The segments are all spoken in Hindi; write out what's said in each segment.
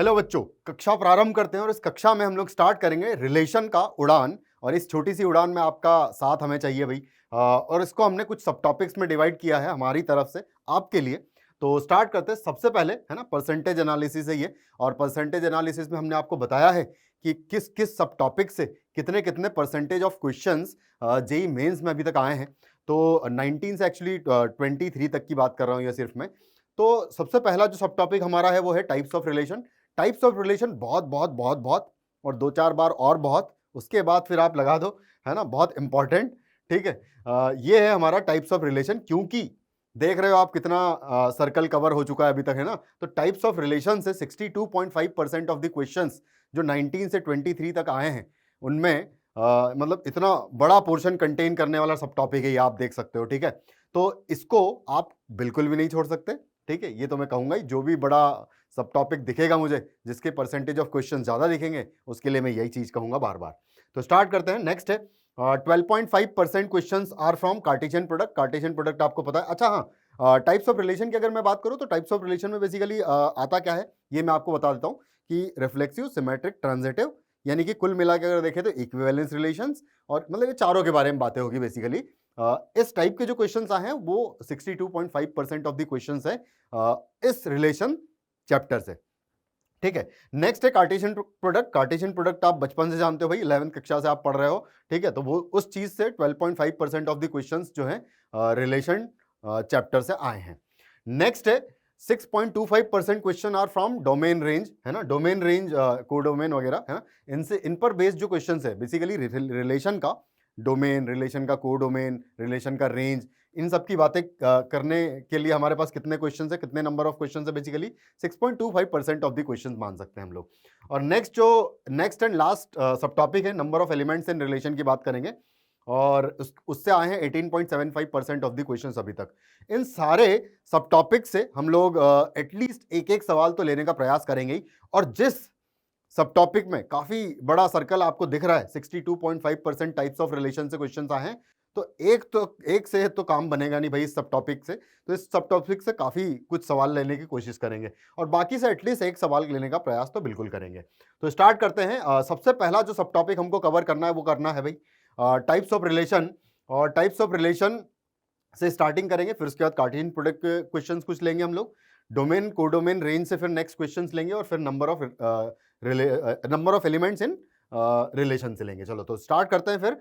हेलो बच्चों, कक्षा प्रारंभ करते हैं और इस कक्षा में हम लोग स्टार्ट करेंगे रिलेशन का उड़ान। और इस छोटी सी उड़ान में आपका साथ हमें चाहिए भाई। और इसको हमने कुछ सब टॉपिक्स में डिवाइड किया है हमारी तरफ से आपके लिए। तो स्टार्ट करते हैं। सबसे पहले है ना परसेंटेज एनालिसिस है ये। और परसेंटेज एनालिसिस में हमने आपको बताया है कि किस किस सब टॉपिक से कितने कितने percentage of questions JEE Mains में अभी तक आए हैं। तो 19 से एक्चुअली 23 तक की बात कर रहा हूँ ये सिर्फ मैं। तो सबसे पहला जो सब टॉपिक हमारा है वो है types of relation. Types of relation बहुत बहुत बहुत बहुत और दो चार बार और बहुत, उसके बाद फिर आप लगा दो, है ना, बहुत इंपॉर्टेंट। ठीक है, ये है हमारा टाइप्स ऑफ रिलेशन। क्योंकि देख रहे हो आप कितना सर्कल कवर हो चुका है अभी तक, है ना। तो टाइप्स ऑफ रिलेशन से 62.5% ऑफ द क्वेश्चंस जो 19 से 23 तक आए हैं उनमें मतलब इतना बड़ा पोर्शन कंटेन करने वाला सब टॉपिक है ये, आप देख सकते हो। ठीक है, तो इसको आप बिल्कुल भी नहीं छोड़ सकते। ठीक है, ये तो मैं कहूंगा ही, जो भी बड़ा सब टॉपिक दिखेगा मुझे जिसके परसेंटेज ऑफ क्वेश्चन ज्यादा दिखेंगे उसके लिए मैं यही चीज कहूंगा बार बार। तो स्टार्ट करते हैं। नेक्स्ट है 12.5% question are from Cartesian product. Cartesian product आपको पता है। अच्छा हाँ, टाइप्स ऑफ रिलेशन की अगर मैं बात करूं तो टाइप्स ऑफ रिलेशन में बेसिकली आता क्या है ये मैं आपको बता देता हूं कि रिफ्लेक्सिव, सिमेट्रिक, ट्रांजिटिव, यानी कि कुल मिला के अगर देखें तो इक्विवेलेंस रिलेशंस, और मतलब ये चारों के बारे में बातें होगी बेसिकली। इस टाइप के जो क्वेश्चंस आए हैं वो 62.5% ऑफ द क्वेश्चंस है इस रिलेशन चैप्टर से। ठीक है, नेक्स्ट है कार्टेशियन प्रोडक्ट। कार्टेशियन प्रोडक्ट आप बचपन से जानते हो भाई, 11वीं कक्षा से आप पढ़ रहे हो। ठीक है, तो वो उस चीज से 12.5% ऑफ द क्वेश्चंस जो है रिलेशन चैप्टर से आए हैं। नेक्स्ट है 6.25% question are from domain range, है ना। डोमेन रेंज, कोडोमेन वगैरह, है ना, इनसे इन पर बेस्ड जो क्वेश्चन है बेसिकली रिलेशन का डोमेन, रिलेशन का कोडोमेन, रिलेशन का रेंज, इन सब की बातें करने के लिए हमारे पास कितने क्वेश्चन है, कितने नंबर ऑफ क्वेश्चन है, बेसिकली 6.25% ऑफ द क्वेश्चन मान सकते हैं हम लोग। और नेक्स्ट एंड लास्ट सब टॉपिक है number of elements in relation की बात करेंगे। और उससे आए हैं 18.75% ऑफ द क्वेश्चंस अभी तक। इन सारे सब टॉपिक से हम लोग एटलीस्ट एक एक सवाल तो लेने का प्रयास करेंगे ही। और जिस सब टॉपिक में काफी बड़ा सर्कल आपको दिख रहा है, 62.5% टाइप्स ऑफ रिलेशन से क्वेश्चंस आए हैं, तो एक से तो काम बनेगा नहीं भाई इस सब टॉपिक से। तो इस सब टॉपिक से काफी कुछ सवाल लेने की कोशिश करेंगे और बाकी से एटलीस्ट एक सवाल लेने का प्रयास तो बिल्कुल करेंगे। तो स्टार्ट करते हैं। सबसे पहला जो सब टॉपिक हमको कवर करना है वो करना है भाई टाइप्स ऑफ रिलेशन। और टाइप्स ऑफ रिलेशन से स्टार्टिंग करेंगे, फिर उसके बाद कार्टेशियन प्रोडक्ट के क्वेश्चंस कुछ लेंगे हम लोग, डोमेन, कोडोमेन, रेंज से फिर नेक्स्ट क्वेश्चंस लेंगे, और फिर number of elements in relation से लेंगे। चलो तो स्टार्ट करते हैं फिर।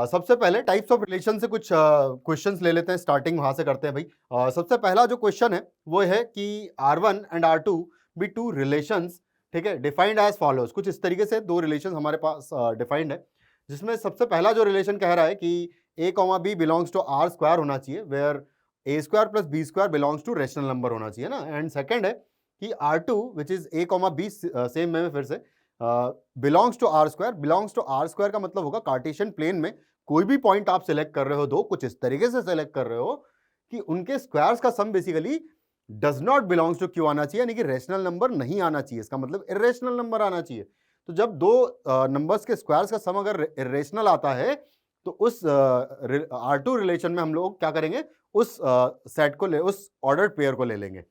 सबसे पहले टाइप्स ऑफ रिलेशन से कुछ क्वेश्चंस ले लेते हैं, स्टार्टिंग वहां से करते हैं भाई। सबसे पहला जो क्वेश्चन है वो है कि R1 and R2 B to relations, ठीक है, डिफाइंड एज फॉलोज। कुछ इस तरीके से दो रिलेशन हमारे पास डिफाइंड है, जिसमें सबसे पहला जो रिलेशन कह रहा है कि a comma B belongs to R square होना चाहिए, where A square plus B square belongs to rational number होना चाहिए ना। एंड सेकंड है कि R2 which is a comma B, same में फिर से belongs to R square. Belongs to R square का मतलब होगा कार्टेशियन प्लेन में कोई भी पॉइंट आप सिलेक्ट कर रहे हो, दो कुछ इस तरीके से सिलेक्ट कर रहे हो कि उनके स्क्वायर्स का sum basically does not belongs to Q आना चाहिए, यानी कि रेशनल नंबर नहीं आना चाहिए, इसका मतलब इरेशनल नंबर आना चाहिए। तो जब दो नंबर्स के स्क्वायर्स का सम अगर इरेशनल आता है तो उस R2 रिलेशन में हम लोग क्या करेंगे, उस सेट को उस ऑर्डर्ड पेयर को ले लेंगे।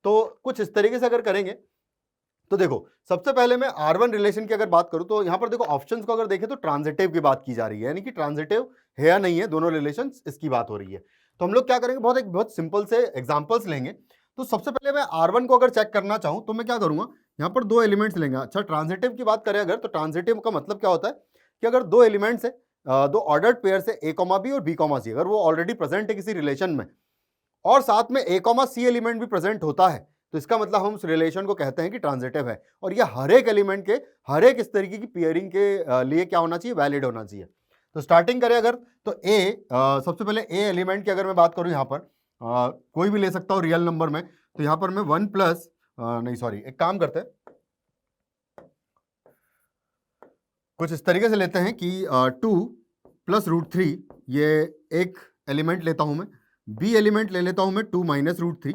तो कुछ इस तरीके से अगर करेंगे तो देखो, सबसे पहले मैं R1 रिलेशन की अगर बात करूं तो यहां पर देखो ऑप्शंस को अगर देखें तो ट्रांजिटिव की बात की जा रही है, यानी कि ट्रांजिटिव है या नहीं है दोनों रिलेशंस, इसकी बात हो रही है। तो हम लोग क्या करेंगे, बहुत सिंपल से एग्जांपल्स लेंगे। तो सबसे पहले मैं R1 को अगर चेक करना चाहूं तो मैं क्या करूंगा, यहां पर दो एलिमेंट्स लेंगे। अच्छा, ट्रांजिटिव की बात करें अगर तो ट्रांजिटिव का मतलब क्या होता है कि अगर दो एलिमेंट्स है, दो ऑर्डर्ड पेयर से a कॉमा बी और b कॉमा सी, अगर वो ऑलरेडी प्रेजेंट है किसी रिलेशन में और साथ में a कॉमा सी एलिमेंट भी प्रेजेंट होता है, तो इसका मतलब हम उस रिलेशन को कहते हैं कि ट्रांजिटिव है। और ये हर एक एलिमेंट के हर एक इस तरीके की पेयरिंग के लिए क्या होना चाहिए, वैलिड होना चाहिए। तो स्टार्टिंग करें अगर तो सबसे पहले ए एलिमेंट की अगर मैं बात करूं, यहां पर कोई भी ले सकता हूं रियल नंबर में, तो यहां पर मैं 1 प्लस नहीं सॉरी, एक काम करते हैं, कुछ इस तरीके से लेते हैं कि 2 प्लस √3, ये एक एलिमेंट लेता हूं मैं, बी एलिमेंट ले लेता हूं मैं 2 माइनस √3।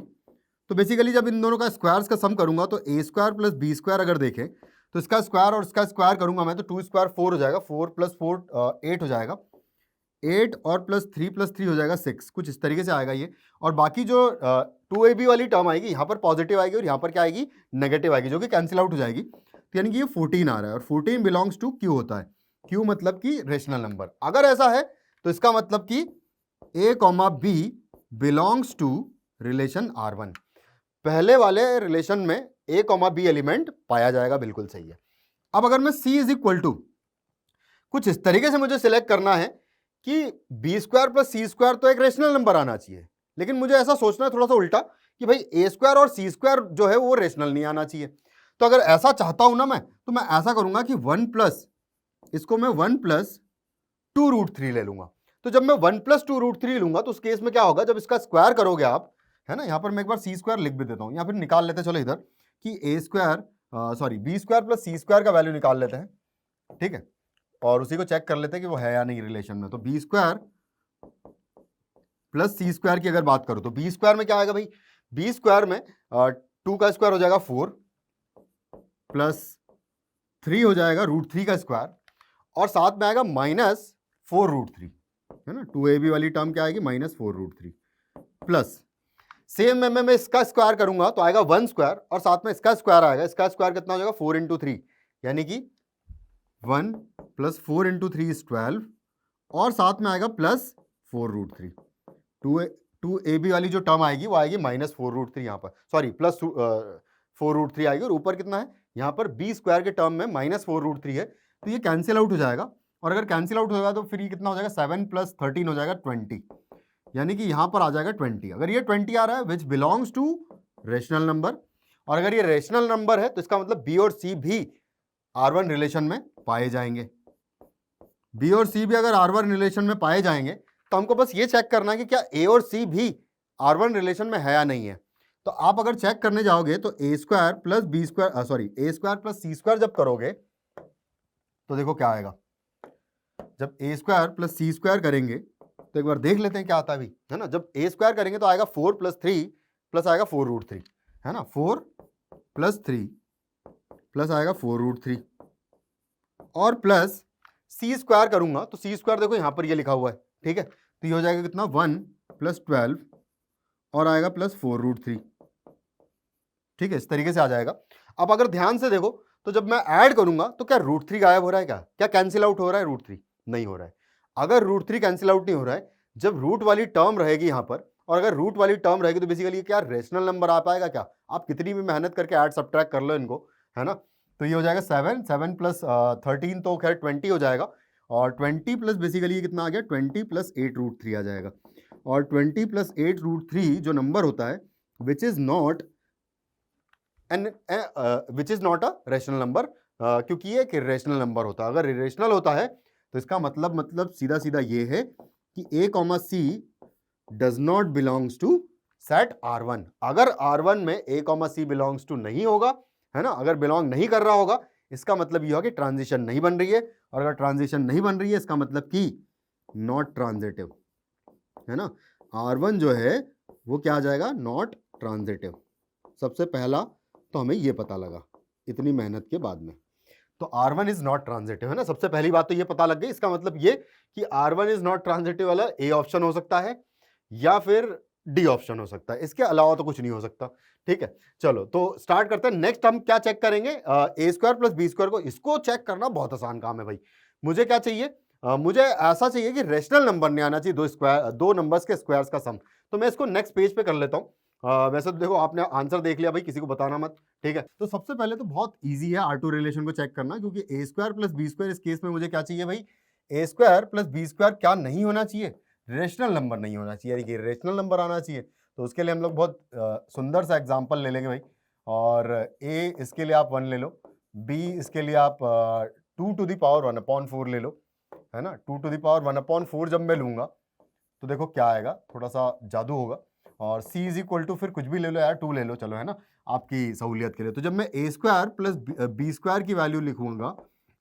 तो बेसिकली जब इन दोनों का स्क्वायर्स का सम करूंगा तो a square plus B square अगर देखें तो इसका स्क्वायर और इसका स्क्वायर करूंगा मैं तो 2 स्क्वायर 4 हो जाएगा, 4 प्लस 4 8 हो जाएगा। 8 और प्लस 3 हो जाएगा 6, कुछ इस तरीके से आएगा ये। और बाकी जो 2ab वाली टर्म आएगी यहाँ पर पॉजिटिव आएगी और यहाँ पर क्या आएगी, नेगेटिव आएगी, जो कि कैंसिल आउट हो जाएगी। तो यानी कि ये 14 आ रहा है और 14 बिलोंग्स टू क्यू होता है। क्यू मतलब कि रेशनल नंबर। अगर ऐसा है तो इसका मतलब कि a comma B belongs to relation R1। पहले वाले रिलेशन में a कॉमा बी एलिमेंट पाया जाएगा, बिल्कुल सही है। अब अगर मैं c इज इक्वल टू कुछ इस तरीके से मुझे सिलेक्ट करना है कि B square plus C square तो एक रेशनल नंबर आना चाहिए, लेकिन मुझे ऐसा सोचना है थोड़ा सा उल्टा कि भाई ए स्क्वायर और सी स्क्वायर जो है वो रेशनल नहीं आना चाहिए। तो अगर ऐसा चाहता हूं ना मैं, तो मैं ऐसा करूंगा कि 1 प्लस इसको मैं 1 प्लस 2√3 ले लूंगा। तो जब मैं 1 प्लस 2√3 लूंगा तो उस केस में क्या होगा, जब इसका स्क्वायर करोगे आप, है ना, यहां पर मैं एक बार सी स्क्वायर लिख भी देता हूं या फिर निकाल लेते चलो इधर कि A square sorry B square plus C square का वैल्यू निकाल लेते हैं, ठीक है, और उसी को चेक कर लेते हैं कि वो है या नहीं रिलेशन में। तो B square plus C square की अगर बात करो तो बी स्क्वायर में क्या आएगा भाई, बी स्क्वायर में 2 का स्क्वायर हो जाएगा 4 प्लस 3 हो जाएगा √3 का स्क्वायर और साथ में आएगा -4√3, है ना। 2ab वाली टर्म क्या आएगी, -4√3 प्लस सेम में मैं इसका स्क्वायर करूंगा तो आएगा 1 स्क्वायर और साथ में इसका स्क्वायर आएगा। इसका स्क्वायर कितना हो जाएगा, 4 × 3, यानी कि 1 प्लस 4 × 3 इज 12 और साथ में आएगा +4√3। 2ab वाली जो टर्म आएगी वो आएगी -4√3 यहाँ पर, सॉरी प्लस 4√3 आएगी और ऊपर कितना है यहाँ पर बी स्क्वायर के टर्म में -4√3 है, तो ये कैंसिल आउट हो जाएगा। और अगर कैंसिल आउट होगा तो फिर ये कितना हो जाएगा, 7 + 13 हो जाएगा 20, यानी कि यहाँ पर आ जाएगा 20। अगर ये 20 आ रहा है which belongs to rational number, और अगर ये रेशनल नंबर है तो इसका मतलब बी और सी भी R1 रिलेशन में पाए जाएंगे। बी और सी भी अगर R1 रिलेशन में पाए जाएंगे तो हमको बस ये चेक करना है कि क्या ए और सी भी R1 रिलेशन में है या नहीं है। तो आप अगर चेक करने जाओगे तो A square plus B square sorry A square plus C square जब करोगे तो देखो क्या आएगा। जब A square plus C square करेंगे तो एक बार देख लेते हैं क्या आता है अभी, है ना। जब ए स्क्वायर करेंगे तो आएगा 4 + 3 प्लस आएगा 4√3, है ना। 4 + 3 प्लस आएगा 4√3 और प्लस सी स्क्वायर करूंगा तो सी स्क्वायर देखो यहां पर ये लिखा हुआ है, ठीक है। तो ये हो जाएगा कितना, 1 + 12 और आएगा +4√3, ठीक है, इस तरीके से आ जाएगा। अब अगर ध्यान से देखो तो जब मैं ऐड करूंगा तो क्या √3 गायब हो रहा है, क्या कैंसिल आउट हो रहा है, √3 नहीं हो रहा है। अगर √3 कैंसिल आउट नहीं हो रहा है, जब रूट वाली टर्म रहेगी यहां पर, और अगर रूट वाली टर्म रहेगी तो बेसिकली क्या रेशनल नंबर आ पाएगा क्या, आप कितनी भी मेहनत करके ऐड सब्ट्रैक्ट कर लो इनको, है ना। तो ये हो जाएगा 7 + 13 तो खैर 20 हो जाएगा और 20 प्लस बेसिकली ये कितना आ गया, 20 + 8√3 आ जाएगा। और 20 + 8√3 जो नंबर होता है which is not a rational number, क्योंकि ये एक इरेशनल नंबर होता है। अगर इरेशनल होता है तो इसका मतलब सीधा सीधा ये है कि a, c does not belongs to set R1। अगर R1 में a, c बिलोंग्स टू नहीं होगा, है ना, अगर बिलोंग नहीं कर रहा होगा, इसका मतलब ये होगा कि ट्रांजिशन नहीं बन रही है, और अगर ट्रांजिशन नहीं बन रही है इसका मतलब कि नॉट ट्रांजिटिव, है ना। R1 जो है वो क्या आ जाएगा, नॉट ट्रांजिटिव। सबसे पहला तो हमें ये पता लगा इतनी मेहनत के बाद में, तो R1 इज नॉट ट्रांजिटिव, है ना। सबसे पहली बात तो ये पता लग गई। इसका मतलब ये कि R1 इज नॉट ट्रांजिटिव वाला ए ऑप्शन हो सकता है या फिर डी ऑप्शन हो सकता है, इसके अलावा तो कुछ नहीं हो सकता, ठीक है। चलो तो स्टार्ट करते हैं। नेक्स्ट हम क्या चेक करेंगे, ए स्क्वायर प्लस बी स्क्वायर को, इसको चेक करना बहुत आसान काम है भाई। मुझे क्या चाहिए, मुझे ऐसा चाहिए कि रेशनल नंबर नहीं आना चाहिए, दो नंबर्स के स्क्वायर्स का सम। तो मैं इसको नेक्स्ट पेज पे कर लेता हूँ। वैसे तो देखो आपने आंसर देख लिया भाई, किसी को बताना मत, ठीक है। तो सबसे पहले तो बहुत इजी है R2 रिलेशन को चेक करना, क्योंकि ए स्क्वायर प्लस बी स्क्वायर, इस केस में मुझे क्या चाहिए भाई, ए स्क्वायर प्लस बी स्क्वायर क्या नहीं होना चाहिए, रेशनल नंबर नहीं होना चाहिए, यानी कि रेशनल नंबर आना चाहिए। तो उसके लिए हम लोग बहुत सुंदर सा एग्जाम्पल ले लेंगे भाई। और ए इसके लिए आप 1 ले लो, बी इसके लिए आप 2⁴ ले लो, है ना। 2⁴ जब मैं लूंगा तो देखो क्या आएगा, थोड़ा सा जादू होगा। और c इज इक्वल टू फिर कुछ भी ले लो यार, 2 ले लो, चलो, है ना, आपकी सहूलियत के लिए। तो जब मैं a square plus B square की वैल्यू लिखूंगा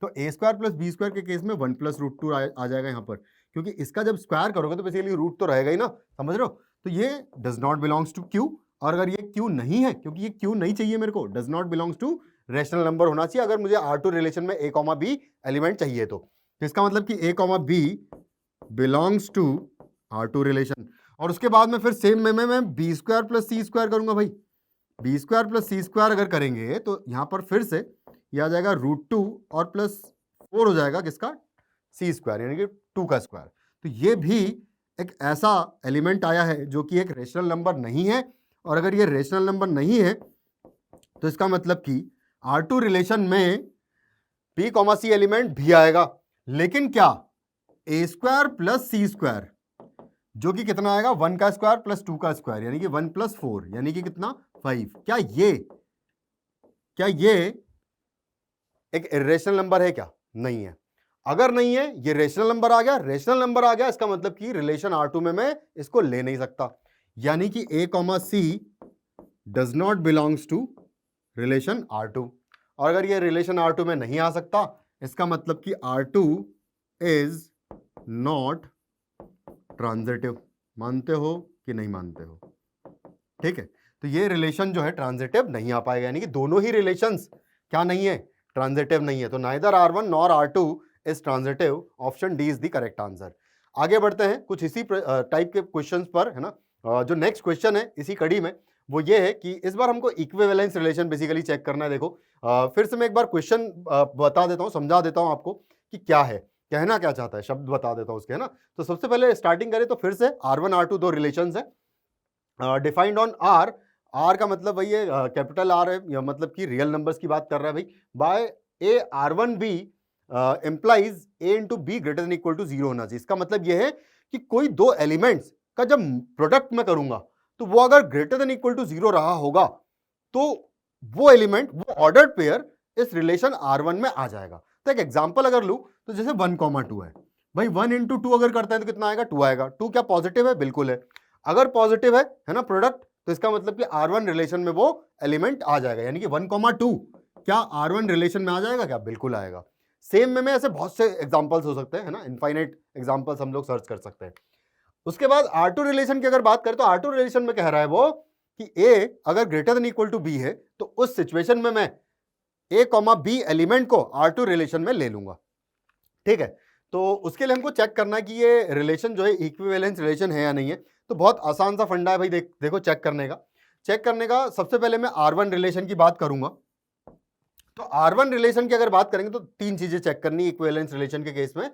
तो a square plus B square के केस में 1 + √2 आ जाएगा यहाँ पर, क्योंकि इसका जब स्क्वायर करोगे तो बेसिकली रूट तो रहेगा ही ना, समझ रहे हो। तो ये does not belongs to Q, और अगर ये क्यू नहीं है, क्योंकि ये क्यू नहीं चाहिए मेरे को, does not belongs to rational number होना चाहिए अगर मुझे R2 रिलेशन में a, b एलिमेंट चाहिए। तो इसका मतलब कि a, b बिलोंग्स टू R2 रिलेशन। और उसके बाद में फिर सेम में मैं B square plus C square करूंगा भाई। B square plus C square अगर करेंगे तो यहां पर फिर से ये आ जाएगा √2 और प्लस 4 हो जाएगा किसका, सी स्क्वायर, यानी कि 2 का स्क्वायर। तो ये भी एक ऐसा एलिमेंट आया है जो कि एक रेशनल नंबर नहीं है, और अगर ये रेशनल नंबर नहीं है तो इसका मतलब कि R2 रिलेशन में P, C एलिमेंट भी आएगा, लेकिन क्या ए स्क्वायर प्लस सी स्क्वायर, जो कि कितना आएगा 1 का स्क्वायर प्लस 2 का स्क्वायर, यानी कि 1 प्लस 4, यानी कि कितना 5। क्या ये एक इरेशनल नंबर है क्या? नहीं है। अगर नहीं है, ये रेशनल नंबर आ गया, रेशनल नंबर आ गया, इसका मतलब कि रिलेशन R2 में मैं इसको ले नहीं सकता, यानी कि A, C does not belongs to relation R2। और अगर ये रिलेशन R2 में नहीं आ सकता, इसका मतलब कि R2 इज नॉट ट्रांजिटिव। मानते हो कि नहीं मानते हो? ठीक है, तो ये रिलेशन जो है ट्रांजिटिव नहीं आ पाएगा, यानी कि दोनों ही रिलेशंस क्या नहीं है, ट्रांजिटिव नहीं है। तो neither R1 nor R2 is transitive. Option D is the correct answer. आगे बढ़ते हैं कुछ इसी टाइप के क्वेश्चंस पर, है ना। जो नेक्स्ट क्वेश्चन है इसी कड़ी में, वो ये है कि इस बार हमको इक्विवेलेंस रिलेशन बेसिकली चेक करना है। देखो फिर से मैं एक बार क्वेश्चन बता देता हूँ, समझा देता हूँ आपको कि क्या है, कहना क्या चाहता है, शब्द बता देता हूँ उसके, है ना। तो सबसे पहले स्टार्टिंग करें तो फिर से R1 R2 दो रिलेशंस है, डिफाइंड ऑन आर। आर का मतलब वही है कैपिटल आर है, या मतलब कि रियल नंबर्स की बात कर रहा है भाई। By A R1 B implies A into B greater than equal to 0 होना चाहिए। इसका मतलब यह है कि कोई दो एलिमेंट्स का जब प्रोडक्ट में करूंगा तो वो अगर ग्रेटर देन इक्वल टू 0 रहा होगा तो वो एलिमेंट, वो ऑर्डर्ड पेयर इस रिलेशन R1 में आ जाएगा। तो एक एग्जांपल अगर लूं तो जैसे 1,2 है भाई, 1 इंटू 2 अगर करते हैं तो कितना आएगा, 2 आएगा। 2 क्या पॉजिटिव है? बिल्कुल है। अगर पॉजिटिव है ना प्रोडक्ट, तो इसका मतलब कि R1 रिलेशन में वो एलिमेंट आ जाएगा, यानी कि 1,2 क्या R1 रिलेशन में आ जाएगा क्या? बिल्कुल आएगा। सेम में ऐसे बहुत से एग्जांपल्स हो सकते हैं, है ना, इनफाइनाइट एग्जांपल्स हम लोग सर्च कर सकते हैं। उसके बाद R2 रिलेशन की अगर बात करें तो R2 रिलेशन में कह रहा है वो कि A अगर greater than equal to B है तो उस सिचुएशन में मैं A, B एलिमेंट को R2 रिलेशन में ले लूंगा। ठीक है, तो उसके लिए हमको चेक करना है कि ये रिलेशन जो है इक्विवेलेंस रिलेशन है या नहीं है। तो बहुत आसान सा फंडा है भाई, देखो चेक करने का सबसे पहले मैं R1 रिलेशन की बात करूंगा। तो R1 रिलेशन की अगर बात करेंगे तो तीन चीजें चेक करनी इक्विवेलेंस रिलेशन के केस में।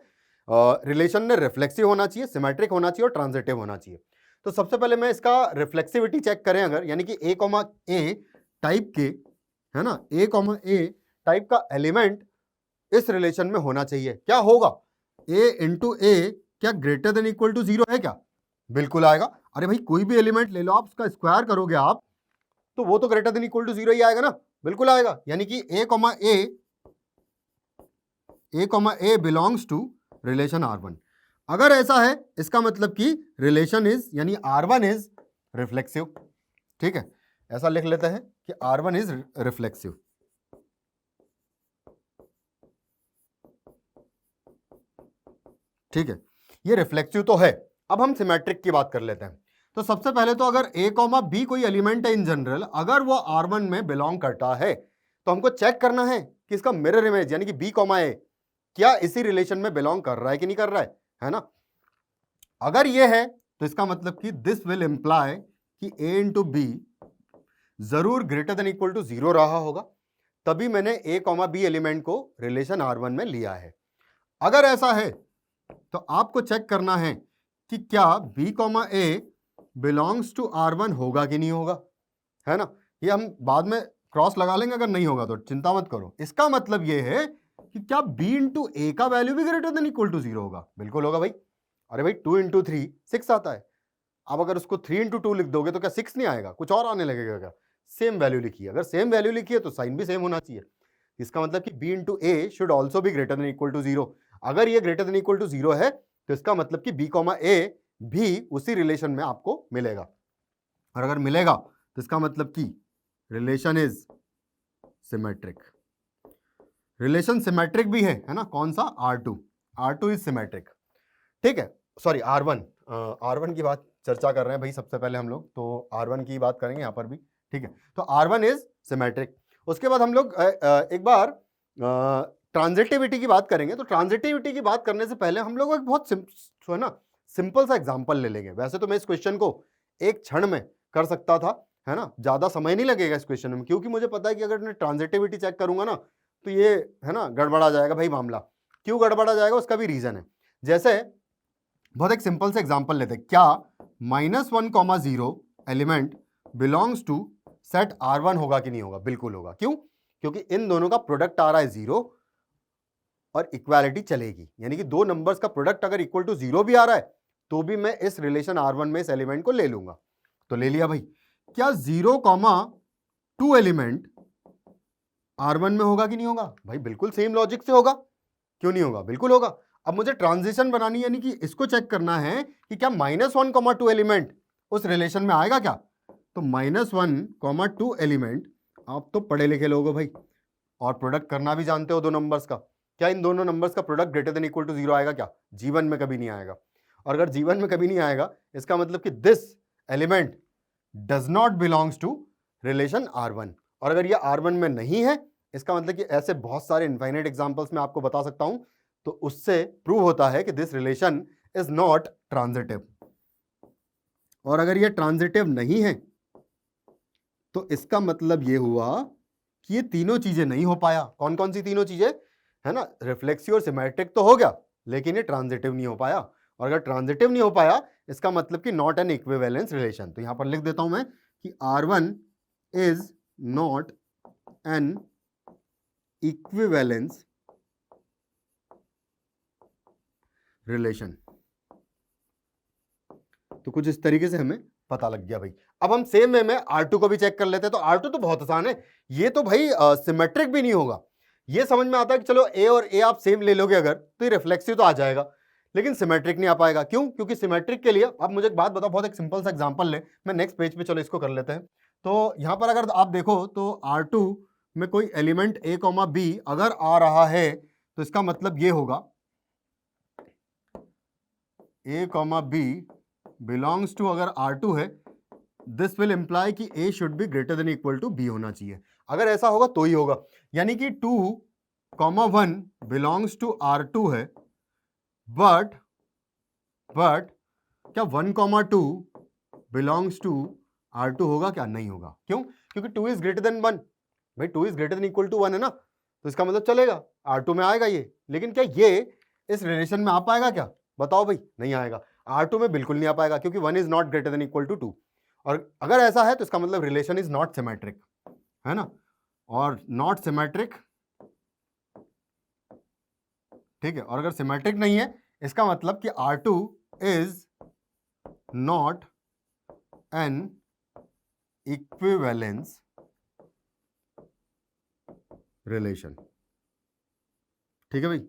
रिलेशन में रिफ्लेक्सिव होना चाहिए, सिमेट्रिक होना चाहिए और ट्रांजिटिव होना चाहिए। तो सबसे पहले मैं इसका रिफ्लेक्सिविटी चेक करें अगर, यानी कि A, टाइप के, है ना, A, टाइप का एलिमेंट इस रिलेशन में होना चाहिए। क्या होगा? A इंटू ए क्या ग्रेटर देन इक्वल टू 0 है क्या? बिल्कुल आएगा। अरे भाई कोई भी एलिमेंट ले लो, आप उसका स्क्वायर करोगे आप, तो वो तो ग्रेटर देन इक्वल टू 0 ही आएगा ना। बिल्कुल आएगा, यानी कि A belongs to relation R1। अगर ऐसा है इसका मतलब कि रिलेशन इज, यानी R1 इज रिफ्लेक्सिव। ठीक है, ऐसा लिख लेते हैं कि R1 इज रिफ्लेक्सिव। ठीक है, ये रिफ्लेक्सिव तो है। अब हम सिमेट्रिक की बात कर लेते हैं। तो सबसे पहले तो अगर A, B कोई एलिमेंट है इन जनरल, अगर वो R1 में बिलोंग करता है तो हमको चेक करना है कि इसका मिरर इमेज यानी कि B, A क्या इसी रिलेशन में बिलोंग कर रहा है कि नहीं कर रहा है ना। अगर ये है तो इसका मतलब कि दिस विल इंप्लाई कि A इंटू बी जरूर ग्रेटर देन इक्वल टू 0 रहा होगा, तभी मैंने A, B एलिमेंट को रिलेशन R1 में लिया है। अगर ऐसा है तो आपको चेक करना है कि क्या B, A belongs to R1 होगा कि नहीं होगा, है ना। ये हम बाद में क्रॉस लगा लेंगे, अगर नहीं होगा तो चिंता मत करो। इसका मतलब ये है कि क्या B इंटू ए का वैल्यू भी ग्रेटर देन इक्वल टू 0 होगा? बिल्कुल होगा भाई। अरे भाई 2 इंटू 3 6 आता है। अब अगर उसको 3 इंटू 2 लिख दोगे तो क्या 6 नहीं आएगा, कुछ और आने लगेगा क्या? सेम वैल्यू लिखी है, अगर सेम वैल्यू लिखी है तो साइन भी सेम होना चाहिए। इसका मतलब कि B into A should also भी ग्रेटर देन इक्वल टू 0। अगर ये ग्रेटर देन इक्वल टू 0 है तो इसका मतलब कि B, A भी उसी रिलेशन में आपको मिलेगा। और अगर मिलेगा तो इसका मतलब कि relation is symmetric. Relation symmetric भी है ना। कौन सा? R2 is symmetric. ठीक है, सॉरी R1 की बात चर्चा कर रहे हैं भाई सबसे पहले हम लोग, तो R1 की बात करेंगे यहां पर भी। ठीक है, तो R1 इज सिमेट्रिक। उसके बाद हम लोग एक बार ट्रांजिटिविटी की बात करेंगे तो ट्रांजिटिविटी की बात करने से पहले हम लोग एक बहुत सिंपल सा एग्जांपल ले लेंगे। वैसे तो मैं इस क्वेश्चन को एक क्षण में कर सकता था, है ना, ज्यादा समय नहीं लगेगा इस क्वेश्चन में, क्योंकि मुझे पता है कि अगर मैं ट्रांजिटिविटी चेक करूंगा ना तो ये, है ना, गड़बड़ा जाएगा भाई मामला। क्यों गड़बड़ा जाएगा उसका भी रीजन है। जैसे बहुत एक सिंपल से एग्जांपल लेते हैं, क्या -1,0 element belongs to set R1 होगा कि नहीं होगा? बिल्कुल होगा। क्यों? क्योंकि इन दोनों का प्रोडक्ट आ रहा है 0 और इक्वालिटी चलेगी, यानी कि दो नंबर्स का प्रोडक्ट अगर इक्वल टू 0 भी आ रहा है तो भी मैं इस रिलेशन R1 में इस एलिमेंट को ले लूंगा। तो ले लिया भाई। क्या 0,2 एलिमेंट R1 में होगा कि नहीं होगा? भाई बिल्कुल सेम लॉजिक से होगा। क्यों नहीं होगा? बिल्कुल होगा। अब मुझे ट्रांजिशन बनानी, यानी कि इसको चेक करना है कि क्या -1,2 एलिमेंट उस रिलेशन में आएगा क्या? तो -1,2 एलिमेंट, आप तो पढ़े लिखे लोग हो भाई और प्रोडक्ट करना भी जानते हो दो नंबर्स का। क्या इन दोनों नंबर्स का product greater than equal to 0 आएगा क्या? जीवन में कभी नहीं आएगा। और अगर जीवन में कभी नहीं आएगा, इसका मतलब कि this element does not belongs to relation R1। और अगर ये R1 में नहीं है, इसका मतलब कि ऐसे बहुत सारे इनफाइनाइट एग्जांपल्स मैं आपको बता सकता हूं, तो उससे प्रूव होता है कि this relation is not transitive. और अगर ये ट्रांजिटिव नहीं है तो इसका मतलब ये हुआ कि ये तीनों चीजें नहीं हो पाया। कौन कौन सी तीनों चीजें? है ना, रिफ्लेक्सिव और सिमेट्रिक तो हो गया, लेकिन ये ट्रांजिटिव नहीं हो पाया। और अगर ट्रांजिटिव नहीं हो पाया, इसका मतलब कि नॉट एन इक्विवेलेंस रिलेशन। तो यहां पर लिख देता हूं मैं कि R1 is not an equivalence relation. तो कुछ इस तरीके से हमें पता लग गया भाई। अब हम सेम वे में R2 को भी चेक कर लेते हैं। तो R2 तो बहुत आसान है, ये तो भाई सिमेट्रिक भी नहीं होगा। ये समझ में आता है कि चलो A और A आप सेम ले लोगे अगर, तो ये रिफ्लेक्सिव तो आ जाएगा, लेकिन सिमेट्रिक नहीं आ पाएगा। क्यों? क्योंकि सिमेट्रिक के लिए, अब मुझे एक बात बताओ, बहुत एक सिंपल सा एग्जांपल ले, मैं नेक्स्ट पेज पे चलो इसको कर लेते हैं। तो यहां पर अगर आप देखो तो R2 में कोई एलिमेंट A, B अगर आ रहा है तो इसका मतलब ये होगा A, B बिलोंग्स टू, अगर R2 है, दिस विल इंप्लाई कि A should be greater than equal to B होना चाहिए। अगर ऐसा होगा तो ही होगा, यानी कि 2,1 बिलोंग्स टू R2 है, बट क्या 1,2 बिलोंग्स टू R2 होगा क्या? नहीं होगा। क्यों? क्योंकि 2 इज ग्रेटर देन 1। भाई 2 is greater than equal to 1 है ना, तो इसका मतलब चलेगा R2 में आएगा ये। लेकिन क्या ये इस रिलेशन में आ पाएगा क्या? बताओ भाई, नहीं आएगा। R2 में बिल्कुल नहीं आ पाएगा, क्योंकि 1 is not greater than equal to 2। और अगर ऐसा है तो इसका मतलब रिलेशन इज नॉट सिमेट्रिक, है ना, और नॉट सिमेट्रिक, ठीक है। और अगर सिमेट्रिक नहीं है, इसका मतलब कि R2 is not an equivalence relation. ठीक है भाई,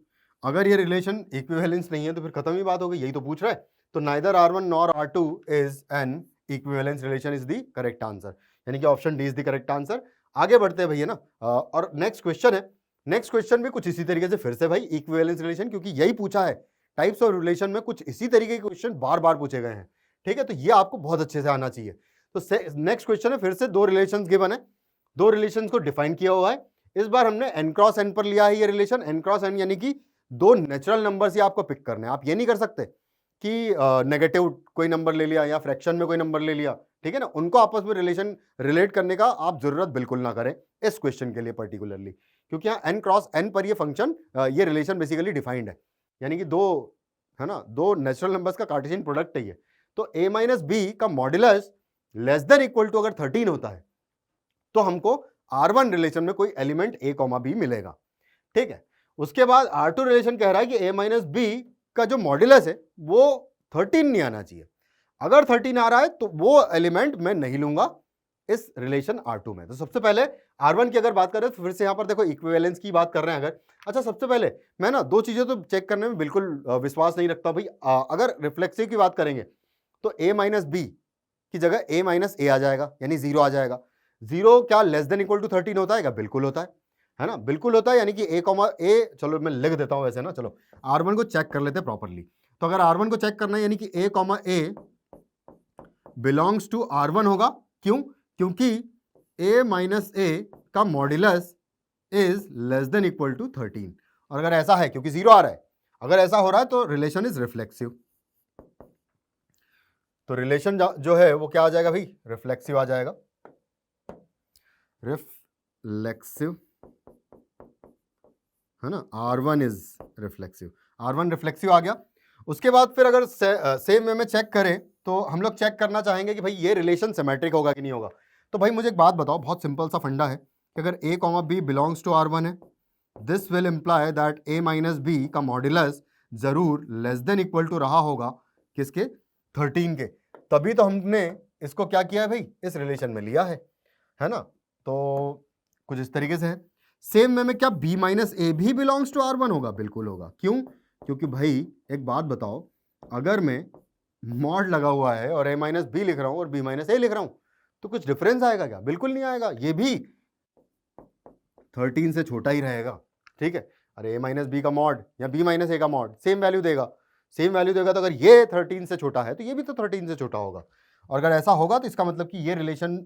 अगर ये रिलेशन इक्विवेलेंस नहीं है तो फिर खत्म ही बात हो गई, यही तो पूछ रहा है। तो neither R1 nor R2 is an equivalence relation is the correct answer, यानी कि option D is the correct answer. आगे बढ़ते हैं भैया ना, और नेक्स्ट क्वेश्चन है। नेक्स्ट क्वेश्चन भी कुछ इसी तरीके से, फिर से भाई इक्विवेलेंस रिलेशन, क्योंकि यही पूछा है टाइप्स ऑफ रिलेशन में, कुछ इसी तरीके के क्वेश्चन बार बार पूछे गए हैं। ठीक है, तो ये आपको बहुत अच्छे से आना चाहिए। तो नेक्स्ट क्वेश्चन है, फिर से दो रिलेशंस गिवन है, दो रिलेशंस को डिफाइन किया हुआ है। इस बार हमने n क्रॉस n पर लिया है ये रिलेशन। n क्रॉस n यानी कि दो नेचुरल नंबर्स ही आपको पिक करने हैं। आप ये नहीं कर सकते कि नेगेटिव कोई नंबर ले लिया या फ्रैक्शन में कोई नंबर ले लिया, ठीक है ना, उनको आपस में रिलेशन रिलेट करने का आप जरूरत बिल्कुल ना करें इस क्वेश्चन के लिए पर्टिकुलरली, क्योंकि यहाँ n क्रॉस n पर ये फंक्शन, ये रिलेशन बेसिकली डिफाइंड है, यानी कि दो, है ना, दो नेचुरल नंबर्स का कार्टेशियन प्रोडक्ट है ये। तो a माइनस बी का modulus less than equal to अगर 13 होता है तो हमको R1 रिलेशन में कोई एलिमेंट a, b मिलेगा। ठीक है, उसके बाद R2 रिलेशन कह रहा है कि a माइनस बी का जो मॉड्यूलस है वो 13 नहीं आना चाहिए। अगर 13 आ रहा है तो वो एलिमेंट मैं नहीं लूंगा इस रिलेशन R2 में। तो सबसे पहले R1 की अगर बात करें तो फिर से यहां पर देखो इक्विवेलेंस की बात कर रहे हैं अगर। अच्छा, सबसे पहले मैं ना दो चीजें तो चेक करने में बिल्कुल विश्वास नहीं रखता भाई। अगर रिफ्लेक्सिव की बात करेंगे तो a माइनस बी की जगह a माइनस ए आ जाएगा, यानी 0 आ जाएगा। 0 क्या लेस देन इक्वल टू 13 होता है क्या? बिल्कुल होता है ना, बिल्कुल होता है। यानी कि a, चलो मैं लिख देता हूं वैसे ना, चलो R1 को चेक कर लेते हैं प्रॉपरली। तो अगर R1 को चेक करना है, यानी कि a, बिलोंग्स टू R1 होगा। क्यों? क्योंकि a माइनस ए का modulus is less than equal to 13, और अगर ऐसा है, क्योंकि 0 आ रहा है, अगर ऐसा हो रहा है तो रिलेशन इज रिफ्लेक्सिव। तो रिलेशन जो है वो क्या आ जाएगा भाई, रिफ्लेक्सिव आ जाएगा, रिफ्लेक्सिव, है ना। R1 is reflexive, R1 reflexive आ गया। उसके बाद फिर अगर सेम वे में चेक करें तो हम लोग चेक करना चाहेंगे कि भाई ये रिलेशन सिमेट्रिक होगा कि नहीं होगा। तो भाई मुझे एक बात बताओ, बहुत सिंपल सा फंडा है कि अगर A, B बिलोंग्स टू R1 है, this will imply that A minus B का मॉड्यूलस जरूर लेस देन इक्वल टू रहा होगा किसके, 13 के। तभी तो हमने इसको क्या किया है भाई, इस रिलेशन में लिया है ना। तो कुछ इस तरीके से है। सेम वे में क्या B माइनस ए भी बिलोंग्स टू R1 होगा, बिल्कुल होगा। क्यों, क्योंकि भाई एक बात बताओ, अगर मैं मॉड लगा हुआ है और A माइनस बी लिख रहा हूं और B माइनस ए लिख रहा हूं तो कुछ डिफरेंस आएगा क्या, बिल्कुल नहीं आएगा, ये भी 13 से छोटा ही रहेगा, ठीक है। अरे A माइनस बी का मॉड या B माइनस ए का मॉड सेम वैल्यू देगा, सेम वैल्यू देगा। तो अगर ये 13 से छोटा है तो ये भी तो 13 से छोटा होगा। और अगर ऐसा होगा तो इसका मतलब कि ये रिलेशन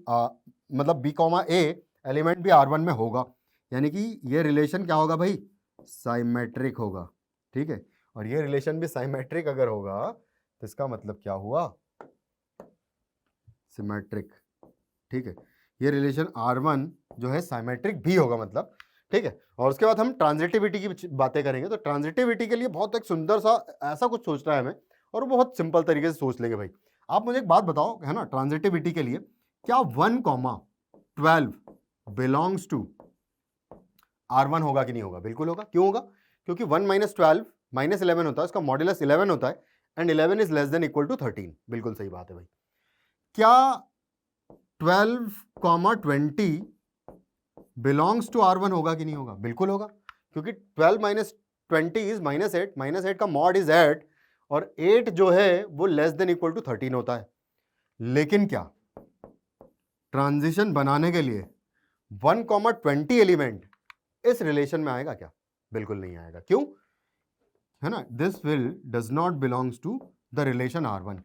मतलब B, A एलिमेंट भी R1 में होगा, यानी कि ये रिलेशन क्या होगा भाई, साइमेट्रिक होगा, ठीक है। और ये रिलेशन भी साइमेट्रिक अगर होगा तो इसका मतलब क्या हुआ, सिमेट्रिक, ठीक है। ये रिलेशन R1 जो है साइमेट्रिक भी होगा मतलब, ठीक है। और उसके बाद हम ट्रांजिटिविटी की बातें करेंगे। तो ट्रांजिटिविटी के लिए बहुत एक सुंदर सा ऐसा कुछ सोचना है हमें, और वो बहुत सिंपल तरीके से सोच लेंगे भाई। आप मुझे एक बात बताओ, है ना, ट्रांजिटिविटी के लिए क्या 1,12 बिलोंग्स टू R1 होगा कि नहीं होगा, बिल्कुल होगा। क्यों होगा, क्योंकि 1 माइनस 12 माइनस 11 होता है, उसका मॉड्यूलस 11 होता है, and 11 is less than equal to 13। बिल्कुल सही बात है भाई। क्या 12,20 बिलोंग्स टू R1 होगा कि नहीं होगा, बिल्कुल होगा, क्योंकि 12 माइनस 20 इज -8, -8 का मॉड इज 8, और 8 जो है वो लेस देन इक्वल टू 13 होता है। लेकिन क्या ट्रांजिशन बनाने के लिए 1,20 एलिमेंट इस रिलेशन में आएगा क्या, बिल्कुल नहीं आएगा। क्यों, है ना, this will does not belongs to the relation R1,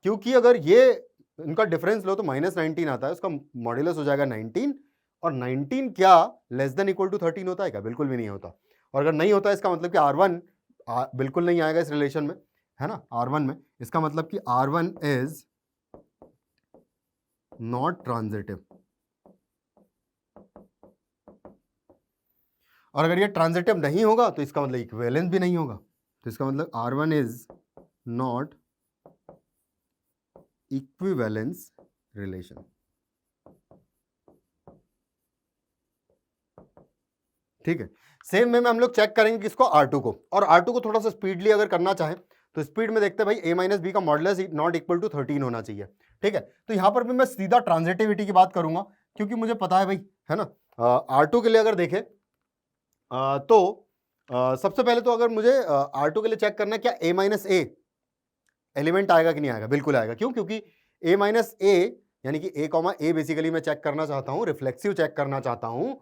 क्योंकि अगर ये इनका डिफरेंस लो तो -19 आता है, उसका मॉड्यूलस हो जाएगा 19, और 19 क्या लेस देन इक्वल टू 13 होता है क्या, बिल्कुल भी नहीं होता। और अगर नहीं होता इसका मतलब कि R1 बिल्कुल नहीं आएगा इस रिलेशन में, है ना, R1 में। इसका मतलब कि R1 इज नॉट ट्रांजिटिव। और अगर ये ट्रांजिटिव नहीं होगा तो इसका मतलब इक्विवेलेंस भी नहीं होगा। तो इसका मतलब R1 is not equivalence relation, ठीक है। सेम वे में हम लोग चेक करेंगे किसको, R2 को। और R2 को थोड़ा सा स्पीडली अगर करना चाहे तो स्पीड में देखते हैं भाई, A माइनस बी का मॉडुलस नॉट इक्वल टू 13 होना चाहिए, ठीक है। तो यहां पर भी मैं सीधा ट्रांजिटिविटी की बात करूंगा, क्योंकि मुझे पता है भाई, है ना, R2 के लिए अगर देखें तो सबसे पहले तो अगर मुझे R2 के लिए चेक करना है क्या A माइनस ए एलिमेंट आएगा कि नहीं आएगा, बिल्कुल आएगा। क्यों, क्योंकि A माइनस ए यानी कि A, बेसिकली मैं चेक करना चाहता हूं, रिफ्लेक्सिव चेक करना चाहता हूं,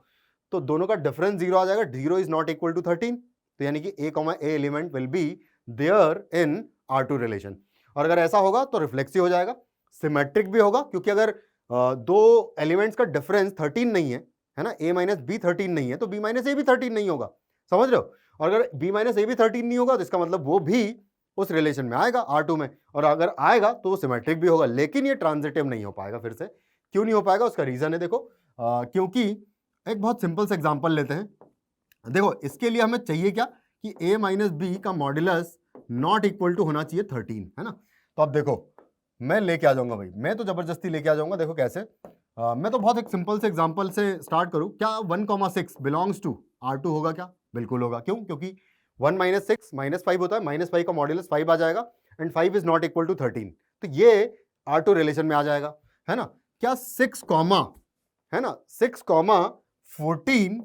तो दोनों का डिफरेंस 0 आ जाएगा, 0 इज नॉट इक्वल टू 13। तो यानी कि A, element will be there in R2 relation. और अगर ऐसा होगा तो रिफ्लेक्सिव हो जाएगा, सिमेट्रिक भी होगा, क्योंकि अगर दो एलिमेंट्स का डिफरेंस 13 नहीं है ना, A माइनस बी 13 नहीं है तो B माइनस ए भी 13 नहीं होगा, समझ रहे हो। और अगर B माइनस ए भी 13 नहीं होगा तो इसका मतलब वो भी उस रिलेशन में आएगा R2 में, और अगर आएगा तो वो सिमेट्रिक भी होगा। लेकिन ये ट्रांजिटिव नहीं हो पाएगा। फिर से क्यों नहीं हो पाएगा, उसका रीजन है, देखो क्योंकि एक बहुत सिंपल सा एग्जांपल लेते हैं। देखो इसके लिए हमें चाहिए क्या कि A माइनस बी का मॉड्यूलस नॉट इक्वल टू होना चाहिए 13, है ना। तो अब देखो मैं लेके आ जाऊंगा भाई, मैं तो जबरदस्ती लेके आ जाऊंगा। देखो कैसे, मैं तो बहुत एक सिंपल से एग्जांपल से स्टार्ट करूं। क्या 1,6 बिलोंग्स टू R2 होगा क्या, बिल्कुल होगा। क्यों, क्योंकि 1 माइनस 6 -5 होता है, -5 का मॉड्यूलस 5 आ जाएगा, and 5 is not equal to 13, तो ये R2 रिलेशन में आ जाएगा, है ना। क्या 6 कॉमा, है ना, 6,14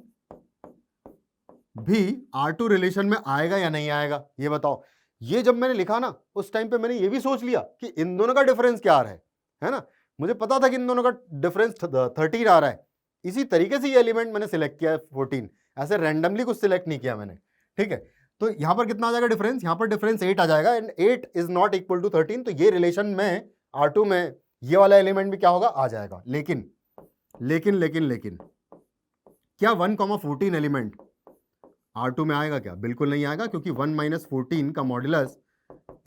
भी R2 रिलेशन में आएगा या नहीं आएगा, ये बताओ। ये जब मैंने लिखा ना उस टाइम पे मैंने ये भी सोच लिया कि इन दोनों का डिफरेंस क्या आ रहा है ना। मुझे पता था कि इन दोनों का डिफरेंस 13 आ रहा है, इसी तरीके से ये एलिमेंट मैंने सिलेक्ट किया है 14, ऐसे रैंडमली कुछ सिलेक्ट नहीं किया मैंने, ठीक है। तो यहां पर कितना आ जाएगा डिफरेंस, यहां पर डिफरेंस 8 आ जाएगा, and 8 is not equal to 13। तो ये रिलेशन में R2 में ये वाला एलिमेंट भी क्या होगा, आ जाएगा। लेकिन क्या 1,14 एलिमेंट R2 में आएगा क्या? बिल्कुल नहीं आएगा, क्योंकि 1 माइनस 14 का मॉड्यूलस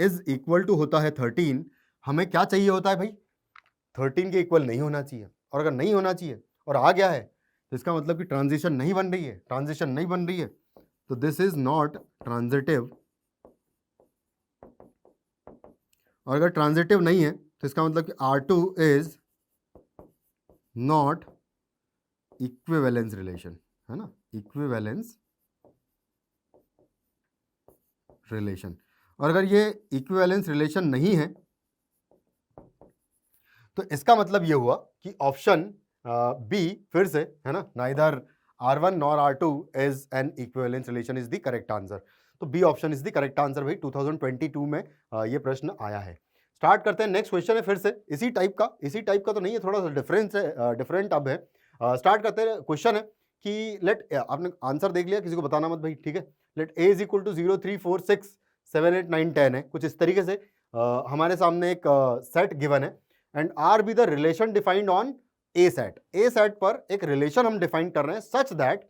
इज इक्वल टू होता है 13। हमें क्या चाहिए होता है भाई? 13 के इक्वल नहीं होना चाहिए, और अगर नहीं होना चाहिए और आ गया है तो इसका मतलब कि ट्रांजिशन नहीं बन रही है, ट्रांजिशन नहीं बन रही है, तो दिस इज नॉट ट्रांजिटिव। और अगर ट्रांजिटिव नहीं है तो इसका मतलब कि R2 is not equivalence relation, है ना, इक्विवेलेंस रिलेशन। और अगर ये इक्विवेलेंस रिलेशन नहीं है तो इसका मतलब ये हुआ कि ऑप्शन बी फिर से, है ना, neither R1 nor R2 is an equivalence relation is the correct answer. तो B option is the correct answer भाई। 2022 में ये प्रश्न आया है। स्टार्ट करते हैं, नेक्स्ट क्वेश्चन है फिर से इसी टाइप का तो नहीं है, थोड़ा सा डिफरेंस है, डिफरेंट अब है। स्टार्ट करते हैं, क्वेश्चन है कि लेट, आपने आंसर देख लिया, किसी को बताना मत भाई, ठीक है। Let A is equal to 0 3 4 6 7 8 9 10 है, कुछ इस तरीके से हमारे सामने एक सेट गिवन है and R be the relation defined on A set. A set पर एक रिलेशन हम डिफाइन कर रहे हैं such that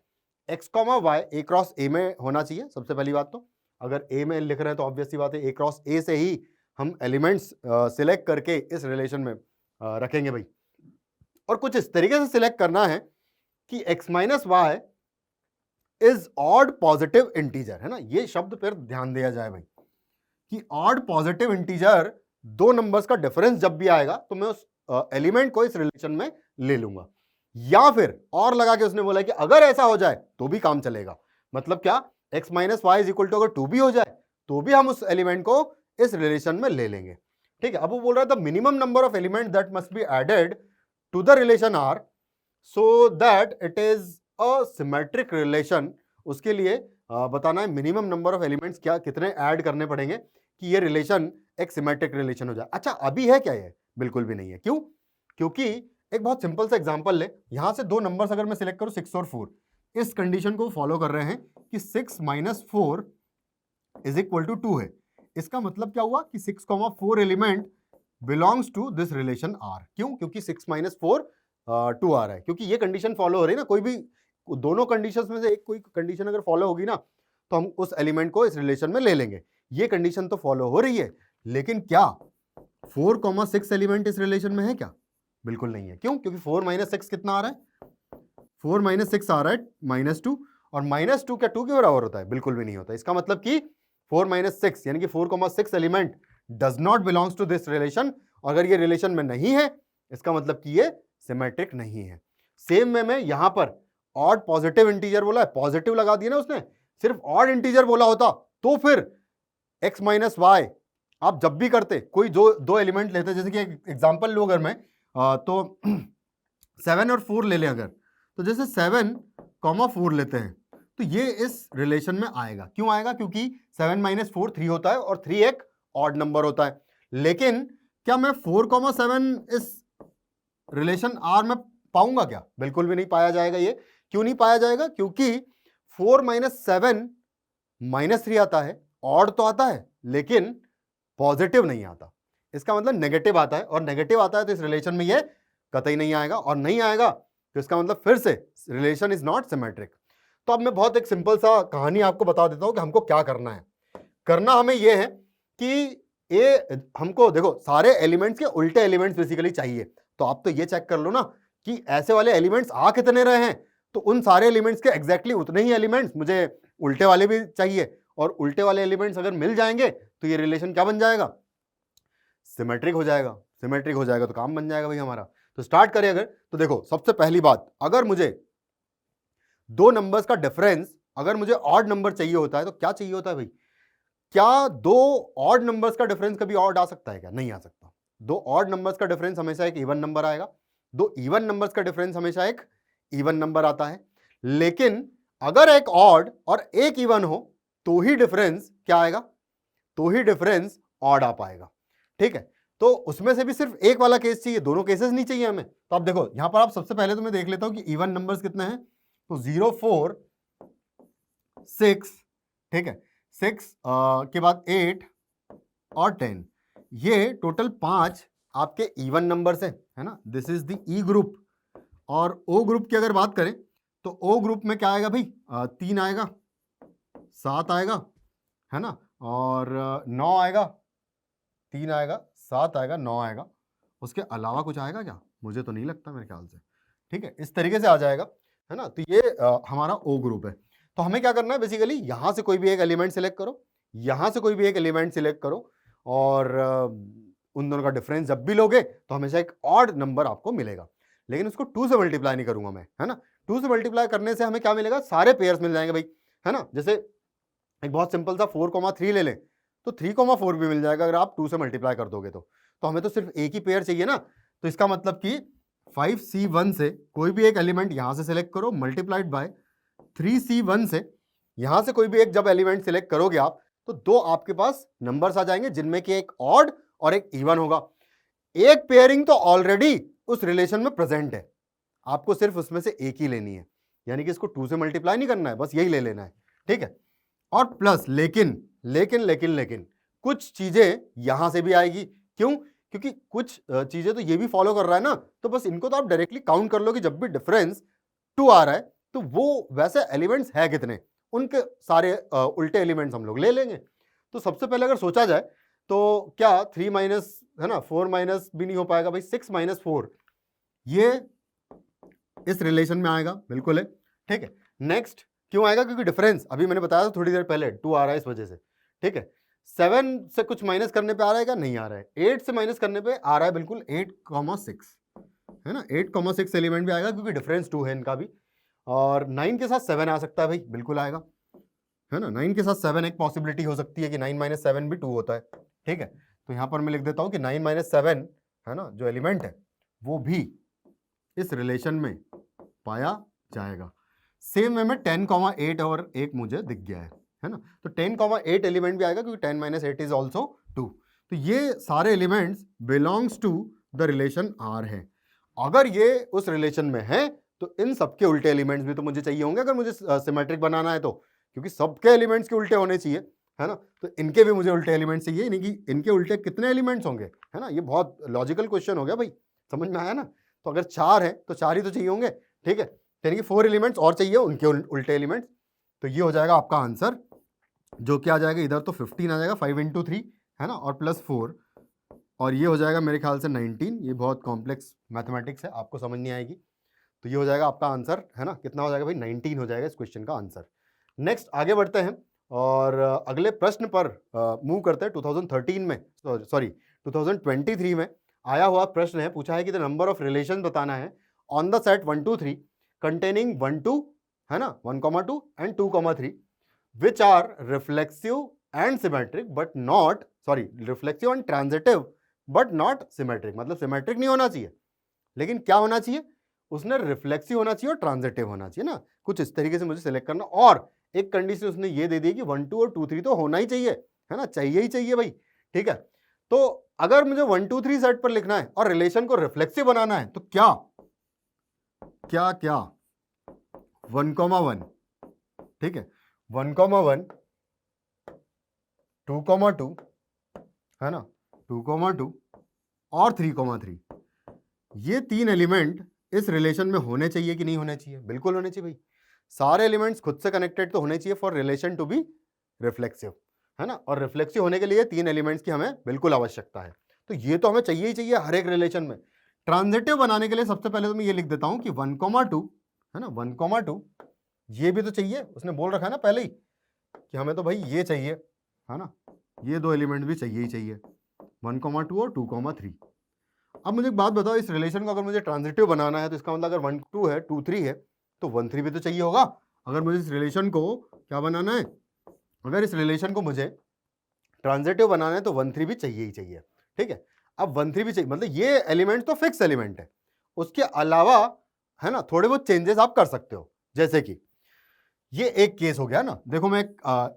X comma Y A cross A में होना चाहिए। सबसे पहली बात तो अगर ए में लिख रहे हैं तो ऑब्वियस सी बात है ए क्रॉस ए से ही हम एलिमेंट्स सिलेक्ट करके इस रिलेशन में रखेंगे भाई। और कुछ इस तरीके से सिलेक्ट करना है कि X minus Y is odd positive integer, है ना, ये शब्द पर ध्यान दिया जाए भाई कि ऑड पॉजिटिव इंटीजर, दो नंबर्स का डिफरेंस जब भी आएगा तो मैं उस एलिमेंट को इस रिलेशन में ले लूंगा। या फिर और लगा के उसने बोला कि अगर ऐसा हो जाए तो भी काम चलेगा। मतलब क्या, x minus Y is equal to अगर 2 भी हो जाए तो भी हम उस एलिमेंट को इस रिलेशन में ले लेंगे, ठीक है। अब वो बोल रहा है the minimum number of element that must be added to the relation R so that it is a symmetric relation. उसके लिए बताना है मिनिमम नंबर ऑफ एलिमेंट्स क्या, कितने ऐड करने पड़ेंगे कि ये रिलेशन एक सिमेट्रिक रिलेशन हो जाए। अच्छा, अभी है क्या ये? बिल्कुल भी नहीं है। क्यों? क्योंकि एक बहुत सिंपल सा एग्जांपल ले, यहां से दो नंबर्स अगर मैं सिलेक्ट करूं 6 और 4, इस कंडीशन को फॉलो कर रहे हैं कि 6 माइनस 4 इज इक्वल टू 2 है। इसका मतलब क्या हुआ कि 6,4 element belongs to this relation R. क्यों? क्योंकि 6 माइनस 4 2 आ रहा है, क्योंकि ये कंडीशन फॉलो हो रही है ना। कोई भी दोनों कंडीशंस में से एक कोई कंडीशन अगर फॉलो होगी ना तो हम उस एलिमेंट को इस रिलेशन में ले लेंगे। ये कंडीशन तो फॉलो हो रही है, लेकिन क्या 4,6 एलिमेंट इस रिलेशन में है क्या? बिल्कुल नहीं है। क्यों? क्योंकि 4 माइनस 6 कितना आ रहा है? 4 माइनस 6 आ रहा है -2, और -2 क्या 2 के बराबर होता है? बिल्कुल भी नहीं होता। इसका मतलब कि 4 माइनस 6 यानी कि 4,6 element does not belongs to this relation. अगर ये रिलेशन में नहीं है इसका मतलब कि ये सिमेट्रिक नहीं है। सेम वे में यहां पर ऑड पॉजिटिव इंटीजर बोला है, पॉजिटिव लगा दिया ना उसने, सिर्फ ऑड इंटीजर बोला होता तो फिर एक्स माइनस वाई आप जब भी करते कोई जो दो एलिमेंट लेते, जैसे कि एक एग्जांपल लूं अगर मैं तो 7 और 4 ले लें अगर, तो जैसे 7,4 लेते हैं तो ये इस रिलेशन में आएगा। क्यों आएगा? क्योंकि 7 माइनस 4 3 होता है और 3 एक ऑड नंबर होता है। लेकिन क्या मैं 4,7 इस रिलेशन आर में पाऊंगा क्या? बिल्कुल भी नहीं पाया जाएगा। ये क्यों नहीं पाया जाएगा? क्योंकि 4 माइनस 7 -3 आता है, ऑड तो आता है लेकिन पॉजिटिव नहीं आता। इसका मतलब नेगेटिव आता है, और नेगेटिव आता है तो इस रिलेशन में ये कतई नहीं आएगा, और नहीं आएगा तो इसका मतलब फिर से रिलेशन इज नॉट सिमेट्रिक। तो अब मैं बहुत एक सिंपल सा कहानी आपको बता देता हूं कि हमको क्या करना है। करना हमें यह है कि हमको देखो सारे एलिमेंट्स के उल्टे एलिमेंट्स बेसिकली चाहिए। तो आप तो ये चेक कर लो ना कि ऐसे वाले एलिमेंट्स आ कितने रहे हैं, तो उन सारे एलिमेंट्स के एग्जैक्टली उतने ही एलिमेंट्स मुझे उल्टे वाले भी चाहिए, और उल्टे वाले एलिमेंट्स अगर मिल जाएंगे तो ये रिलेशन क्या बन जाएगा? सिमेट्रिक हो जाएगा। सिमेट्रिक हो जाएगा तो काम बन जाएगा भाई हमारा। तो स्टार्ट करें अगर, तो देखो सबसे पहली बात, अगर मुझे दो नंबर्स का डिफरेंस, अगर मुझे ऑड नंबर चाहिए होता है तो क्या चाहिए होता है भाई? क्या दो ऑड नंबर्स का डिफरेंस कभी ऑड आ सकता है क्या? नहीं आ सकता। दो ऑड नंबर्स का डिफरेंस हमेशा एक इवन नंबर आएगा, दो इवन नंबर्स का डिफरेंस हमेशा एक इवन नंबर आता है। लेकिन अगर एक ऑड और एक इवन हो तो ही डिफरेंस क्या आएगा? तो ही डिफरेंस ऑड आ पाएगा, ठीक है। तो उसमें से भी सिर्फ एक वाला केस चाहिए, दोनों केसेस नहीं चाहिए हमें। तो आप देखो यहां पर, आप सबसे पहले तो मैं देख लेता हूं कि इवन नंबर्स कितने हैं। तो 0 4 6, ठीक है, 6 के बाद 8 और 10, ये टोटल 5 आपके इवन नंबर्स हैं, है ना। This is the E group. और ओ ग्रुप की अगर बात करें तो ओ ग्रुप में क्या आएगा भाई? 3 आएगा, 7 आएगा, है ना, और 9 आएगा, 3 आएगा, 7 आएगा, 9 आएगा। उसके अलावा कुछ आएगा क्या? मुझे तो नहीं लगता, मेरे ख्याल से। ठीक है, इस तरीके से आ जाएगा, है ना। तो ये हमारा ओ ग्रुप है। तो हमें क्या करना है, बेसिकली यहां से कोई भी एक एलिमेंट सिलेक्ट करो, यहां से कोई भी एक एलिमेंट सिलेक्ट करो, और उन दोनों का डिफरेंस जब भी लोगे तो हमेशा एक ऑड नंबर आपको मिलेगा। लेकिन उसको 2 से मल्टीप्लाई नहीं करूंगा मैं, है ना। 2 से मल्टीप्लाई करने से हमें क्या मिलेगा, सारे पेयर्स मिल जाएंगे भाई, है ना। जैसे एक बहुत सिंपल सा 4,3 ले लें तो 3,4 भी मिल जाएगा अगर आप 2 से मल्टीप्लाई कर दोगे तो हमें तो सिर्फ एक ही पेयर चाहिए ना। तो इसका मतलब कि 5C1 से कोई भी एक एलिमेंट यहां से सिलेक्ट करो, मल्टीप्लाइड बाय 3C1 से यहां से कोई भी एक जब एलिमेंट सिलेक्ट करोगे आप, तो दो आपके पास नंबर्स आ जाएंगे जिनमें कि एक ऑड और एक इवन होगा। एक पेयरिंग तो ऑलरेडी उस रिलेशन में प्रेजेंट है, आपको सिर्फ उसमें से एक ही लेनी है, यानी कि इसको 2 से मल्टीप्लाई नहीं करना है, बस यही ले लेना है। ठीक है, और प्लस लेकिन लेकिन लेकिन लेकिन कुछ चीजें यहां से भी आएगी। क्यों? क्योंकि कुछ चीजें तो ये भी फॉलो कर रहा है ना, तो बस इनको तो आप डायरेक्टली काउंट कर लो कि जब भी डिफरेंस 2 आ रहा है तो वो वैसे एलिमेंट्स है कितने, उनके सारे उल्टे एलिमेंट्स हम लोग ले लेंगे। तो सबसे पहले अगर सोचा जाए तो क्या 3 माइनस, है ना, 4 माइनस भी नहीं हो पाएगा भाई, 6 माइनस 4 ये इस रिलेशन में आएगा, बिल्कुल है। ठीक है, नेक्स्ट क्यों आएगा? क्योंकि डिफरेंस अभी मैंने बताया था थोड़ी देर पहले 2 आ रहा है इस वजह से। ठीक है, 7 से कुछ माइनस करने पे आ रहा है क्या? नहीं आ रहा है। 8 से माइनस करने पे आ रहा है बिल्कुल 8,6, है ना, 8,6 एलिमेंट भी आएगा क्योंकि डिफरेंस 2 है इनका भी। और 9 के साथ 7 आ सकता है भाई, बिल्कुल आएगा, है ना। 9 के साथ 7 एक पॉसिबिलिटी हो सकती है कि 9 माइनस 7 भी 2 होता है। ठीक है, तो यहां पर मैं लिख देता हूं कि 9 माइनस 7, है ना, जो एलिमेंट है वो भी इस रिलेशन में पाया जाएगा। सेम वे में 10,8 और एक मुझे दिख गया है ना। तो 10,8 एलिमेंट भी आएगा क्योंकि 10 माइनस 8 इज ऑल्सो 2। तो ये सारे elements belongs to the relation R है। अगर ये उस रिलेशन में है तो इन सबके उल्टे एलिमेंट्स भी तो मुझे चाहिए होंगे अगर मुझे सिमेट्रिक बनाना है तो, क्योंकि सबके एलिमेंट्स के उल्टे होने चाहिए, है ना। तो इनके भी मुझे उल्टे एलिमेंट्स चाहिए, यानी कि इनके उल्टे कितने एलिमेंट्स होंगे, है ना। ये बहुत लॉजिकल क्वेश्चन हो गया भाई, समझ में आया ना। तो अगर 4 है तो 4 ही तो चाहिए होंगे। ठीक है, यानी कि 4 एलिमेंट्स और चाहिए, उनके उल्टे एलिमेंट्स। तो ये हो जाएगा आपका आंसर, जो कि आ जाएगा इधर तो 15 आ जाएगा, 5 इंटू 3, है ना, और प्लस 4, और ये हो जाएगा मेरे ख्याल से 19। ये बहुत कॉम्प्लेक्स मैथमेटिक्स है, आपको समझ नहीं आएगी। तो ये हो जाएगा आपका आंसर, है ना। कितना हो जाएगा भाई? 19 हो जाएगा इस क्वेश्चन का आंसर। नेक्स्ट आगे बढ़ते हैं और अगले प्रश्न पर मूव करते हैं। 2013 में, सॉरी 2023 में आया हुआ प्रश्न है। पूछा है कि द नंबर ऑफ रिलेशन बताना है ऑन द सेट 1 2 3 कंटेनिंग 1 2, है ना, 1,2 and 2,3 which are reflexive and symmetric but not, sorry, reflexive and transitive but not symmetric. मतलब सिमेट्रिक नहीं होना चाहिए, लेकिन क्या होना चाहिए? उसने रिफ्लेक्सिव होना चाहिए और ट्रांजिटिव होना चाहिए ना। कुछ इस तरीके से मुझे सिलेक्ट करना, और एक कंडीशन उसने ये दे दी कि 1 2 और 2 3 तो होना ही चाहिए, है ना, चाहिए ही चाहिए भाई। ठीक है, तो अगर मुझे 1 2 3 सेट पर लिखना है और रिलेशन को रिफ्लेक्सिव बनाना है तो क्या क्या क्या 1,1, ठीक है, 1,1, 2,2, है ना, 2,2 और 3,3, ये 3 एलिमेंट इस रिलेशन में होने चाहिए कि नहीं होने चाहिए? बिल्कुल होने चाहिए भाई। सारे एलिमेंट्स खुद से कनेक्टेड तो होने चाहिए for relation to be reflexive, है ना। और रिफ्लेक्सिव होने के लिए 3 एलिमेंट्स की हमें बिल्कुल आवश्यकता है। तो ये तो हमें चाहिए ही चाहिए हर एक रिलेशन में। ट्रांजिटिव बनाने के लिए सबसे पहले तो मैं ये लिख देता हूं कि 1,2, है ना, 1,2 ये भी तो चाहिए। उसने बोल रखा है ना पहले ही कि हमें तो भाई ये चाहिए, है ना, ये दो एलिमेंट भी चाहिए ही चाहिए, 1,2 और 2,3। अब मुझे एक बात बताओ, इस रिलेशन को अगर मुझे ट्रांजिटिव बनाना है तो इसका मतलब अगर 1 2 है, 2 3 है, तो 1 3 भी तो चाहिए होगा। अगर मुझे इस रिलेशन को क्या बनाना है, अगर इस रिलेशन को मुझे ट्रांजिटिव बनाना है तो 1 3 भी चाहिए ही चाहिए। ठीक है, अब 1 3 भी चाहिए, मतलब ये एलिमेंट तो फिक्स एलिमेंट है। उसके अलावा, है ना, थोड़े बहुत चेंजेस आप कर सकते हो। जैसे कि ये एक केस हो गया ना, देखो मैं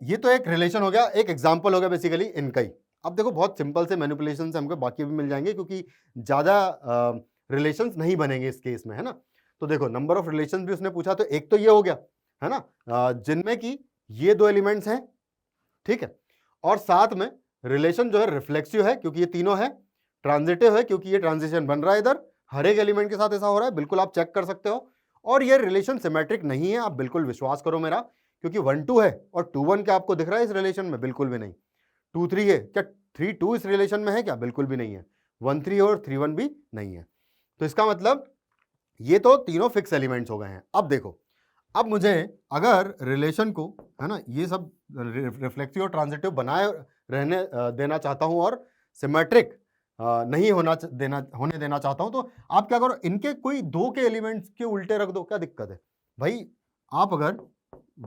ये तो एक रिलेशन हो गया, एक एग्जांपल हो गया बेसिकली इनका ही। अब देखो बहुत सिंपल से मैनिपुलेशन से हमको बाकी भी मिल जाएंगे, क्योंकि ज्यादा रिलेशंस नहीं बनेंगे इस केस में, है ना। तो देखो नंबर ऑफ रिलेशंस भी उसने पूछा, तो एक तो ये हो गया, है ना, जिनमें कि ये दो एलिमेंट्स हैं। ठीक है, और साथ में रिलेशन जो है रिफ्लेक्सिव है क्योंकि ये तीनों है, ट्रांजिटिव है क्योंकि ये ट्रांजिशन बन रहा है इधर, हर एक एलिमेंट के साथ ऐसा हो रहा है, बिल्कुल आप चेक कर सकते हो। और ये रिलेशन सिमेट्रिक नहीं है, आप बिल्कुल विश्वास करो मेरा, क्योंकि 1 2 है और 2 1 क्या आपको दिख रहा है इस रिलेशन में? बिल्कुल भी नहीं। 2 3 है क्या? 3 2 इस रिलेशन में है क्या? बिल्कुल भी नहीं है। 1 3 और 3 1 भी नहीं है। तो इसका मतलब ये तो तीनों फिक्स एलिमेंट्स हो गए हैं। अब देखो, अब मुझे अगर रिलेशन को, है ना, ये सब रिफ्लेक्सिव और ट्रांजिटिव बनाए रहने देना चाहता हूं और सिमेट्रिक नहीं होने देना चाहता हूं, तो आप क्या करो, इनके कोई दो के एलिमेंट्स के उल्टे रख दो, क्या दिक्कत है भाई? आप अगर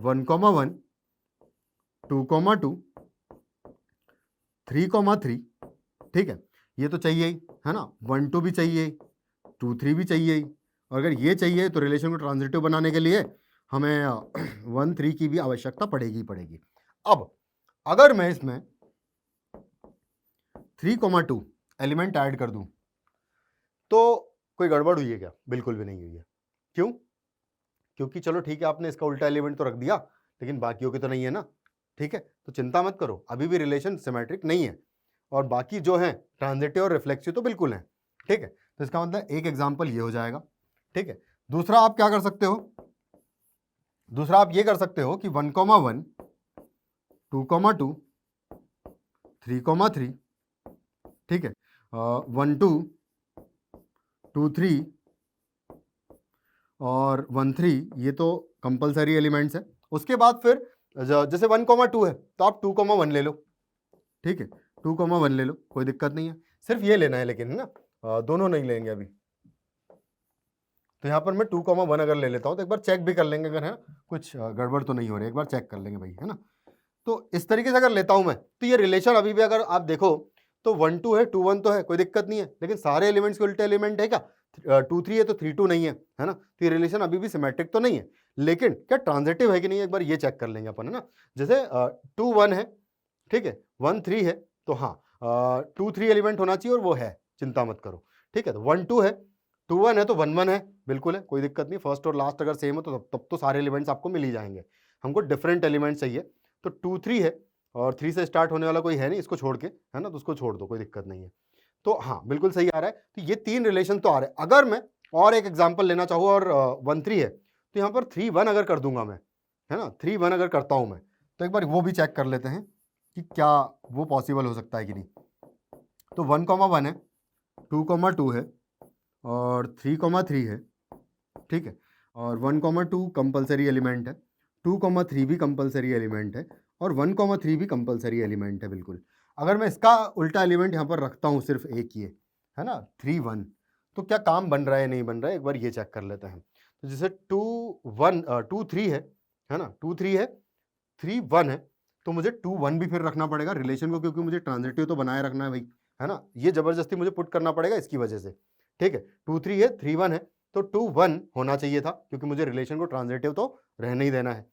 1,1 2,2 3,3, ठीक है, ये तो चाहिए ही, है ना, 1 2 भी चाहिए, 2 3 भी चाहिए ही, और अगर ये चाहिए तो रिलेशन को ट्रांजिटिव बनाने के लिए हमें 1 3 की भी आवश्यकता पड़ेगी। अब अगर मैं इसमें 3,2 एलिमेंट ऐड कर दूं तो कोई गड़बड़ हुई है क्या? बिल्कुल भी नहीं हुई है। क्यों? क्योंकि चलो ठीक है, आपने इसका उल्टा एलिमेंट तो रख दिया, लेकिन बाकियों के तो नहीं है ना, ठीक है, तो चिंता मत करो, अभी भी रिलेशन सिमेट्रिक नहीं है, और बाकी जो है ट्रांजिटिव और रिफ्लेक्सिव तो बिल्कुल है, ठीक है। तो इसका मतलब एक एग्जाम्पल ये हो जाएगा, ठीक है। दूसरा आप क्या कर सकते हो? दूसरा आप ये कर सकते हो कि 1,1 2,2 3,3, ठीक है, 1 2 2 3 और 1 3, ये तो कंपलसरी एलिमेंट्स है। उसके बाद फिर जैसे 1,2 है तो आप 2,1 ले लो, ठीक है, 2,1 ले लो, कोई दिक्कत नहीं है। सिर्फ ये लेना है लेकिन, है ना, दोनों नहीं लेंगे अभी। तो यहाँ पर मैं 2,1 अगर ले लेता हूँ तो एक बार चेक भी कर लेंगे, अगर है कुछ गड़बड़ तो नहीं हो रही, एक बार चेक कर लेंगे भाई, है ना। तो इस तरीके से अगर लेता हूं मैं, तो ये रिलेशन अभी भी अगर आप देखो तो 1 2 है, 2 1 तो है, कोई दिक्कत नहीं है, लेकिन सारे एलिमेंट्स के उल्टे एलिमेंट है क्या? 2 3 है तो 3 2 नहीं है ना, तो ये रिलेशन अभी भी सिमेट्रिक तो नहीं है, लेकिन क्या ट्रांजिटिव है कि नहीं, एक बार ये चेक कर लेंगे अपन, है ना। जैसे 2 1 है, ठीक है, 1 3 है, तो हाँ 2 3 एलिमेंट होना चाहिए और वो है, चिंता मत करो, ठीक है। तो 1 2 है, 2 1 है तो 1 1 है, बिल्कुल है, कोई दिक्कत नहीं। फर्स्ट और लास्ट अगर सेम हो तो तब तो सारे एलिमेंट्स आपको मिल ही जाएंगे। हमको डिफरेंट एलिमेंट चाहिए, तो 2 3 है और 3 से स्टार्ट होने वाला कोई है नहीं, इसको छोड़ के, है ना, तो उसको छोड़ दो, कोई दिक्कत नहीं है। तो हाँ, बिल्कुल सही आ रहा है। तो ये तीन रिलेशन तो आ रहे हैं। अगर मैं और एक एग्जांपल लेना चाहूँ और 1 3 है, तो यहाँ पर 3 1 अगर कर दूंगा मैं, है ना, 3 1 अगर करता हूँ मैं, तो एक बार वो भी चेक कर लेते हैं कि क्या वो पॉसिबल हो सकता है कि नहीं। तो 1,1 है, 2,2 है और 3,3 है, ठीक है, और 1,2 कंपलसरी एलिमेंट है, 2,3 भी कंपलसरी एलिमेंट है और 1,3 भी कंपलसरी एलिमेंट है, बिल्कुल। अगर मैं इसका उल्टा एलिमेंट यहाँ पर रखता हूँ, सिर्फ एक ये, है ना, 3 1, तो क्या काम बन रहा है नहीं बन रहा है, एक बार ये चेक कर लेते हैं। तो जैसे 2 1 2 3 है ना, 2 3 है, 3 1 है, तो मुझे 2 1 भी फिर रखना पड़ेगा रिलेशन को, क्योंकि मुझे ट्रांजिटिव तो बनाए रखना है भाई, है ना, ये जबरदस्ती मुझे पुट करना पड़ेगा इसकी वजह से, ठीक है। 2 3 है, 3 1 है, तो 2 1 होना चाहिए था, क्योंकि मुझे रिलेशन को ट्रांजिटिव तो रहने ही देना है।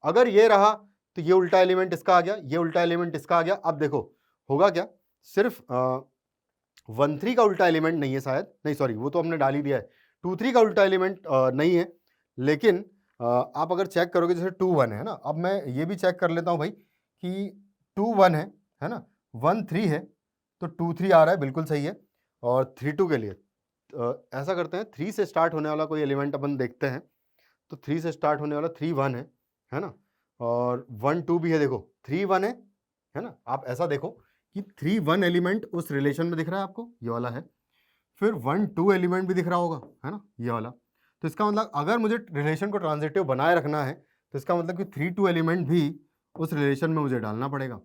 अगर ये रहा तो ये उल्टा एलिमेंट इसका आ गया, ये उल्टा एलिमेंट इसका आ गया। अब देखो होगा क्या, सिर्फ 1 3 का उल्टा एलिमेंट नहीं है शायद, नहीं सॉरी, वो तो हमने डाल ही दिया है। 2 3 का उल्टा एलिमेंट नहीं है, लेकिन आप अगर चेक करोगे जैसे 2 1 है ना, अब मैं ये भी चेक कर लेता हूँ भाई कि 2 1 है ना, 1 3 है, तो 2 3 आ रहा है, बिल्कुल सही है। और 3 2 के लिए ऐसा करते हैं, 3 से स्टार्ट होने वाला कोई एलिमेंट अपन देखते हैं, तो 3 से स्टार्ट होने वाला 3 1 है ना, और 1 2 भी है, देखो 3 1 है ना। आप ऐसा देखो कि 3 1 एलिमेंट उस रिलेशन में दिख रहा है आपको, ये वाला है, फिर 1 2 एलिमेंट भी दिख रहा होगा, है ना, ये वाला। तो इसका मतलब अगर मुझे रिलेशन को ट्रांजिटिव बनाए रखना है, तो इसका मतलब कि 3 2 एलिमेंट भी उस रिलेशन में मुझे डालना पड़ेगा।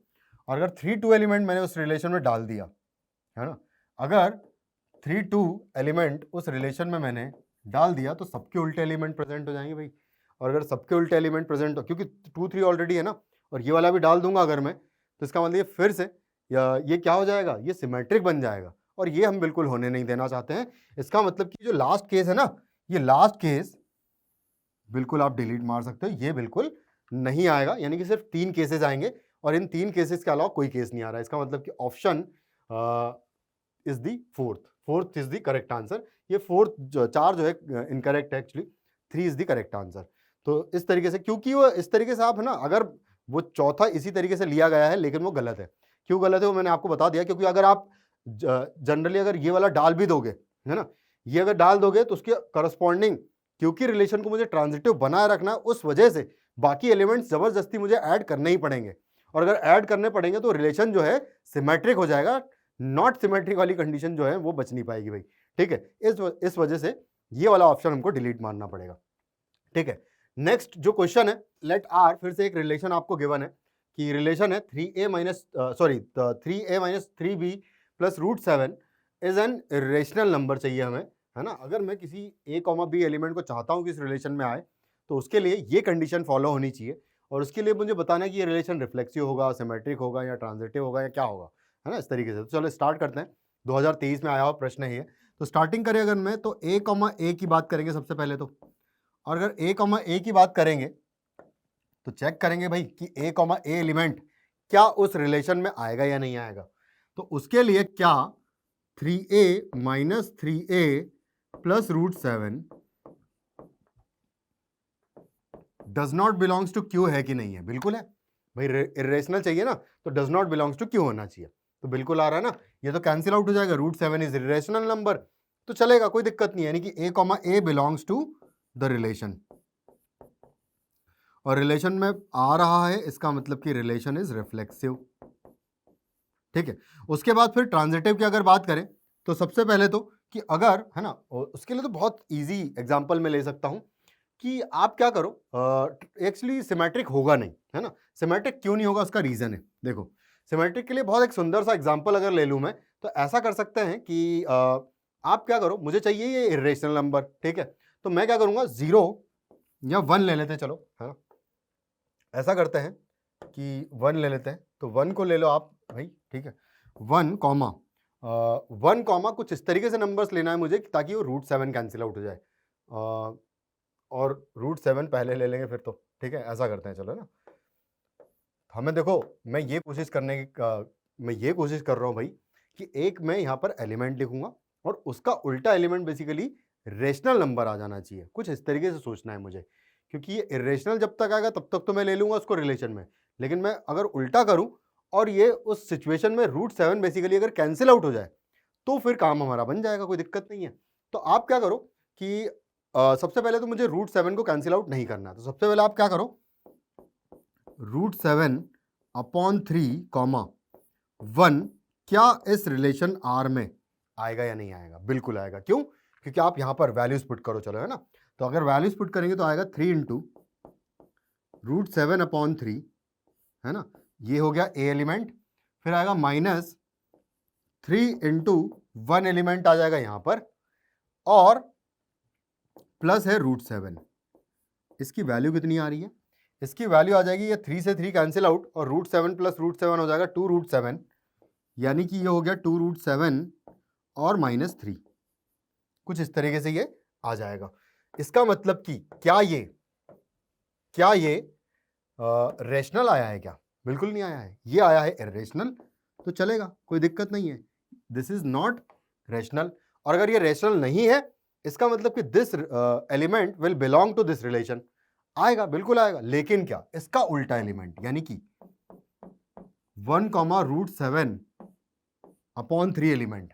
और अगर 3 2 एलिमेंट मैंने उस रिलेशन में डाल दिया, है ना, अगर 3 2 एलिमेंट उस रिलेशन में मैंने डाल दिया, तो सबके उल्टे एलिमेंट प्रेजेंट हो जाएंगे भाई। और अगर सबके उल्टे एलिमेंट प्रेजेंट हो, क्योंकि 2 3 ऑलरेडी है ना, और ये वाला भी डाल दूंगा अगर मैं, तो इसका मतलब ये फिर से ये क्या हो जाएगा, ये सिमेट्रिक बन जाएगा, और ये हम बिल्कुल होने नहीं देना चाहते हैं। इसका मतलब कि जो लास्ट केस है ना, ये लास्ट केस बिल्कुल आप डिलीट मार सकते हो, ये बिल्कुल नहीं आएगा, यानी कि सिर्फ 3 केसेस आएंगे, और इन 3 केसेस के अलावा कोई केस नहीं आ रहा है। इसका मतलब कि option is the fourth is the correct answer. ये फोर्थ 4 जो है इनकरेक्ट है, actually 3 is the correct answer. तो इस तरीके से, क्योंकि वो इस तरीके से आप, है ना, अगर वो चौथा इसी तरीके से लिया गया है, लेकिन वो गलत है। क्यों गलत है वो मैंने आपको बता दिया, क्योंकि अगर आप जनरली अगर ये वाला डाल भी दोगे, है ना, ये अगर डाल दोगे तो उसके करस्पॉन्डिंग, क्योंकि रिलेशन को मुझे ट्रांजिटिव बनाए रखना है, उस वजह से बाकी एलिमेंट्स जबरदस्ती मुझे ऐड करने ही पड़ेंगे, और अगर ऐड करने पड़ेंगे तो रिलेशन जो है सिमेट्रिक हो जाएगा, नॉट सिमेट्रिक वाली कंडीशन जो है वो बच नहीं पाएगी भाई। ठीक है, इस वजह से ये वाला ऑप्शन हमको डिलीट मारना पड़ेगा। ठीक है, नेक्स्ट जो क्वेश्चन है, लेट आर, फिर से एक रिलेशन आपको गिवन है कि रिलेशन है 3a minus 3b plus root 7 is an irrational number चाहिए हमें, है ना। अगर मैं किसी a कॉमा बी एलिमेंट को चाहता हूं कि इस रिलेशन में आए तो उसके लिए ये कंडीशन फॉलो होनी चाहिए, और उसके लिए मुझे बताना है कि ये रिलेशन रिफ्लेक्सिव होगा, सिमेट्रिक होगा या ट्रांजिटिव होगा या क्या होगा, है ना, इस तरीके से। तो चलो स्टार्ट करते हैं, 2023 में आया हुआ प्रश्न है ये। तो स्टार्टिंग करें अगर मैं, तो a कॉमा ए की बात करेंगे सबसे पहले तो, और अगर a कॉमा ए की बात करेंगे तो चेक करेंगे भाई कि a कॉमा ए एलिमेंट क्या उस रिलेशन में आएगा या नहीं आएगा। तो उसके लिए क्या 3a minus 3a plus root 7 does not belongs to Q है कि नहीं है? बिल्कुल है भाई, इरेशनल चाहिए ना, तो does not belongs to Q होना चाहिए। तो बिल्कुल आ रहा है ना, ये तो कैंसिल आउट हो जाएगा, रूट 7 इज इरेशनल नंबर, तो चलेगा, कोई दिक्कत नहीं है, यानी कि a comma A belongs to the relation, और रिलेशन में आ रहा है, इसका मतलब कि रिलेशन इज रिफ्लेक्सिव। ठीक है, उसके बाद फिर ट्रांजिटिव की अगर बात करें तो सबसे पहले तो कि अगर, है ना, उसके लिए तो बहुत इजी एग्जांपल मैं ले सकता हूं कि आप क्या करो, एक्चुअली सिमेट्रिक होगा नहीं, है ना। सिमेट्रिक क्यों नहीं होगा, उसका रीजन है, देखो। सिमेट्रिक के लिए बहुत एक सुंदर सा एग्जांपल अगर ले लूं मैं, तो ऐसा कर सकते हैं कि आप क्या करो, मुझे चाहिए ये इरेशनल नंबर, ठीक है, तो मैं क्या करूंगा, 0 या 1 ले लेते हैं, चलो, है ना, ऐसा करते हैं कि 1 ले लेते हैं, तो 1 को ले लो आप भाई, ठीक है, 1 कॉमा 1 कॉमा कुछ इस तरीके से नंबर्स लेना है मुझे ताकि वो रूट 7 कैंसिल आउट हो जाए, और रूट 7 पहले ले लेंगे फिर तो, ठीक है, ऐसा करते हैं, चलो ना। हमें देखो, मैं ये कोशिश कर रहा हूँ भाई कि एक मैं यहाँ पर एलिमेंट लिखूंगा और उसका उल्टा एलिमेंट बेसिकली रेशनल नंबर आ जाना चाहिए, कुछ इस तरीके से सोचना है मुझे, क्योंकि ये इरेशनल जब तक आएगा तब तक तो मैं ले लूंगा उसको रिलेशन में, लेकिन मैं अगर उल्टा करूं और ये उस सिचुएशन में रूट 7 बेसिकली अगर कैंसिल आउट हो जाए तो फिर काम हमारा बन जाएगा, कोई दिक्कत नहीं है। तो आप क्या करो कि सबसे पहले तो मुझे रूट 7 को कैंसिल आउट नहीं करना, तो सबसे पहले आप क्या करो, रूट 7 अपॉन 3 कॉमा 1 क्या इस रिलेशन आर में आएगा या नहीं आएगा? बिल्कुल आएगा, क्यों? क्योंकि आप यहां पर वैल्यूज पुट करो, चलो, है ना। तो अगर वैल्यूज पुट करेंगे तो आएगा 3 इंटू रूट 7 अपॉन 3, है ना, ये हो गया ए एलिमेंट, फिर आएगा माइनस 3 इंटू 1 एलिमेंट आ जाएगा यहां पर, और प्लस है रूट 7। इसकी वैल्यू कितनी आ रही है? इसकी वैल्यू आ जाएगी, ये 3 से 3 कैंसिल आउट, और रूट 7 प्लस रूट 7 हो जाएगा 2 रूट 7, यानी कि ये हो गया 2 रूट 7 और माइनस 3, कुछ इस तरीके से ये आ जाएगा। इसका मतलब कि क्या ये रेशनल आया है क्या? बिल्कुल नहीं आया है, ये आया है इरेशनल, तो चलेगा, कोई दिक्कत नहीं है, दिस इज नॉट रेशनल। और अगर ये रेशनल नहीं है, इसका मतलब कि this element will belong to this relation, आएगा, बिल्कुल आएगा, लेकिन क्या इसका उल्टा एलिमेंट, यानी कि 1 कॉमा रूट 7 अपॉन 3 एलिमेंट,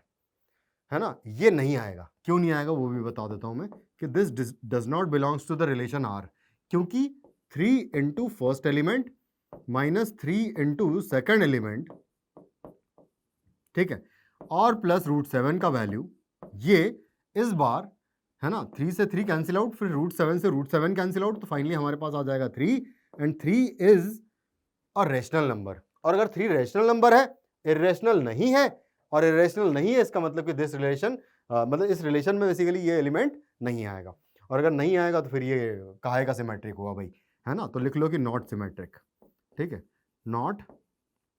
है ना, ये नहीं आएगा। क्यों नहीं आएगा वो भी बता देता हूं मैं, कि this does not belongs to the relation R, क्योंकि 3 into first element minus 3 into second element, ठीक है, और प्लस रूट 7 का वैल्यू, ये इस बार, है ना, 3 से 3 कैंसिल आउट, फिर रूट 7 से रूट 7 कैंसिल आउट, तो फाइनली हमारे पास आ जाएगा 3, and 3 is a rational number. और अगर 3 रेशनल नंबर है, इरेशनल नहीं है, और इरेशनल नहीं है इसका मतलब कि दिस रिलेशन, मतलब इस रिलेशन में बेसिकली ये एलिमेंट नहीं आएगा, और अगर नहीं आएगा तो फिर ये काहे का सिमेट्रिक हुआ भाई, है ना। तो लिख लो कि नॉट सिमेट्रिक, ठीक है, नॉट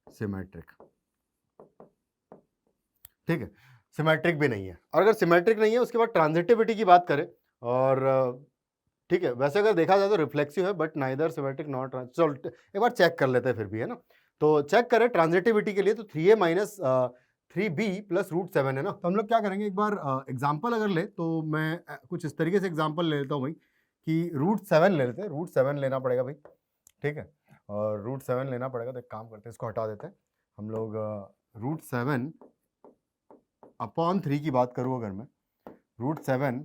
सिमेट्रिक, ठीक है, सिमेट्रिक भी नहीं है। और अगर सिमेट्रिक नहीं है, उसके बाद ट्रांजिटिविटी की बात करें, और ठीक है, वैसे अगर देखा जाए तो रिफ्लेक्सिव है, बट नाइदर सिमेट्रिक नॉट, चलो एक बार चेक कर लेते हैं फिर भी, है ना। तो चेक करें ट्रांजिटिविटी के लिए, तो 3a minus 3b plus root 7 है ना। तो हम लोग क्या करेंगे, एक बार एग्जाम्पल अगर ले तो मैं कुछ इस तरीके से एग्जाम्पल ले लेता हूँ भाई, कि रूट 7 ले लेते हैं, रूट 7 लेना पड़ेगा भाई, ठीक है, और रूट 7 लेना पड़ेगा, तो एक काम करते हैं, इसको हटा देते हैं हम लोग। रूट 7 अपॉन 3 की बात करूँ अगर मैं, रूट 7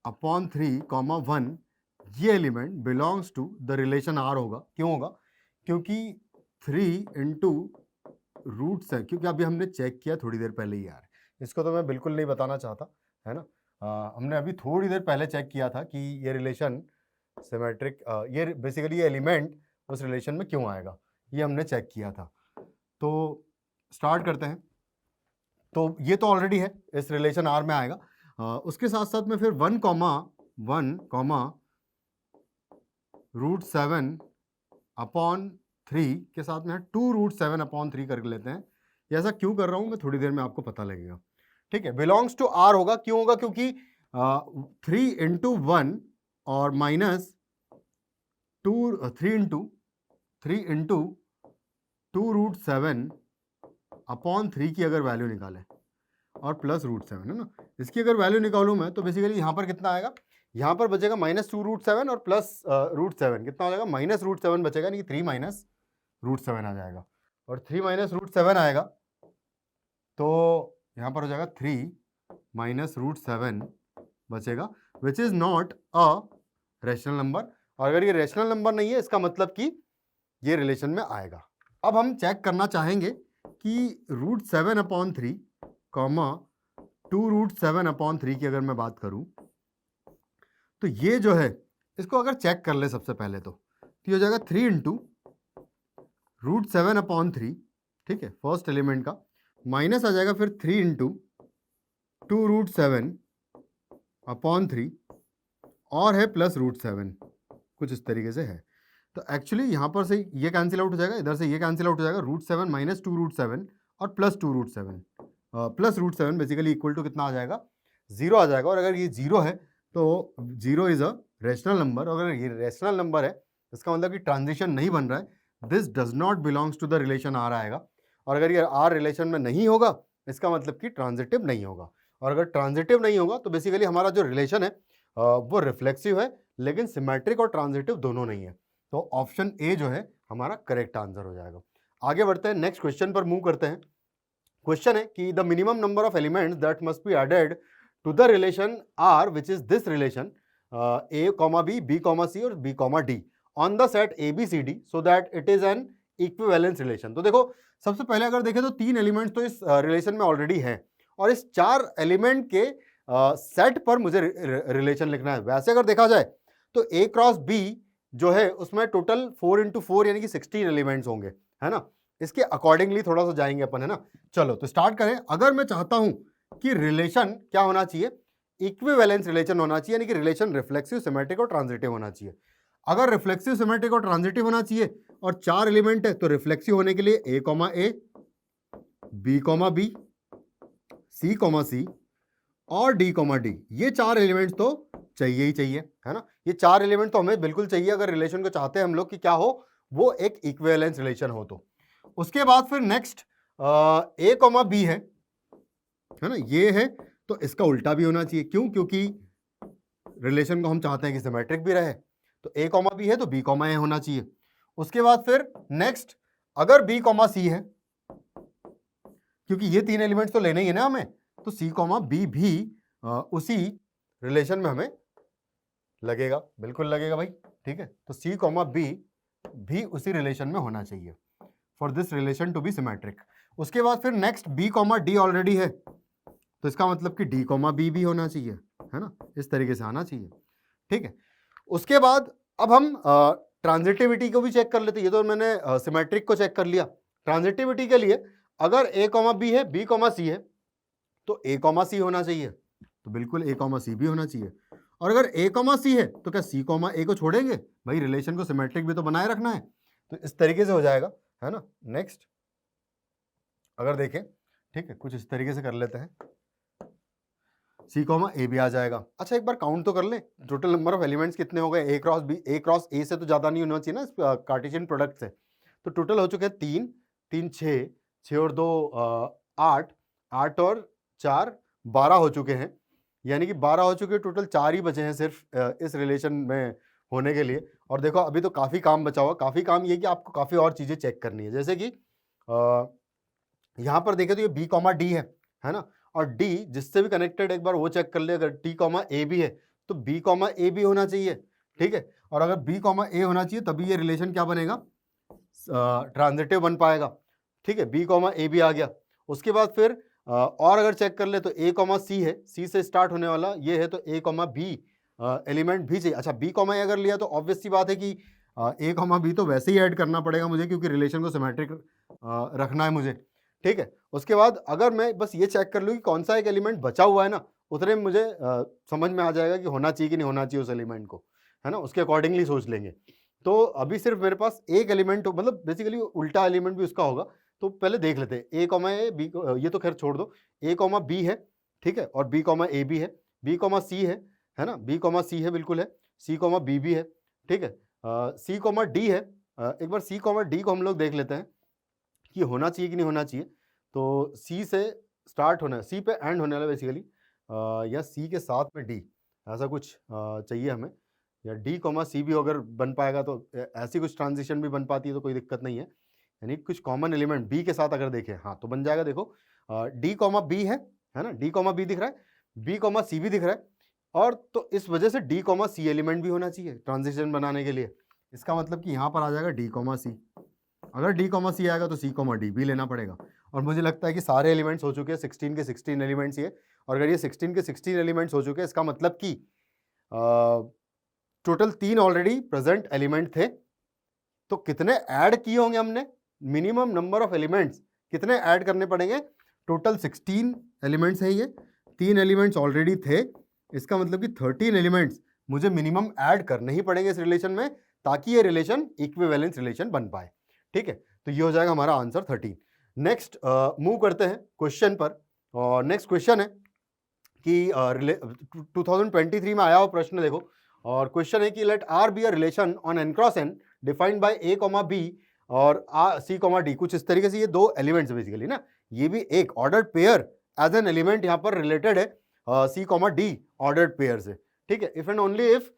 अपॉन 3 कॉमा 1 ये element belongs to the relation R होगा। क्यों होगा? क्योंकि 3 इंटू रूट्स है, क्योंकि अभी हमने चेक किया थोड़ी देर पहले ही यार, इसको तो मैं बिल्कुल नहीं बताना चाहता, है ना। हमने अभी थोड़ी देर पहले चेक किया था कि ये रिलेशन सिमेट्रिक, ये बेसिकली ये एलिमेंट उस रिलेशन में क्यों आएगा, ये हमने चेक किया था। तो स्टार्ट करते हैं। तो ये तो ऑलरेडी है, इस रिलेशन आर में आएगा। उसके साथ साथ में फिर 1 कॉमा √7 अपॉन 3 के साथ में 2√7 अपॉन 3 कर लेते हैं। ये ऐसा क्यों कर रहा हूं मैं थोड़ी देर में आपको पता लगेगा, ठीक है। बिलोंग्स टू आर होगा, क्यों होगा? क्योंकि 3 इंटू 1 और माइनस 3 इंटू 2√7 अपॉन 3 की अगर वैल्यू निकालें और प्लस √7 है ना, इसकी अगर वैल्यू निकालूं मैं तो बेसिकली यहां पर कितना आएगा, यहां पर बचेगा -2√7 और प्लस √7, कितना हो जाएगा -√7 बचेगा, यानी कि 3 माइनस √7 आ जाएगा। और 3 माइनस √7 आएगा तो यहां पर हो जाएगा 3 माइनस √7 बचेगा, which is not a rational number. और अगर ये रैशनल नंबर नहीं है, इसका मतलब कि ये रिलेशन में आएगा। अब हम चेक करना चाहेंगे कि √7 अपॉन 3 कॉमा 2√7 अपॉन 3 की अगर मैं बात करूं तो ये जो है, इसको अगर चेक कर ले सबसे पहले तो ये हो जाएगा 3 इंटू √7 अपॉन 3, ठीक है, फर्स्ट एलिमेंट का, माइनस आ जाएगा फिर 3 इंटू 2√7 अपॉन 3 और है प्लस √7, कुछ इस तरीके से है। तो एक्चुअली यहाँ पर से ये कैंसिल आउट हो जाएगा, इधर से ये कैंसिल आउट हो जाएगा, √7 माइनस 2√7 और plus 2√7, plus √7 basically equal to कितना आ जाएगा, 0 आ जाएगा। और अगर ये 0 है तो 0 इज अ रैशनल नंबर। अगर ये रैशनल नंबर है, इसका मतलब कि ट्रांजिशन नहीं बन रहा है, this does not belongs to the relation R आएगा। और अगर ये आर रिलेशन में नहीं होगा, इसका मतलब कि ट्रांजिटिव नहीं होगा। और अगर ट्रांजिटिव नहीं होगा तो बेसिकली हमारा जो रिलेशन है वो रिफ्लेक्सिव है, लेकिन सिमेट्रिक और ट्रांजिटिव दोनों नहीं है। तो ऑप्शन ए जो है हमारा करेक्ट आंसर हो जाएगा। आगे बढ़ते हैं, नेक्स्ट क्वेश्चन पर मूव करते हैं। क्वेश्चन है कि the minimum number of elements that must be added to the relation R which is this relation A comma B, B comma C और B comma D on the set A B C D so that it is an equivalence relation. तो देखो, सबसे पहले अगर देखें तो 3 एलिमेंट्स तो इस रिलेशन में ऑलरेडी है, और इस 4 एलिमेंट के सेट पर मुझे रिलेशन लिखना है। वैसे अगर देखा जाए तो ए क्रॉस बी जो है उसमें टोटल 4 इंटू 4 यानी कि 16 एलिमेंट्स होंगे, है ना। इसके अकॉर्डिंगली थोड़ा सा जाएंगे अपन, है ना। चलो तो स्टार्ट करें। अगर मैं चाहता हूं कि रिलेशन क्या होना चाहिए, इक्विवेलेंस रिलेशन होना चाहिए, यानी कि रिलेशन रिफ्लेक्सिव, सिमेट्रिक और ट्रांजिटिव होना चाहिए। अगर रिफ्लेक्सिव, सिमेट्रिक और ट्रांजिटिव होना चाहिए और 4 एलिमेंट है तो रिफ्लेक्सिव होने के लिए ए कॉमा ए, B comma B, C comma C और डी कॉमा डी, ये 4 एलिमेंट्स तो चाहिए ही चाहिए, है ना। ये 4 एलिमेंट तो हमें बिल्कुल चाहिए अगर रिलेशन को चाहते हैं हम लोग कि क्या हो, वो एक इक्विवेलेंस रिलेशन हो। तो उसके बाद फिर नेक्स्ट ए कॉमा बी है ना, ये है, तो इसका उल्टा भी होना चाहिए। क्यों? क्योंकि रिलेशन को हम चाहते हैं कि सिमेट्रिक भी रहे, तो ए कॉमा बी है तो बी कॉमा ए होना चाहिए। उसके बाद फिर नेक्स्ट, अगर बी कॉमा सी है, क्योंकि ये 3 एलिमेंट्स तो लेने ही है ना हमें, तो सी कॉमा बी भी उसी रिलेशन में हमें लगेगा, बिल्कुल लगेगा भाई, ठीक है। तो सी कॉमा बी भी उसी रिलेशन में होना चाहिए for this relation to be symmetric. उसके बाद फिर next B comma D already है, तो इसका मतलब कि डी कॉमा बी भी होना चाहिए, है ना, इस तरीके से आना चाहिए, ठीक है। उसके बाद अब हम ट्रांजिटिविटी को भी चेक कर लेते हैं। ये तो मैंने सिमेट्रिक को चेक कर लिया। ट्रांजिटिविटी के लिए अगर ए कॉमा बी है, बी कॉमा सी है, तो ए कॉमा सी होना चाहिए, तो बिल्कुल ए कॉमा सी भी होना चाहिए। और अगर ए कॉमा सी है तो क्या सी कॉमा ए को छोड़ेंगे? भाई रिलेशन को सिमेट्रिक भी तो बनाए रखना है, तो इस तरीके से हो जाएगा, है ना। नेक्स्ट अगर देखें, ठीक है, कुछ इस तरीके से कर लेते हैं, सी कॉमा ए भी आ जाएगा। अच्छा एक बार काउंट तो कर ले, टोटल नंबर ऑफ एलिमेंट्स कितने हो गए, A cross B, A cross A से तो ज्यादा नहीं होना चाहिए ना कार्टेशियन प्रोडक्ट से। तो टोटल हो चुके हैं 3 3 6 6 और 2 8 8 और 4 12 हो चुके हैं, यानी कि 12 हो चुके हैं, टोटल 4 ही बचे हैं सिर्फ इस रिलेशन में होने के लिए। और देखो अभी तो काफ़ी काम बचा हुआ। काफ़ी काम ये कि आपको काफ़ी और चीज़ें चेक करनी है, जैसे कि यहाँ पर देखें तो ये बी कॉमा डी है ना, और डी जिससे भी कनेक्टेड एक बार वो चेक कर ले। अगर टी कॉमा ए भी है तो बी कॉमा ए भी होना चाहिए, ठीक है। और अगर बी कॉमा ए होना चाहिए तभी ये रिलेशन क्या बनेगा, ट्रांजिटिव बन पाएगा, ठीक है। बी कॉमा ए भी आ गया। उसके बाद फिर और अगर चेक कर ले तो ए कॉमा सी है, सी से स्टार्ट होने वाला ये है, तो ए कॉमा बी एलिमेंट भी चाहिए। अच्छा, बी कॉमा ए अगर लिया तो ऑब्वियस सी बात है कि ए कॉमा बी तो वैसे ही ऐड करना पड़ेगा मुझे, क्योंकि रिलेशन को सिमेट्रिक रखना है मुझे, ठीक है। उसके बाद अगर मैं बस ये चेक कर लूँ कि कौन सा एक एलिमेंट बचा हुआ है ना, उतने में मुझे समझ में आ जाएगा कि होना चाहिए कि नहीं होना चाहिए उस एलिमेंट को, है ना। उसके अकॉर्डिंगली सोच लेंगे। तो अभी सिर्फ मेरे पास एक एलिमेंट, मतलब बेसिकली उल्टा एलिमेंट भी उसका होगा। तो पहले देख लेते हैं ए कॉमा ए बी, ये तो खैर छोड़ दो, ए कॉमा बी है, ठीक है, और बी कॉमा ए भी है, बी कॉमा सी है ना, बी कॉमा सी है, बिल्कुल है, सी कॉमा बी भी है, ठीक है, सी कॉमा डी है। एक बार सी कॉमा डी को हम लोग देख लेते हैं कि होना चाहिए कि नहीं होना चाहिए। तो सी से स्टार्ट होना है, सी पे एंड होने वाला बेसिकली, या सी के साथ में डी, ऐसा कुछ चाहिए हमें, या डी कॉमा सी भी अगर बन पाएगा तो ऐसी कुछ ट्रांजिशन भी बन पाती है तो कोई दिक्कत नहीं है। यानी कुछ कॉमन एलिमेंट बी के साथ अगर देखें, हाँ तो बन जाएगा। देखो डी कॉमा बी है ना, डी कॉमा बी दिख रहा है, बी कॉमा सी भी दिख रहा है, और तो इस वजह से डी कॉमा सी एलिमेंट भी होना चाहिए ट्रांजिशन बनाने के लिए। इसका मतलब कि यहाँ पर आ जाएगा डी कॉमा सी। अगर डी कॉमा सी आएगा तो सी कॉमा डी भी लेना पड़ेगा। और मुझे लगता है कि सारे एलिमेंट्स हो चुके हैं, 16 के 16 एलिमेंट्स ये। और अगर ये 16 के 16 एलिमेंट्स हो चुके हैं, इसका मतलब कि टोटल 3 ऑलरेडी प्रेजेंट एलिमेंट थे। तो कितने ऐड किए होंगे हमने, मिनिमम नंबर ऑफ एलिमेंट्स कितने ऐड करने पड़ेंगे, टोटल 16 एलिमेंट्स है ये, 3 एलिमेंट्स ऑलरेडी थे। इसका मतलब कि 13 एलिमेंट्स मुझे मिनिमम ऐड करने ही पड़ेंगे इस रिलेशन में, ताकि ये रिलेशन इक्विवेलेंस रिलेशन बन पाए, ठीक है। तो ये हो जाएगा हमारा आंसर 13। नेक्स्ट मूव करते हैं क्वेश्चन पर। और नेक्स्ट क्वेश्चन है कि 2023 में आया हुआ प्रश्न देखो, और क्वेश्चन है कि let R be a relation on N cross N defined by A comma B और सी कॉमा डी। कुछ इस तरीके से ये दो एलिमेंट्स बेसिकली ना, ये भी एक ordered pair as an element यहाँ पर रिलेटेड है C comma D ordered pair से, ठीक है। If and only if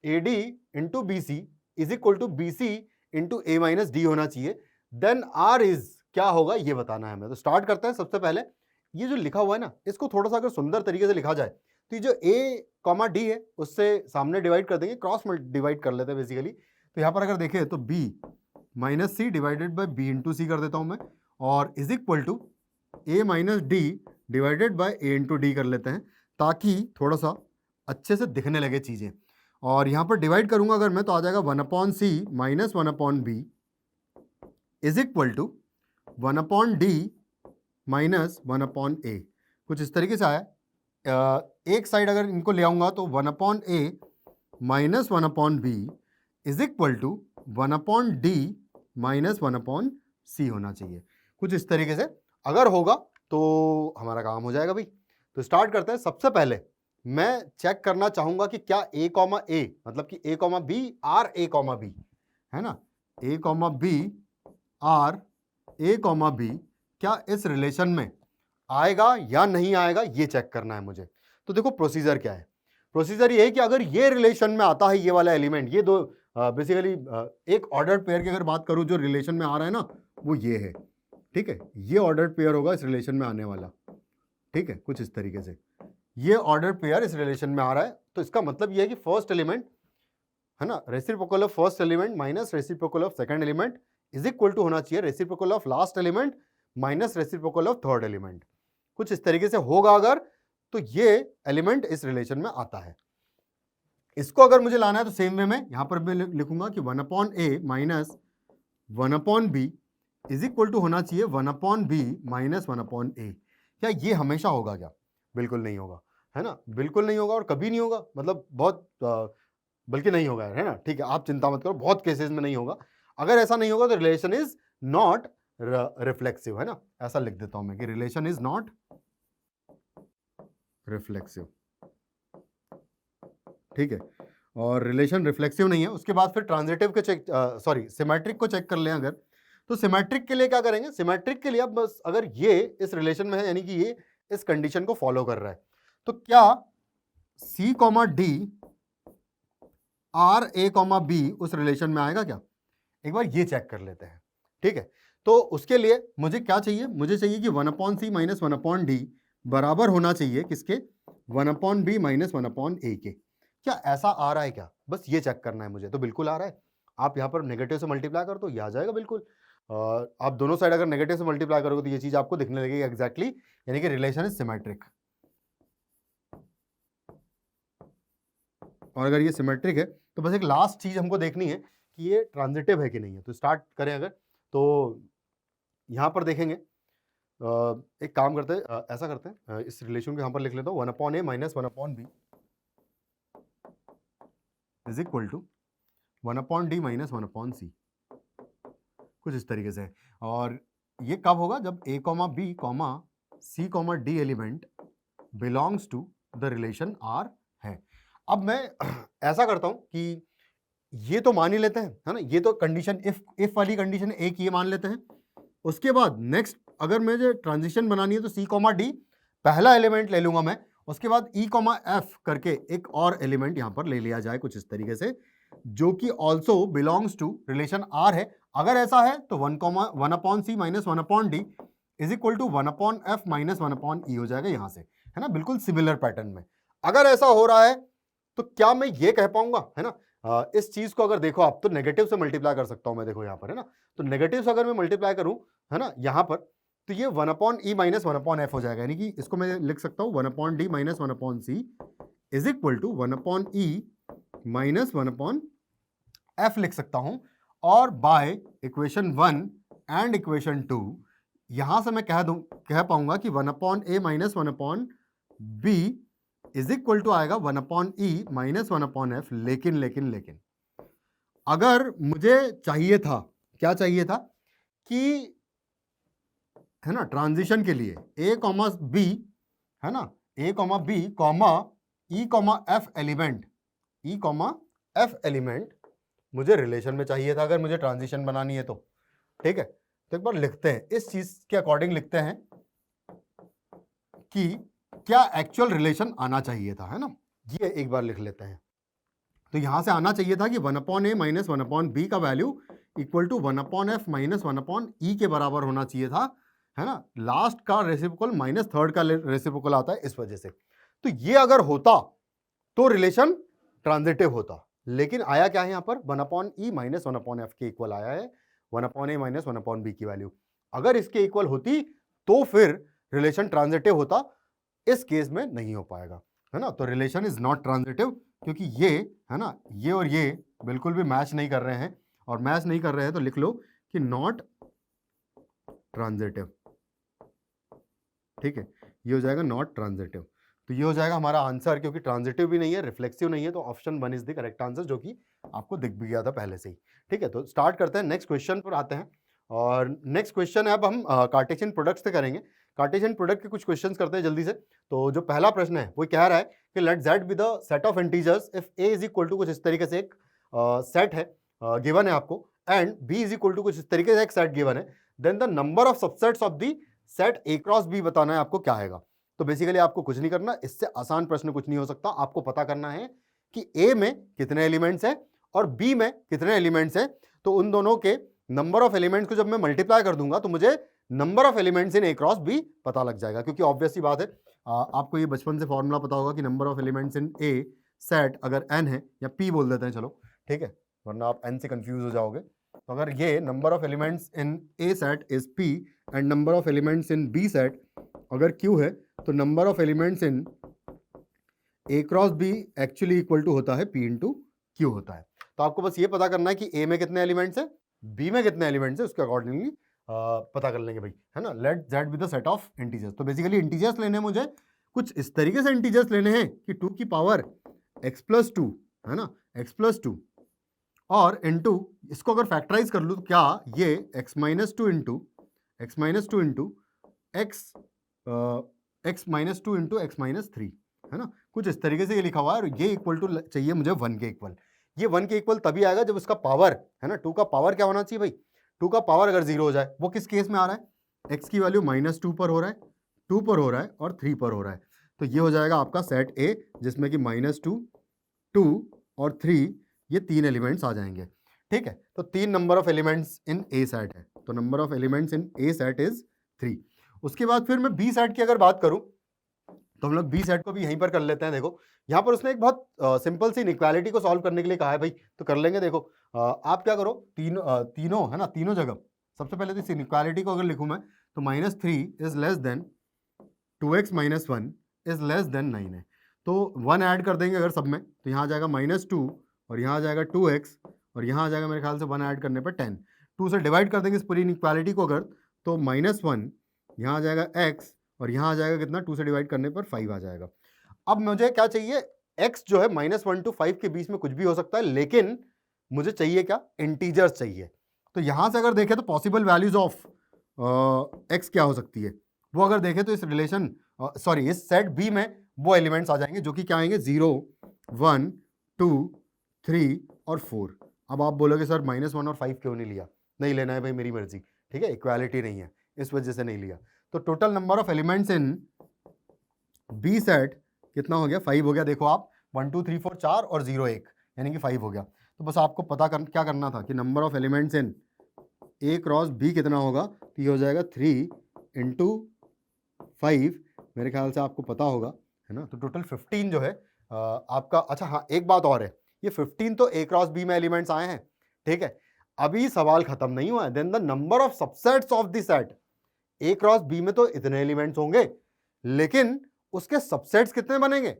A D into B C is equal to B C into A minus D होना चाहिए, देन आर इज क्या होगा ये बताना है हमें। तो स्टार्ट करते हैं। सबसे पहले ये जो लिखा हुआ है ना, इसको थोड़ा सा अगर सुंदर तरीके से लिखा जाए तो ये जो ए कॉमा डी है उससे सामने डिवाइड कर देंगे, क्रॉस में डिवाइड कर लेते हैं बेसिकली। तो यहाँ पर अगर देखें तो B minus C divided by B into C कर देता हूँ मैं, और is equal to A minus D divided by A into D कर लेते हैं, ताकि थोड़ा सा अच्छे से दिखने लगे चीज़ें। और यहाँ पर डिवाइड करूँगा अगर मैं, तो आ जाएगा 1 upon C minus 1 upon B is equal to 1 upon D minus 1 upon A. कुछ इस तरीके से आया। एक साइड अगर इनको ले आऊँगा तो 1 upon A minus 1 upon B is equal to 1 upon D minus 1 upon C होना चाहिए। कुछ इस तरीके से अगर होगा तो हमारा काम हो जाएगा भाई। तो स्टार्ट करते हैं। सबसे पहले मैं चेक करना चाहूंगा कि क्या ए कॉमा ए, मतलब कि A comma B R A comma B, है ना, A comma B R A comma B क्या इस रिलेशन में आएगा या नहीं आएगा, ये चेक करना है मुझे। तो देखो प्रोसीजर क्या है। प्रोसीजर ये है कि अगर ये रिलेशन में आता है ये वाला एलिमेंट, ये दो बेसिकली एक ऑर्डर्ड पेयर की अगर बात करूं जो रिलेशन में आ रहा है ना, वो ये है, ठीक है। ये ऑर्डर्ड पेयर होगा इस रिलेशन में आने वाला, ठीक है। कुछ इस तरीके से ये ऑर्डर्ड पेयर इस रिलेशन में आ रहा है। तो इसका मतलब ये है कि फर्स्ट एलिमेंट है ना, reciprocal of first element minus reciprocal of second element is equal to होना चाहिए reciprocal of last element minus reciprocal of third element. कुछ इस तरीके से होगा अगर, तो ये एलिमेंट इस रिलेशन में आता है। इसको अगर मुझे लाना है तो सेम वे में यहां पर मैं लिखूंगा कि 1 upon A minus 1 upon B is equal to होना चाहिए 1 upon B minus 1 upon A. क्या ये हमेशा होगा क्या? बिल्कुल नहीं होगा, है ना, बिल्कुल नहीं होगा और कभी नहीं होगा, मतलब बहुत बल्कि नहीं होगा, है ना, ठीक है। आप चिंता मत करो, बहुत केसेस में नहीं होगा। अगर ऐसा नहीं होगा तो रिलेशन इज नॉट रिफ्लेक्सिव, है ना, ऐसा लिख देता हूं मैं कि रिलेशन इज नॉट रिफ्लेक्सिव, ठीक है। और रिलेशन रिफ्लेक्सिव नहीं है। उसके बाद फिर ट्रांजिटिव के चेक, सॉरी सिमेट्रिक को चेक कर लें अगर, तो सिमेट्रिक के लिए क्या करेंगे, सिमेट्रिक के लिए अब बस अगर ये इस रिलेशन में है, यानी कि ये इस कंडीशन को फॉलो कर रहा है, तो क्या सी comma D R A comma B उस रिलेशन में आएगा क्या? एक बार ये चेक कर लेते हैं, ठीक है। तो उसके लिए मुझे क्या चाहिए, मुझे चाहिए कि 1 upon C minus 1 upon D बराबर होना चाहिए किसके, 1 अपॉन बी माइनस 1 अपॉन ए के। क्या ऐसा आ रहा है क्या, बस ये चेक करना है मुझे। तो बिल्कुल आ रहा है, आप यहाँ पर नेगेटिव से मल्टीप्लाई कर दो, ये आ जाएगा बिल्कुल। आप दोनों साइड अगर नेगेटिव से मल्टीप्लाई करोगे तो ये चीज आपको दिखने लगेगी एग्जैक्टली, यानी कि रिलेशन इज सिमेट्रिक। और अगर ये सिमेट्रिक है तो बस एक लास्ट चीज हमको देखनी है कि ये ट्रांजिटिव है कि नहीं है। तो स्टार्ट करें अगर, तो यहाँ पर देखेंगे, एक काम करते हैं, ऐसा करते हैं, इस रिलेशन को यहाँ पर लिख लेता हूँ, 1/a minus 1/b is equal to 1/d minus 1/c, कुछ इस तरीके से। और ये कब होगा, जब a, b, c, d element belongs to the relation R है। अब मैं ऐसा करता हूं कि ये तो मान ही लेते हैं, है ना, ये तो कंडीशन इफ वाली कंडीशन एक ये मान लेते हैं। उसके बाद नेक्स्ट अगर मुझे ट्रांजिशन बनानी है तो c, d पहला एलिमेंट ले लूंगा मैं, उसके बाद e, f करके एक और एलिमेंट यहां पर ले लिया जाए कुछ इस तरीके से, जो कि also belongs to relation R है। अगर ऐसा है तो 1/c minus 1/d is equal to 1/f minus 1/e हो जाएगा यहां से, है ना, बिल्कुल सिमिलर पैटर्न में। अगर ऐसा हो रहा है तो क्या मैं ये कह पाऊंगा, है ना, इस चीज को अगर देखो आप तो नेगेटिव से मल्टीप्लाई कर सकता हूं मैं, देखो यहां पर, है ना, तो नेगेटिव से अगर मैं मल्टीप्लाई करूं, है ना, यहां पर, तो ये 1/e माइनस 1/f हो जाएगा, यानी कि इसको मैं लिख सकता हूं 1/d minus 1/c is equal to 1/e minus 1/f लिख सकता हूं। और बाय इक्वेशन 1 एंड इक्वेशन 2 यहां से मैं कह पाऊंगा कि 1/a minus 1/b is equal to आएगा 1/e माइनस 1/f। लेकिन अगर मुझे चाहिए था, क्या चाहिए था कि, है ना, ट्रांजिशन के लिए a, b, है ना, a, b, e, f element मुझे रिलेशन में चाहिए था अगर मुझे ट्रांजिशन बनानी है तो। ठीक है, तो एक बार लिखते हैं, इस चीज के अकॉर्डिंग लिखते हैं कि क्या एक्चुअल रिलेशन आना चाहिए था, है ना, ये एक बार लिख लेते हैं। तो यहां से आना चाहिए था कि 1/a माइनस 1/b का value equal to 1/f minus 1/e के बराबर होना चाहिए था, है ना। लास्ट का रेसिप्रोकल माइनस थर्ड का रेसिप्रोकल आता है इस वजह से। तो ये अगर होता तो रिलेशन ट्रांजिटिव होता, लेकिन आया क्या है यहां पर, 1/e माइनस 1/f के इक्वल आया है 1/a माइनस 1/b की वैल्यू। अगर इसके इक्वल होती तो फिर रिलेशन ट्रांजिटिव होता, इस केस में नहीं हो पाएगा, है ना। तो रिलेशन इज नॉट ट्रांजिटिव, क्योंकि ये, है ना, ये और ये बिल्कुल भी मैच नहीं कर रहे हैं, और मैच नहीं कर रहे हैं तो लिख लो कि नॉट ट्रांजिटिव। ठीक है, ये हो जाएगा नॉट ट्रांजिटिव। तो ये हो जाएगा हमारा आंसर, क्योंकि ट्रांजिटिव भी नहीं है, रिफ्लेक्सिव नहीं है, तो option 1 is the correct answer, जो कि आपको दिख भी गया था पहले से ही। ठीक है, तो स्टार्ट करते हैं, नेक्स्ट क्वेश्चन पर आते हैं। और नेक्स्ट क्वेश्चन है, अब हम कार्टेशियन प्रोडक्ट से करेंगे। कार्टेशियन प्रोडक्ट के कुछ क्वेश्चंस करते हैं जल्दी से। तो जो पहला प्रश्न है वो कह रहा है कि let z be the set of integers if a is equal to, कुछ इस तरीके से एक सेट है गिवन है आपको, and b is equal to कुछ इस तरीके से एक सेट गिवन है, then the number of subsets of the set a cross b बताना है आपको क्या आएगा। तो बेसिकली आपको कुछ नहीं करना, इससे आसान प्रश्न कुछ नहीं हो सकता। आपको पता करना है कि a में कितने एलिमेंट्स हैं और b में कितने एलिमेंट्स हैं। तो उन दोनों के नंबर ऑफ एलिमेंट्स को जब मैं मल्टीप्लाई कर दूंगा तो मुझे number of elements in A cross B पता लग जाएगा, क्योंकि ऑब्वियस सी बात है, आपको ये बचपन से फॉर्मूला पता होगा कि number of elements in A set अगर n है, या p बोल देते हैं चलो, ठीक है, वरना आप n से कंफ्यूज हो जाओगे। तो अगर ये number of elements in A set is p and number of elements in b set अगर q है, तो number of elements in A cross B actually equal to होता है p इंटू क्यू होता है। तो आपको बस ये पता करना है कि a में कितने एलिमेंट्स है, b में कितने एलिमेंट्स है, उसके अकॉर्डिंगली पता कर लेंगे भाई, है ना। Let z be the set of integers. तो बेसिकली इंटीजर्स लेने मुझे कुछ इस तरीके से इंटीजर्स लेने हैं कि 2 की पावर x+2, है ना, x+2 और इनटू, इसको अगर फैक्टराइज कर लूं तो क्या ये x-2 into x-2 into x-2 into x-3, है ना, कुछ इस तरीके से ये लिखा हुआ है। और ये इक्वल टू चाहिए मुझे 1 के इक्वल। ये 1 के इक्वल तभी आएगा जब इसका पावर, है ना, 2 का पावर क्या होना चाहिए भाई, 2 का पावर अगर 0 हो जाए। वो किस केस में आ रहा है, x की वैल्यू -2 पर हो रहा है, 2 पर हो रहा है और 3 पर हो रहा है। तो ये हो जाएगा आपका सेट A, जिसमें कि -2, 2 और 3 ये 3 एलिमेंट्स आ जाएंगे। ठीक है, तो 3 number of elements in A set है, तो number of elements in A set is 3। उसके बाद फिर मैं B सेट की अगर बात करूं तो हम लोग बी सेट को भी यहीं पर कर लेते हैं। देखो यहाँ पर उसने एक बहुत सिंपल सी इनइक्वालिटी को सॉल्व करने के लिए कहा है भाई, तो कर लेंगे। देखो आप क्या करो, तीनों है ना, तीनों जगह सबसे पहले तो इस इनइक्वालिटी को अगर लिखूं मैं तो -3 is less then 2x - 1 is less then 9 है। तो 1 ऐड कर देंगे अगर सब में, तो यहाँ आ जाएगा -2 और यहाँ आ जाएगा 2x और यहाँ आ जाएगा मेरे ख्याल से 1 ऐड करने पर 10। 2 से डिवाइड कर देंगे इस पूरी इनइक्वालिटी को अगर, तो -1 यहाँ आ जाएगा x और यहाँ आ जाएगा कितना, 2 से डिवाइड करने पर 5 आ जाएगा। अब मुझे क्या चाहिए, x जो है -1 to 5 के बीच में कुछ भी हो सकता है, लेकिन मुझे चाहिए क्या, इंटीजर्स चाहिए। तो यहाँ से अगर देखें तो पॉसिबल वैल्यूज ऑफ x क्या हो सकती है, वो अगर देखें तो इस रिलेशन सॉरी इस सेट बी में वो एलिमेंट्स आ जाएंगे जो कि क्या आएंगे, 0 1 2 3 और 4। अब आप बोलोगे सर -1 और 5 क्यों नहीं लिया, नहीं लेना है भाई, मेरी मर्जी, ठीक है, इक्वालिटी नहीं है इस वजह से नहीं लिया। तो total number of elements in B set कितना हो गया, 5 हो गया। देखो आप 1 2 3 4 4 और 0 1 यानी कि 5 हो गया। तो बस आपको क्या करना था कि number of elements in A cross B कितना होगा, तो ये हो जाएगा 3 इंटू 5, मेरे ख्याल से आपको पता होगा, है ना। तो टोटल 15 जो है आपका। अच्छा हाँ, एक बात और है, ये 15 तो ए क्रॉस बी में एलिमेंट्स आए हैं, ठीक है। अभी सवाल खत्म नहीं हुआ है। Then the number of subsets of the set A cross B में तो इतने एलिमेंट्स होंगे, लेकिन उसके सबसेट्स कितने बनेंगे।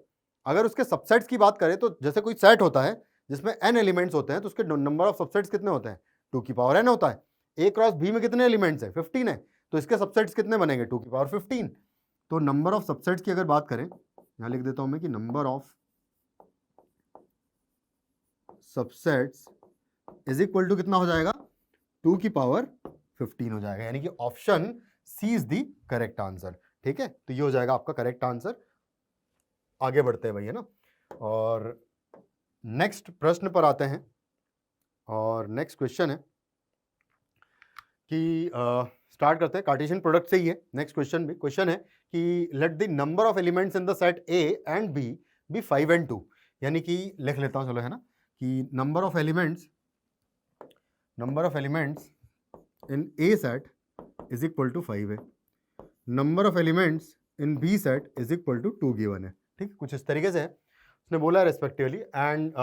अगर उसके सबसेट्स की बात करें तो जैसे कोई सेट होता है जिसमें n एलिमेंट्स होते हैं, तो उसके नंबर ऑफ सबसेट्स कितने होते हैं, 2 की पावर n होता है। ए क्रॉस बी में कितने एलिमेंट्स है, 15 है, तो इसके सबसेट्स कितने बनेंगे, 2 की पावर 15। तो नंबर ऑफ सबसेट्स की अगर बात करें, यहां लिख देता हूं मैं कि number of subsets is equal to कितना हो जाएगा, 2 की पावर 15 हो जाएगा, यानी कि option C is the correct answer, ठीक है। तो ये हो जाएगा आपका करेक्ट आंसर। आगे बढ़ते हैं भाई, है ना। और नेक्स्ट प्रश्न पर आते हैं, और नेक्स्ट क्वेश्चन है कि स्टार्ट करते हैं, कार्टेशियन प्रोडक्ट से ही है नेक्स्ट क्वेश्चन भी। क्वेश्चन है कि let the number of elements in the set A and B B 5 and 2, यानी कि लिख लेता हूं चलो, है ना, कि number of elements in A set is equal to 5 है, number of elements in B set is equal to 2 given है, ठीक है, कुछ इस तरीके से है उसने बोला respectively. And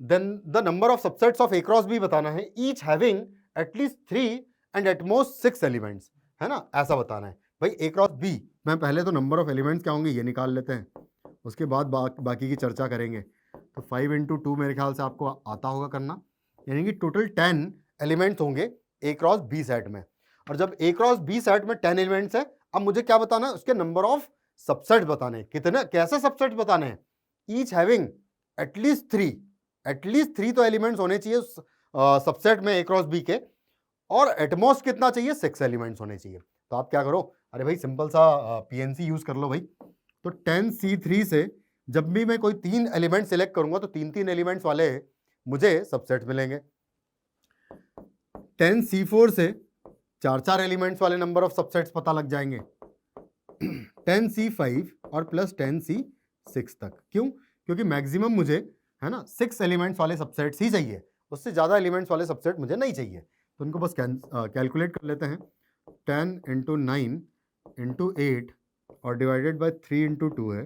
then the number of subsets of A cross B बताना है, each having at least 3 and at most 6 elements, है ना, ऐसा बताना है भाई। ए क्रॉस बी मैं पहले तो नंबर ऑफ एलिमेंट्स क्या होंगे ये निकाल लेते हैं, उसके बाद बाकी की चर्चा करेंगे। तो 5 into 2 मेरे ख्याल से आपको आता होगा करना, यानी कि टोटल 10 एलिमेंट्स होंगे ए क्रॉस बी सेट में। और जब ए क्रॉस बी सेट में 10 एलिमेंट्स है, अब मुझे क्या बताना है, उसके नंबर ऑफ सबसेट्स बताने हैं। कितने, कैसे सबसेट्स बताने हैं, ईच हैविंग एटलीस्ट 3 तो एलिमेंट्स होने चाहिए सबसेट में ए क्रॉस बी के, और एटमोस्ट कितना चाहिए, 6 एलिमेंट्स होने चाहिए। तो आप क्या करो, अरे भाई सिंपल सा पीएनसी यूज कर लो भाई। तो 10C3 से जब भी मैं कोई 3 एलिमेंट सिलेक्ट करूंगा तो 3 एलिमेंट्स वाले मुझे सबसेट मिलेंगे। 10C4 से 4 एलिमेंट्स वाले नंबर ऑफ सबसेट्स पता लग जाएंगे। 10C5 और प्लस 10C6 तक, क्यों, क्योंकि मैक्सिमम मुझे, है ना, 6 एलिमेंट्स वाले सबसेट्स ही चाहिए, उससे ज्यादा एलिमेंट्स वाले सबसेट मुझे नहीं चाहिए। तो उनको बस कैलकुलेट कर लेते हैं। 10 into 9 into 8 और डिवाइडेड बाय 3 into 2 है,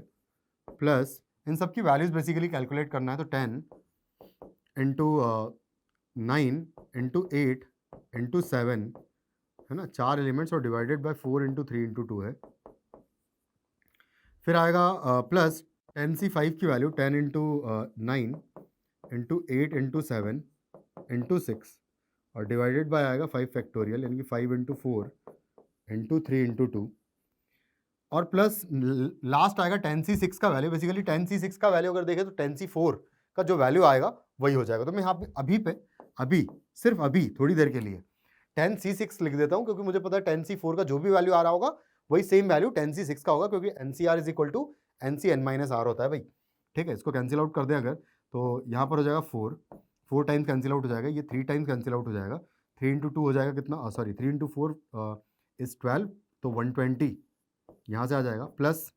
प्लस इन सब की वैल्यूज बेसिकली कैलकुलेट करना है। तो 10 into 9 into 8 into 7, है ना, 4 एलिमेंट्स, और डिवाइडेड बाय 4 into 3 into 2 है। फिर आएगा प्लस 10C5 की value 10 into 9 into 8 into 7 into 6 और डिवाइडेड बाय आएगा 5 फैक्टोरियल, यानी कि 5 into 4 into 3 into 2, और प्लस लास्ट आएगा 10C6 का वैल्यू। बेसिकली 10C6 का वैल्यू अगर देखें तो 10C4 का जो वैल्यू आएगा वही हो जाएगा। तो मैं यहाँ पे अभी सिर्फ अभी थोड़ी देर के लिए 10C6 लिख देता हूँ, क्योंकि मुझे पता है 10C4 का जो भी वैल्यू आ रहा होगा वही सेम वैल्यू 10C6 का होगा, क्योंकि NCR is equal to NCN-R होता है भाई, ठीक है। इसको कैंसिल आउट कर दें अगर, तो यहाँ पर हो जाएगा 4 टाइम्स कैंसिल आउट हो जाएगा, ये 3 टाइम्स कैंसिल आउट हो जाएगा। 3 into 2 हो जाएगा कितना, सॉरी 3 into 4 इज 12, तो 120 यहाँ से आ जाएगा। प्लस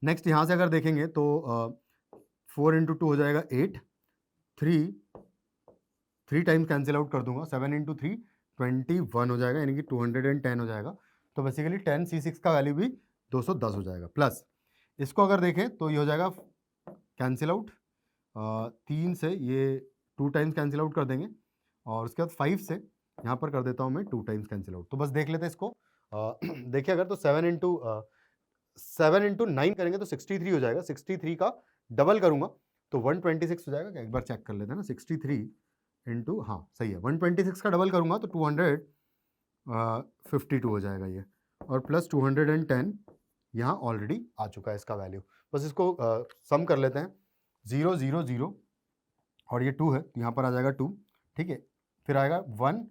नेक्स्ट यहाँ से अगर देखेंगे तो 4 into 2 हो जाएगा 8, 3 टाइम्स कैंसिल आउट कर दूंगा, 7 into 3 21 हो जाएगा, यानी कि 210 हो जाएगा। तो बेसिकली 10C6 का वैल्यू भी 210 हो जाएगा। प्लस इसको अगर देखें तो ये हो जाएगा कैंसिल आउट, 3 से ये 2 टाइम्स कैंसिल आउट कर देंगे, और उसके बाद 5 से यहाँ पर कर देता हूँ मैं 2 टाइम्स कैंसिल आउट। तो बस देख लेते हैं इसको। देखिए अगर तो 7 इंटू 9 करेंगे तो 63 हो जाएगा, 63 का डबल करूंगा तो 126 हो जाएगा क्या, एक बार चेक कर लेते हैं ना। 63 इंटू, हाँ सही है, 126 का डबल करूंगा तो 252 हो जाएगा ये, और प्लस 210 यहाँ ऑलरेडी आ चुका है इसका वैल्यू। बस इसको सम कर लेते हैं, 0 0 0 और ये 2 है तो यहाँ पर आ जाएगा 2, ठीक है। फिर आएगा 1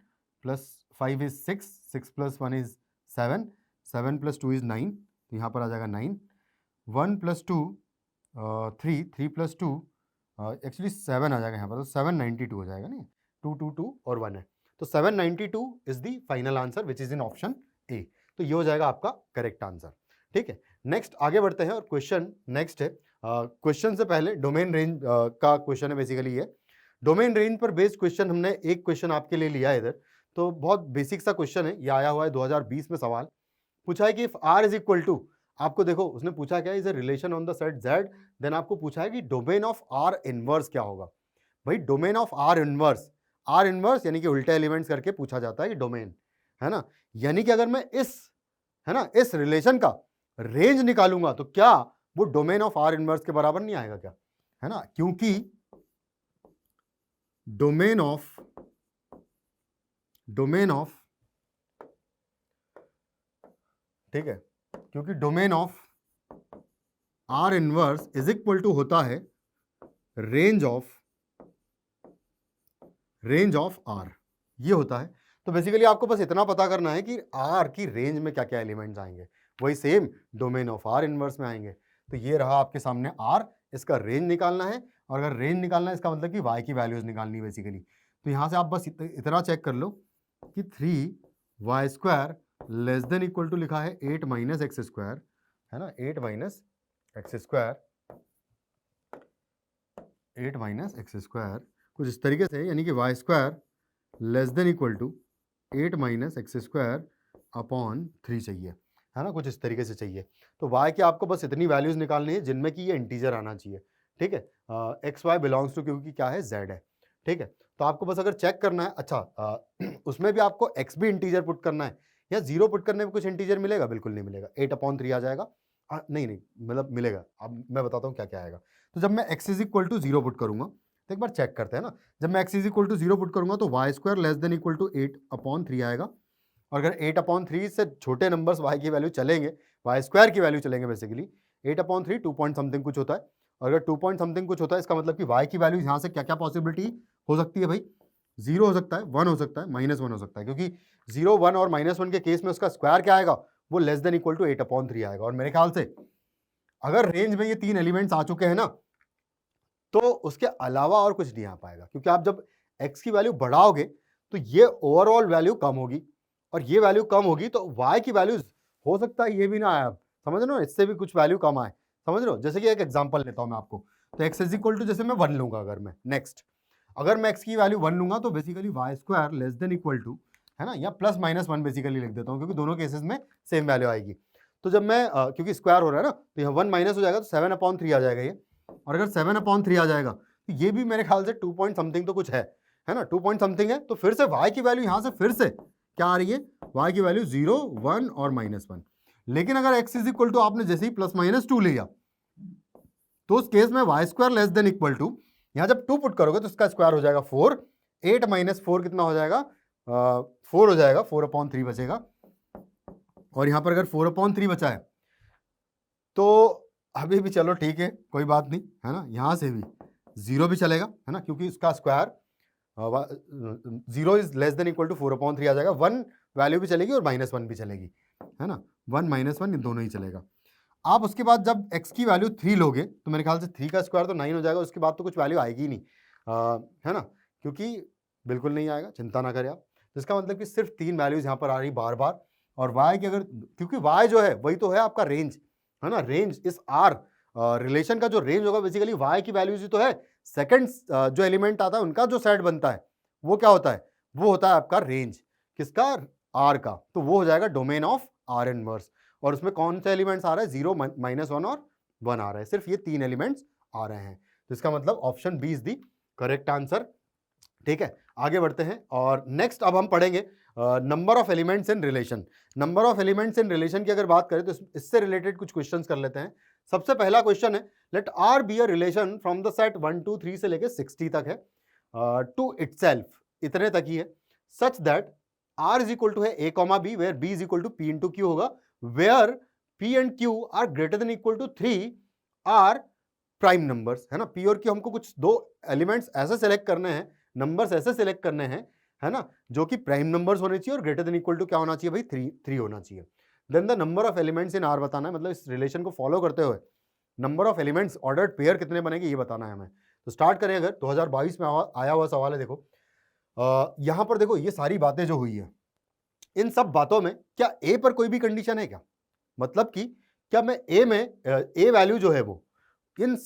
plus 5 is 6, 6 plus 1 is 7, 7 plus 2 is 9, तो यहाँ पर आ जाएगा 9, 1 प्लस 2 3, 3 प्लस 2 एक्चुअली 7 आ जाएगा यहाँ पर, तो 792 हो जाएगा नहीं, 2 2 2 और 1 है, तो 792 is the final answer which is in option A. तो ये हो जाएगा आपका करेक्ट आंसर, ठीक है। नेक्स्ट आगे बढ़ते हैं और क्वेश्चन नेक्स्ट है। क्वेश्चन से पहले डोमेन रेंज का क्वेश्चन है बेसिकली ये। डोमेन रेंज पर बेस्ड क्वेश्चन हमने एक क्वेश्चन आपके लिए लिया है इधर, तो बहुत बेसिक सा क्वेश्चन है, ये आया हुआ है 2020 में। सवाल पूछा है कि if r is equal to, आपको देखो उसने पूछा क्या, is a relation on the set z, then आपको पूछा है कि डोमेन ऑफ r इनवर्स क्या होगा। भाई डोमेन ऑफ r इनवर्स यानी कि उल्टे एलिमेंट्स करके पूछा जाता है कि डोमेन, है ना। यानी कि अगर मैं इस, है ना, इस रिलेशन का रेंज निकालूंगा तो क्या वो डोमेन ऑफ r इनवर्स के बराबर नहीं आएगा क्या, है ना, क्योंकि डोमेन ऑफ ठीक है, क्योंकि domain of r inverse is equal to होता है रेंज ऑफ r, ये होता है। तो बेसिकली आपको बस इतना पता करना है कि r की रेंज में क्या क्या एलिमेंट्स आएंगे, वही same domain of r inverse में आएंगे। तो ये रहा आपके सामने r, इसका रेंज निकालना है, और अगर रेंज निकालना है इसका मतलब कि y की वैल्यूज निकालनी है बेसिकली। तो यहां से आप बस इतना चेक कर लो कि 3y² less than equal to लिखा है 8 माइनस एक्स स्क्वायर, है ना, 8 माइनस एक्स स्क्वायर कुछ इस तरीके से, यानी कि y² less than equal to 8 minus x square upon 3 चाहिए, है ना, कुछ इस तरीके से चाहिए। तो y की आपको बस इतनी वैल्यूज निकालनी है जिनमें कि ये इंटीजर आना चाहिए, ठीक है। एक्स वाई बिलोंग्स टू, क्योंकि क्या है, z है, ठीक है। तो आपको बस अगर चेक करना है, अच्छा उसमें भी आपको x भी इंटीजर पुट करना है, या 0 पुट करने में कुछ इंटीजर मिलेगा, बिल्कुल नहीं मिलेगा, 8/3 आ जाएगा। नहीं मतलब मिलेगा, अब मैं बताता हूँ क्या क्या आएगा। तो जब मैं x is equal to 0 put करूंगा तो एक बार चेक करते हैं ना, जब मैं x is equal to 0 put करूंगा तो y² less than equal to 8/3 आएगा, और अगर 8/3 से छोटे नंबर्स y की वैल्यू चलेंगे, y² की वैल्यू चलेंगे बेसिकली, 8/3 2 पॉइंट समथिंग कुछ होता है, और अगर 2 पॉइंट समथिंग कुछ होता है इसका मतलब कि y की वैल्यू यहाँ से क्या क्या पॉसिबिलिटी हो सकती है भाई, 0 हो सकता है, 1 हो सकता है, -1 हो सकता है, क्योंकि 0, 1 और -1 के केस में उसका स्क्वायर क्या आएगा, वो लेस देन इक्वल टू 8/3 आएगा। और मेरे ख्याल से अगर रेंज में ये 3 एलिमेंट्स आ चुके हैं ना, तो उसके अलावा और कुछ नहीं आ पाएगा, क्योंकि आप जब x की वैल्यू बढ़ाओगे तो ये ओवरऑल वैल्यू कम होगी, और ये वैल्यू कम होगी तो y की वैल्यूज हो सकता है ये भी ना आए, समझ रहे हो, इससे भी कुछ वैल्यू कम आए, समझ रहे हो। जैसे कि एक एग्जांपल लेता हूं मैं आपको, तो x इज इक्वल टू, जैसे मैं 1 लूंगा, अगर मैं नेक्स्ट अगर मैं x की वैल्यू 1 लूंगा तो basically y² less than equal to, है ना, या +-1 बेसिकली लिख देता हूं, क्योंकि दोनों केसेस में सेम वैल्यू आएगी। तो जब मैं क्योंकि स्क्वायर हो रहा है ना, तो यहाँ 1 माइनस हो जाएगा तो 7/3 आ जाएगा ये, और अगर 7/3 आ जाएगा तो ये भी मेरे ख्याल से 2 पॉइंट समथिंग तो कुछ है ना, 2 पॉइंट समथिंग है। तो फिर से y की वैल्यू यहाँ से फिर से क्या आ रही है, y की वैल्यू 0, 1 और -1। लेकिन अगर x इज इक्वल टू आपने जैसे ही +-2 लिया तो उस केस में y² less than equal to, यहाँ जब 2 पुट करोगे तो इसका स्क्वायर हो जाएगा 4, 8 माइनस 4 कितना हो जाएगा, 4 हो जाएगा, 4/3 बचेगा, और यहाँ पर अगर 4/3 बचा है तो अभी भी चलो ठीक है, कोई बात नहीं, है ना, यहाँ से भी 0 भी चलेगा, है ना, क्योंकि इसका square 0 is less than equal to 4/3 आ जाएगा, 1 वैल्यू भी चलेगी और -1 भी चलेगी, है ना, 1 -1 ये दोनों ही चलेगा। आप उसके बाद जब x की वैल्यू 3 लोगे तो मेरे ख्याल से 3 का स्क्वायर तो 9 हो जाएगा, उसके बाद तो कुछ वैल्यू आएगी ही नहीं, है ना, क्योंकि बिल्कुल नहीं आएगा, चिंता ना करें आप। तो इसका मतलब कि सिर्फ 3 वैल्यूज यहाँ पर आ रही बार बार, और y की अगर, क्योंकि y जो है वही तो है आपका रेंज, है ना, रेंज इस r रिलेशन का जो रेंज होगा बेसिकली y की वैल्यूज ही तो है। सेकंड जो एलिमेंट आता है उनका जो सेट बनता है वो क्या होता है, वो होता है आपका रेंज, किसका, r का। तो वो हो जाएगा डोमेन ऑफ r इनवर्स, और उसमें कौन से एलिमेंट्स आ रहे हैं, 0, -1 और 1 आ रहा है, सिर्फ ये 3 एलिमेंट्स आ रहे हैं। तो इसका मतलब option B is the correct answer. ठीक है, आगे बढ़ते हैं और नेक्स्ट अब हम पढ़ेंगे number of elements in relation. Number of elements in relation की अगर बात करें तो इससे रिलेटेड कुछ क्वेश्चंस कर लेते हैं। सबसे पहला क्वेश्चन है, let R be a relation from the set 1 2 3 से लेके 60 तक है, टू इटसेल्फ, इतने तक ही है, such that R is equal to है A comma B, where B is equal to P into Q होगा, where P and Q are greater than equal to 3 are prime numbers, है ना। पी और क्यू हमको कुछ दो एलिमेंट्स ऐसे सेलेक्ट करने हैं, नंबर्स ऐसे सेलेक्ट करने हैं, है ना, जो कि प्राइम नंबर्स होने चाहिए और ग्रेटर देन इक्वल टू क्या होना चाहिए भाई, 3 होना चाहिए। Then the number of elements in R बताना है, मतलब इस रिलेशन को फॉलो करते हुए number of elements ordered pair कितने बनेंगे ये बताना है हमें। तो स्टार्ट करें, अगर 2022 में आया हुआ सवाल है, देखो यहां पर देखो ये सारी बातें जो हुई है, इन सब बातों में क्या ए पर कोई भी कंडीशन है क्या, मतलब कि क्या मैं ए में ए वैल्यू जो है वो इन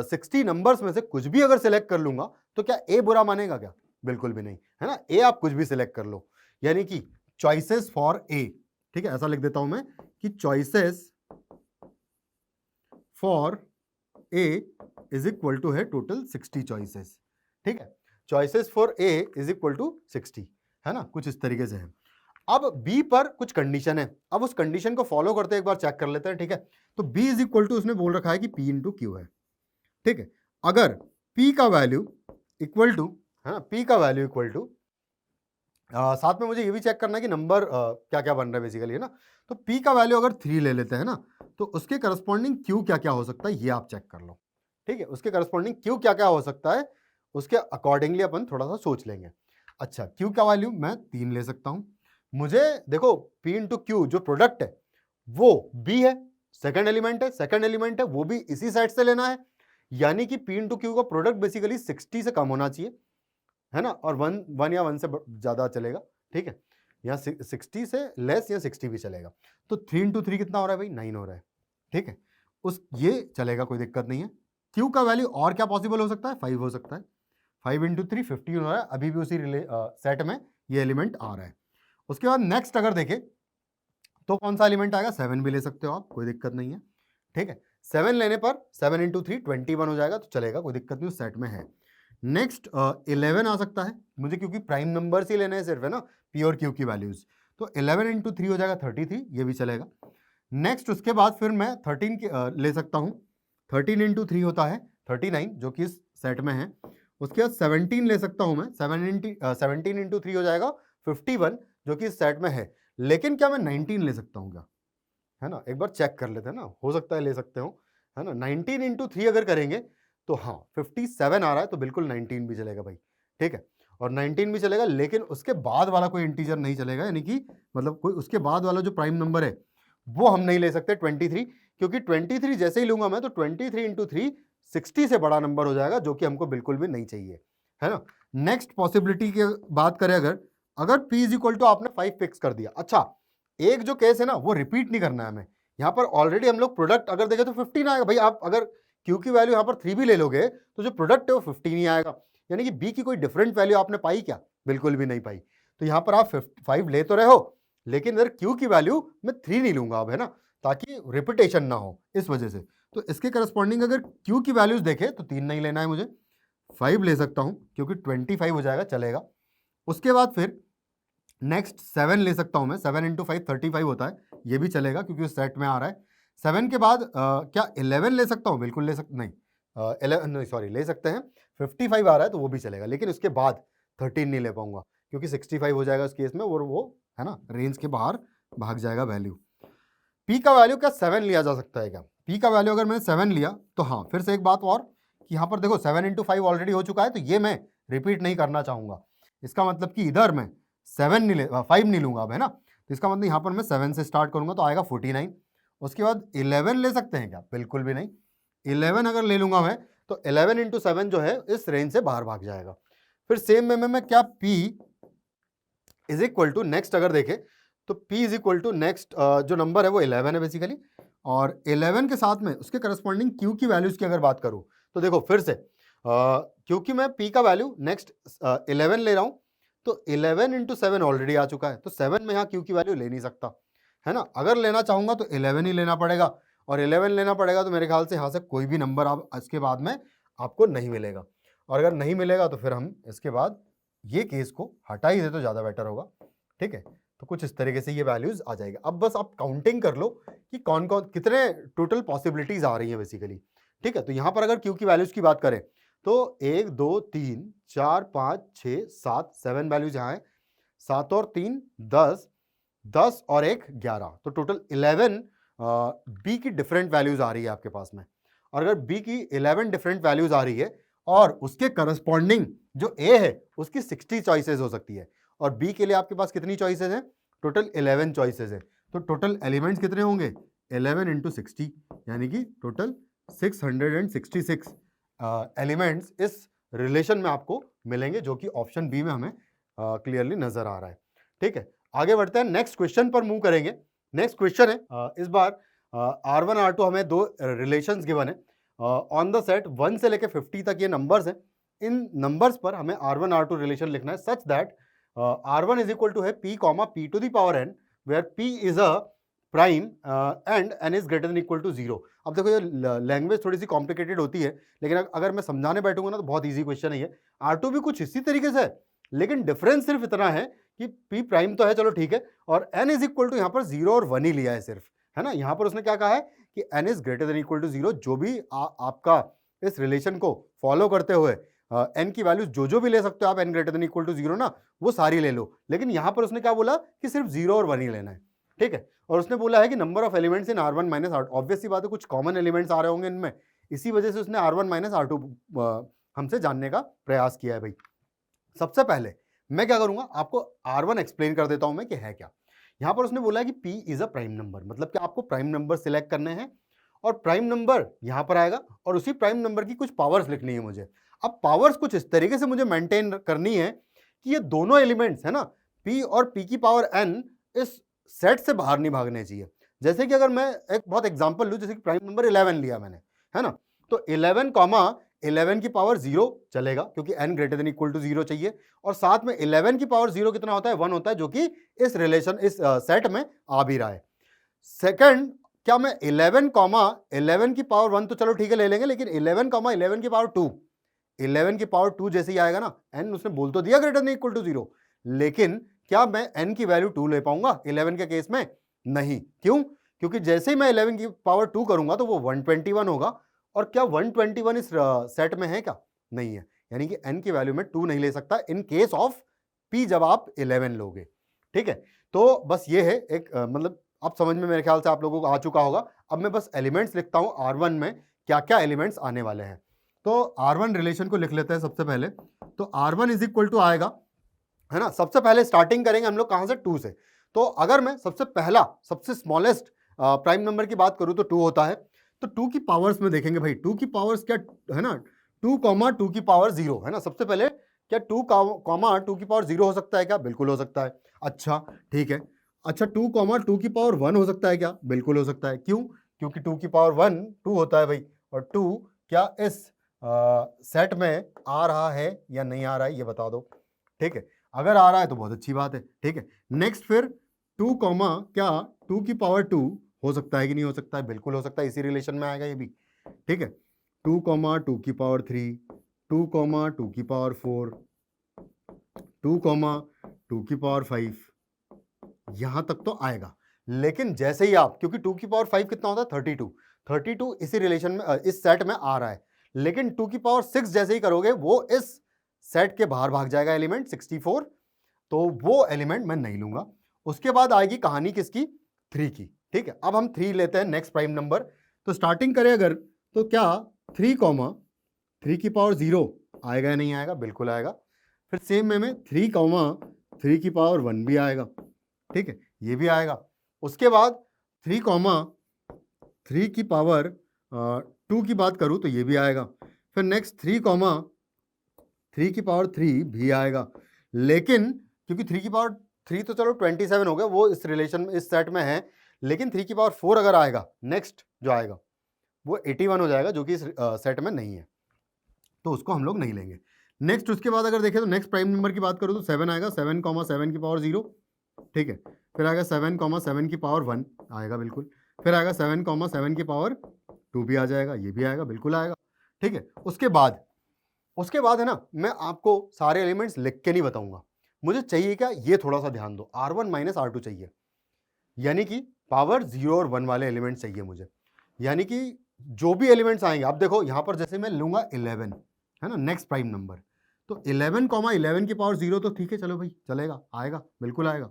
60 नंबर्स में से कुछ भी अगर सिलेक्ट कर लूंगा तो क्या ए बुरा मानेगा क्या, बिल्कुल भी नहीं, है ना। ए आप कुछ भी सिलेक्ट कर लो, यानी कि चॉइसेस फॉर ए, ठीक है, ऐसा लिख देता हूं मैं कि choices for A is equal to है टोटल 60 चॉइसेस, ठीक है, choices for A is equal to 60, है ना, कुछ इस तरीके से है। अब बी पर कुछ कंडीशन है, अब उस कंडीशन को फॉलो करते एक बार चेक कर लेते हैं, ठीक है। तो बी इज इक्वल टू उसने बोल रखा है कि पी इंटू क्यू है, ठीक है। अगर पी का वैल्यू इक्वल टू, है ना, पी का वैल्यू इक्वल टू, साथ में मुझे ये भी चेक करना है कि नंबर क्या क्या बन रहा है बेसिकली, है ना। तो पी का वैल्यू अगर 3 ले लेते हैं ना, तो उसके करस्पॉन्डिंग क्यू क्या क्या हो सकता है ये आप चेक कर लो, ठीक है। उसके करस्पॉन्डिंग क्यू क्या क्या हो सकता है उसके अकॉर्डिंगली अपन थोड़ा सा सोच लेंगे। अच्छा, क्यू का वैल्यू मैं 3 ले सकता हूं, मुझे देखो पी इंटू क्यू जो प्रोडक्ट है वो बी है, सेकंड एलिमेंट है, सेकंड एलिमेंट है वो भी इसी साइड से लेना है, यानी कि पी इंटू क्यू का प्रोडक्ट बेसिकली 60 से कम होना चाहिए, है ना, और 1 या 1 से ज्यादा चलेगा, ठीक है, या 60 से लेस या 60 भी चलेगा। तो 3 इंटू 3 कितना हो रहा है भाई, 9 हो रहा है, ठीक है, उस ये चलेगा, कोई दिक्कत नहीं है। क्यू का वैल्यू और क्या पॉसिबल हो सकता है, 5 हो सकता है, 5 इंटू 3 15 हो रहा है, अभी भी उसी सेट में ये एलिमेंट आ रहा है। उसके बाद नेक्स्ट अगर देखें तो कौन सा एलिमेंट आएगा, 7 भी ले सकते हो आप, कोई दिक्कत नहीं है, ठीक है। 7 लेने पर 7 इंटू 3 21 हो जाएगा, तो चलेगा, कोई दिक्कत नहीं, उस सेट में है। नेक्स्ट 11 आ सकता है मुझे, क्योंकि प्राइम नंबर्स ही लेने हैं सिर्फ, है ना, पी और क्यू की वैल्यूज, तो 11 इंटू 3 हो जाएगा 33, ये भी चलेगा। नेक्स्ट उसके बाद फिर मैं 13 ले सकता हूँ, 13 इंटू 3 होता है 39 जो कि इस सेट में है। उसके बाद 17 ले सकता हूँ मैं, 17 इंटू 3 हो जाएगा 51 जो कि इस सेट में है। लेकिन क्या मैं 19 ले सकता हूँ क्या, है ना, एक बार चेक कर लेते हैं ना, हो सकता है ले सकते हो, है ना। 19 इंटू 3 अगर करेंगे तो हाँ 57 आ रहा है, तो बिल्कुल 19 भी चलेगा भाई, ठीक है, और 19 भी चलेगा, लेकिन उसके बाद वाला कोई इंटीजर नहीं चलेगा, यानी कि मतलब कोई उसके बाद वाला जो प्राइम नंबर है वो हम नहीं ले सकते 23, क्योंकि 23 जैसे ही लूंगा मैं तो 23 इंटू 3 60 से बड़ा नंबर हो जाएगा, जो कि हमको बिल्कुल भी नहीं चाहिए, है ना। नेक्स्ट पॉसिबिलिटी की बात करें, अगर P इज इक्वल टू आपने 5 फिक्स कर दिया, अच्छा एक जो केस है ना वो रिपीट नहीं करना है हमें, यहाँ पर ऑलरेडी हम लोग प्रोडक्ट अगर देखें तो 15 आएगा भाई, आप अगर Q की वैल्यू यहाँ पर 3 भी ले लोगे तो जो प्रोडक्ट है वो 15 ही आएगा, यानी कि B की कोई डिफरेंट वैल्यू आपने पाई क्या, बिल्कुल भी नहीं पाई। तो यहाँ पर आप 5 ले तो रहे हो, लेकिन इधर Q की वैल्यू मैं 3 नहीं लूंगा अब, है ना, ताकि रिपीटेशन ना हो इस वजह से। तो इसके करस्पॉन्डिंग अगर Q की वैल्यूज देखे तो 3 नहीं लेना है मुझे, 5 ले सकता हूं क्योंकि 25 हो जाएगा, चलेगा। उसके बाद फिर नेक्स्ट 7 ले सकता हूं मैं, 7 इंटू 5 35 होता है, ये भी चलेगा क्योंकि उस सेट में आ रहा है। 7 के बाद क्या 11 ले सकता हूं, बिल्कुल ले सकते नहीं, 11 नहीं सॉरी ले सकते हैं, 55 आ रहा है तो वो भी चलेगा, लेकिन उसके बाद 13 नहीं ले पाऊंगा क्योंकि 65 हो जाएगा उस केस में, और वो है ना रेंज के बाहर भाग जाएगा वैल्यू। पी का वैल्यू क्या 7 लिया जा सकता है क्या, पी का वैल्यू अगर मैंने 7 लिया तो हाँ फिर से एक बात और कि यहाँ पर देखो 7 इंटू 5 ऑलरेडी हो चुका है, तो ये मैं रिपीट नहीं करना चाहूंगा, इसका मतलब कि इधर मैं 7 नहीं ले 5 नहीं लूंगा अब, है ना। तो इसका मतलब यहाँ पर मैं 7 से स्टार्ट करूंगा तो आएगा 49। उसके बाद 11 ले सकते हैं क्या, बिल्कुल भी नहीं, 11 अगर ले लूंगा मैं तो 11 इंटू 7 जो है इस रेंज से बाहर भाग जाएगा। फिर सेम में मैं क्या P is equal to next अगर देखें तो P is equal to next जो नंबर है वो 11 है बेसिकली, और 11 के साथ में उसके करस्पॉन्डिंग Q की वैल्यूज की अगर बात करूं तो देखो फिर से क्योंकि मैं P का वैल्यू नेक्स्ट 11 ले रहा हूं तो 11 इंटू 7 ऑलरेडी आ चुका है, तो 7 में यहाँ Q की वैल्यू ले नहीं सकता, है ना। अगर लेना चाहूंगा तो 11 ही लेना पड़ेगा, और 11 लेना पड़ेगा, तो मेरे ख्याल से यहाँ से कोई भी नंबर आप इसके बाद में आपको नहीं मिलेगा, और अगर नहीं मिलेगा तो फिर हम इसके बाद ये केस को हटा ही दे तो ज़्यादा बेटर होगा। ठीक है, तो कुछ इस तरीके से ये वैल्यूज आ जाएगा। अब बस आप काउंटिंग कर लो कि कौन कौन कितने टोटल पॉसिबिलिटीज आ रही हैं बेसिकली। ठीक है, तो यहाँ पर अगर क्यू की वैल्यूज की बात करें तो 1 2 3 4 5 6 7 7 वैल्यूज यहाँ है, 7 और 3 10, 10 और 1 11, तो टोटल 11 बी की डिफरेंट वैल्यूज आ रही है आपके पास में। और अगर बी की 11 डिफरेंट वैल्यूज आ रही है और उसके करस्पॉन्डिंग जो ए है उसकी 60 चॉइसेस हो सकती है, और बी के लिए आपके पास कितनी चॉइसेस हैं? टोटल 11 चॉइसेस है, तो टोटल एलिमेंट्स कितने होंगे? 11 इंटू 60, यानी कि टोटल 666 एलिमेंट्स इस रिलेशन में आपको मिलेंगे, जो कि ऑप्शन बी में हमें क्लियरली नजर आ रहा है। ठीक है, आगे बढ़ते हैं, नेक्स्ट क्वेश्चन पर मूव करेंगे। नेक्स्ट क्वेश्चन है इस बार R1 R2 हमें दो रिलेशंस गिवन है ऑन द सेट 1 से लेके 50 तक ये नंबर्स हैं। इन नंबर्स पर हमें R1 R2 रिलेशन लिखना है such that R1 is equal to है P comma P to the power n where P is a prime and n is greater than equal to 0। अब देखो ये लैंग्वेज थोड़ी सी कॉम्प्लिकेटेड होती है, लेकिन अगर मैं समझाने बैठूंगा ना तो बहुत ईजी क्वेश्चन है ये। R2 भी कुछ इसी तरीके से है, लेकिन डिफरेंस सिर्फ इतना है कि P प्राइम तो है, चलो ठीक है, और n इज इक्वल टू यहाँ पर 0 और 1 ही लिया है सिर्फ, है ना। यहाँ पर उसने क्या कहा है कि n is greater than equal to 0। जो भी आपका इस रिलेशन को फॉलो करते हुए n की वैल्यू जो भी ले सकते हो आप, n greater than equal to 0 ना, वो सारी ले लो, लेकिन यहाँ पर उसने क्या बोला कि सिर्फ 0 और 1 ही लेना है। ठीक है, और उसने बोला है कि number of elements in R1 minus R2, obvious सी बात है कुछ कॉमन एलिमेंट्स आ रहे होंगे इनमें, इसी वजह से उसने R1 माइनस R2 हमसे जानने का प्रयास किया है भाई। सबसे पहले मैं क्या करूंगा, आपको R1 एक्सप्लेन कर देता हूं मैं कि है क्या। यहां पर उसने बोला है कि P is a prime number, मतलब कि आपको प्राइम नंबर सिलेक्ट करने हैं, और प्राइम नंबर यहां पर आएगा, और उसी प्राइम नंबर की कुछ पावर्स लिखनी है मुझे। अब पावर्स कुछ इस तरीके से मुझे मेंटेन करनी है कि ये दोनों एलिमेंट्स है ना, P और P की पावर n इस सेट से बाहर नहीं भागने चाहिए। जैसे कि अगर मैं एक बहुत एग्जांपल लूं, जैसे कि प्राइम नंबर 11 लिया मैंने, है ना, तो 11 कॉमा 11 की पावर 0 चलेगा क्योंकि n greater than equal to 0 चाहिए, और साथ में 11 की पावर 0 कितना होता है? 1 होता है, जो कि इस रिलेशन इस सेट में आ भी रहा है। सेकंड, क्या मैं 11 कॉमा 11 की पावर 1 तो चलो ठीक है ले लेंगे, लेकिन 11 कॉमा 11 की पावर 2, 11 की पावर 2 जैसे ही आएगा ना, n उसने बोल तो दिया ग्रेटर देन इक्वल टू 0, लेकिन क्या मैं n की वैल्यू 2 ले पाऊंगा 11 के केस में? नहीं। क्यों? क्योंकि जैसे ही मैं 11 की पावर 2 करूंगा तो वो 121 होगा, और क्या 121 इस सेट में है? क्या नहीं है, यानी कि n की वैल्यू में 2 नहीं ले सकता इन केस ऑफ p जब आप 11 लोगे। ठीक है, तो बस ये है एक मतलब आप समझ में मेरे ख्याल से आप लोगों को आ चुका होगा। अब मैं बस एलिमेंट्स लिखता हूं R1 में क्या क्या एलिमेंट्स आने वाले हैं। तो R1 रिलेशन को लिख लेते हैं सबसे पहले। तो R1 इज इक्वल टू आएगा, है ना, सबसे पहले स्टार्टिंग करेंगे हम लोग कहां से? 2 से। तो अगर मैं सबसे पहला सबसे स्मॉलेस्ट प्राइम नंबर की बात करूं तो 2 होता है, तो 2 की पावर्स में देखेंगे भाई, 2 की पावर्स क्या है ना, 2 कॉमा 2 की पावर 0, है ना। सबसे पहले क्या 2 कॉमा 2 की पावर 0 हो सकता है? क्या बिल्कुल हो सकता है। अच्छा ठीक है, अच्छा 2 कॉमा 2 की पावर 1 हो सकता है? क्या बिल्कुल हो सकता है। क्यों? क्योंकि 2 की पावर 1 2 होता है भाई, और 2 क्या इस सेट में आ रहा है या नहीं आ रहा है, ये बता दो। ठीक है, अगर आ रहा है तो बहुत अच्छी बात है। ठीक है, नेक्स्ट फिर 2 कॉमा क्या 2 की पावर 2 हो सकता है कि नहीं हो सकता है? बिल्कुल हो सकता है, इसी रिलेशन में आएगा ये भी। ठीक है, 2 कॉमा 2 की पावर 3, 2 कॉमा 2 की पावर 4, 2 कॉमा 2 की पावर 5, यहां तक तो आएगा। लेकिन जैसे ही आप, क्योंकि 2 की पावर 5 कितना होता है? 32, 32 इसी रिलेशन में इस सेट में आ रहा है, लेकिन 2 की पावर 6 जैसे ही करोगे वो इस सेट के बाहर भाग जाएगा एलिमेंट 64, तो वो एलिमेंट मैं नहीं लूंगा। उसके बाद आएगी कहानी किसकी? 3 की। ठीक है, अब हम 3 लेते हैं नेक्स्ट प्राइम नंबर। तो स्टार्टिंग करें अगर, तो क्या 3 कॉमा 3 की पावर 0 आएगा या नहीं आएगा? बिल्कुल आएगा। फिर सेम में 3 कॉमा 3 की पावर 1 भी आएगा। ठीक है, ये भी आएगा। उसके बाद 3 कॉमा 3 की पावर 2 की बात करूं तो ये भी आएगा। फिर नेक्स्ट 3 कॉमा 3 की पावर 3 भी आएगा, लेकिन क्योंकि 3 की पावर 3 तो चलो 27 हो गया, वो इस रिलेशन में इस सेट में है, लेकिन 3 की पावर 4 अगर आएगा नेक्स्ट जो आएगा वो 81 हो जाएगा, जो कि इस सेट में नहीं है, तो उसको हम लोग नहीं लेंगे। नेक्स्ट उसके बाद अगर देखें तो नेक्स्ट प्राइम नंबर की बात करूं तो 7 आएगा, 7 कॉमा 7 की पावर 0। ठीक है, फिर आएगा 7 कॉमा 7 की पावर 1 आएगा बिल्कुल। फिर आएगा 7,7 की पावर 2 भी आ जाएगा, ये भी आएगा, बिल्कुल आएगा। ठीक है, उसके बाद है ना, मैं आपको सारे एलिमेंट्स लिख के नहीं बताऊंगा, मुझे चाहिए क्या, ये थोड़ा सा ध्यान दो, R1 माइनस R2 चाहिए, यानी कि पावर 0 और 1 वाले एलिमेंट्स चाहिए मुझे। यानी कि जो भी एलिमेंट्स आएंगे, आप देखो यहां पर जैसे मैं लूंगा 11, है ना, नेक्स्ट प्राइम नंबर, तो 11,11 की पावर 0 तो ठीक है, चलो भाई चलेगा, आएगा, बिल्कुल आएगा।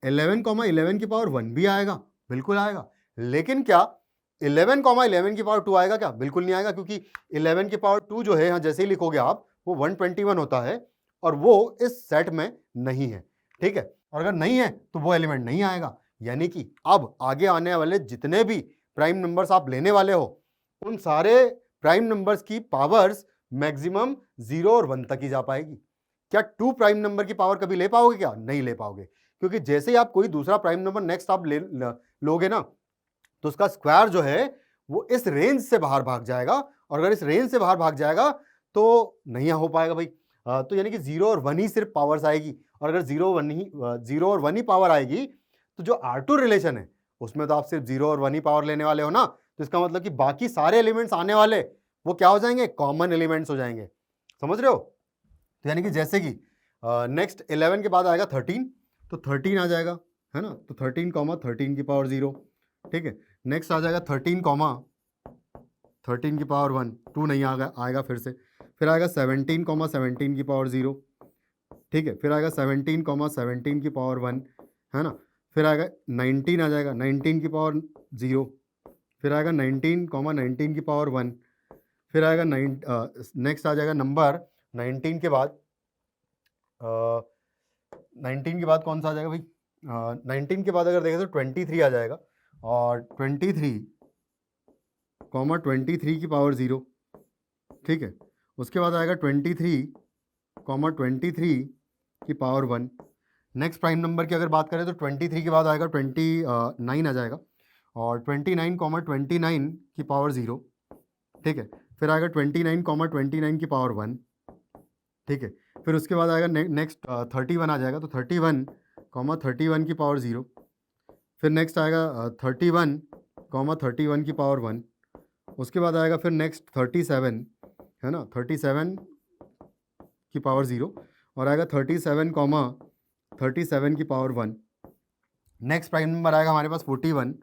11,11 की पावर 1 भी आएगा, बिल्कुल आएगा। लेकिन क्या 11,11 की पावर 2 आएगा क्या? बिल्कुल नहीं आएगा, क्योंकि 11 की पावर 2 जो है यहाँ जैसे ही लिखोगे आप, वो 121 होता है और वो इस सेट में नहीं है। ठीक है, और अगर नहीं है तो वो एलिमेंट नहीं आएगा। यानी कि अब आगे आने वाले जितने भी प्राइम नंबर्स आप लेने वाले हो, उन सारे प्राइम नंबर्स की पावर्स मैक्सिमम 0 और 1 तक ही जा पाएगी। क्या 2 प्राइम नंबर की पावर कभी ले पाओगे क्या? नहीं ले पाओगे, क्योंकि जैसे ही आप कोई दूसरा प्राइम नंबर नेक्स्ट आप लोगे ना, तो उसका स्क्वायर जो है वो इस रेंज से बाहर भाग जाएगा, और अगर इस रेंज से बाहर भाग जाएगा तो नहीं हो पाएगा भाई। तो यानी कि 0 और 1 ही सिर्फ पावर्स आएगी, और अगर 0 और 1 ही पावर आएगी, तो जो R2 रिलेशन है उसमें तो आप सिर्फ 0 और 1 ही पावर लेने वाले हो ना, तो इसका मतलब कि बाकी सारे एलिमेंट्स आने वाले वो क्या हो जाएंगे? कॉमन एलिमेंट्स हो जाएंगे। समझ रहे हो? तो यानी कि जैसे कि नेक्स्ट 11 के बाद आएगा 13, तो 13 आ जाएगा, है ना, तो 13 की पावर 0। ठीक है, नेक्स्ट आ जाएगा 13 की पावर 1, 2 नहीं आएगा फिर से। फिर आएगा 17 की पावर 0। ठीक है, फिर आएगा 17 की पावर 1, है ना। फिर आएगा 19 आ जाएगा, 19 की पावर 0। फिर आएगा 19 की पावर 1। फिर आएगा नेक्स्ट आ जाएगा नंबर 19 के बाद 19 के बाद कौन सा आ जाएगा भाई? 19 के बाद अगर देखें तो 23 आ जाएगा, और 23 की पावर 0। ठीक है, उसके बाद आएगा 23 की पावर 1। नेक्स्ट प्राइम नंबर की अगर बात करें तो 23 के बाद आएगा 29 आ जाएगा, और 29 की पावर 0। ठीक है, फिर आएगा 29 की पावर 1। ठीक है, फिर उसके बाद आएगा नेक्स्ट 31 आ जाएगा, तो 31 की पावर 0। फिर नेक्स्ट आएगा 31 की पावर 1। उसके बाद आएगा फिर नेक्स्ट 37, है ना, 37 की पावर 0, और आएगा 37 की पावर 1। नेक्स्ट प्राइम नंबर आएगा हमारे पास 41,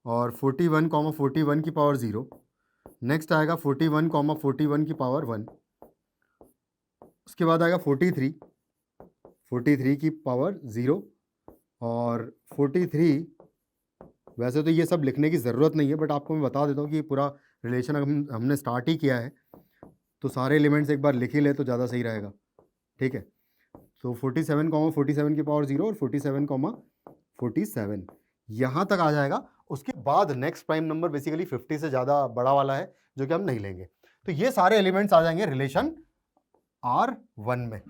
और 41 की पावर 0। नेक्स्ट आएगा 41 की पावर 1। उसके बाद आएगा 43 की पावर 0, और 43, वैसे तो ये सब लिखने की ज़रूरत नहीं है, बट आपको मैं बता देता हूँ कि ये पूरा रिलेशन हमने स्टार्ट ही किया है, तो सारे एलिमेंट्स एक बार लिख ही ले तो ज़्यादा सही रहेगा। ठीक है, तो 47 की पावर 0 और 47 यहाँ तक आ जाएगा। उसके बाद नेक्स्ट प्राइम नंबर बेसिकली 50 से ज़्यादा बड़ा वाला है, जो कि हम नहीं लेंगे। तो ये सारे एलिमेंट्स आ जाएंगे रिलेशन R1 में,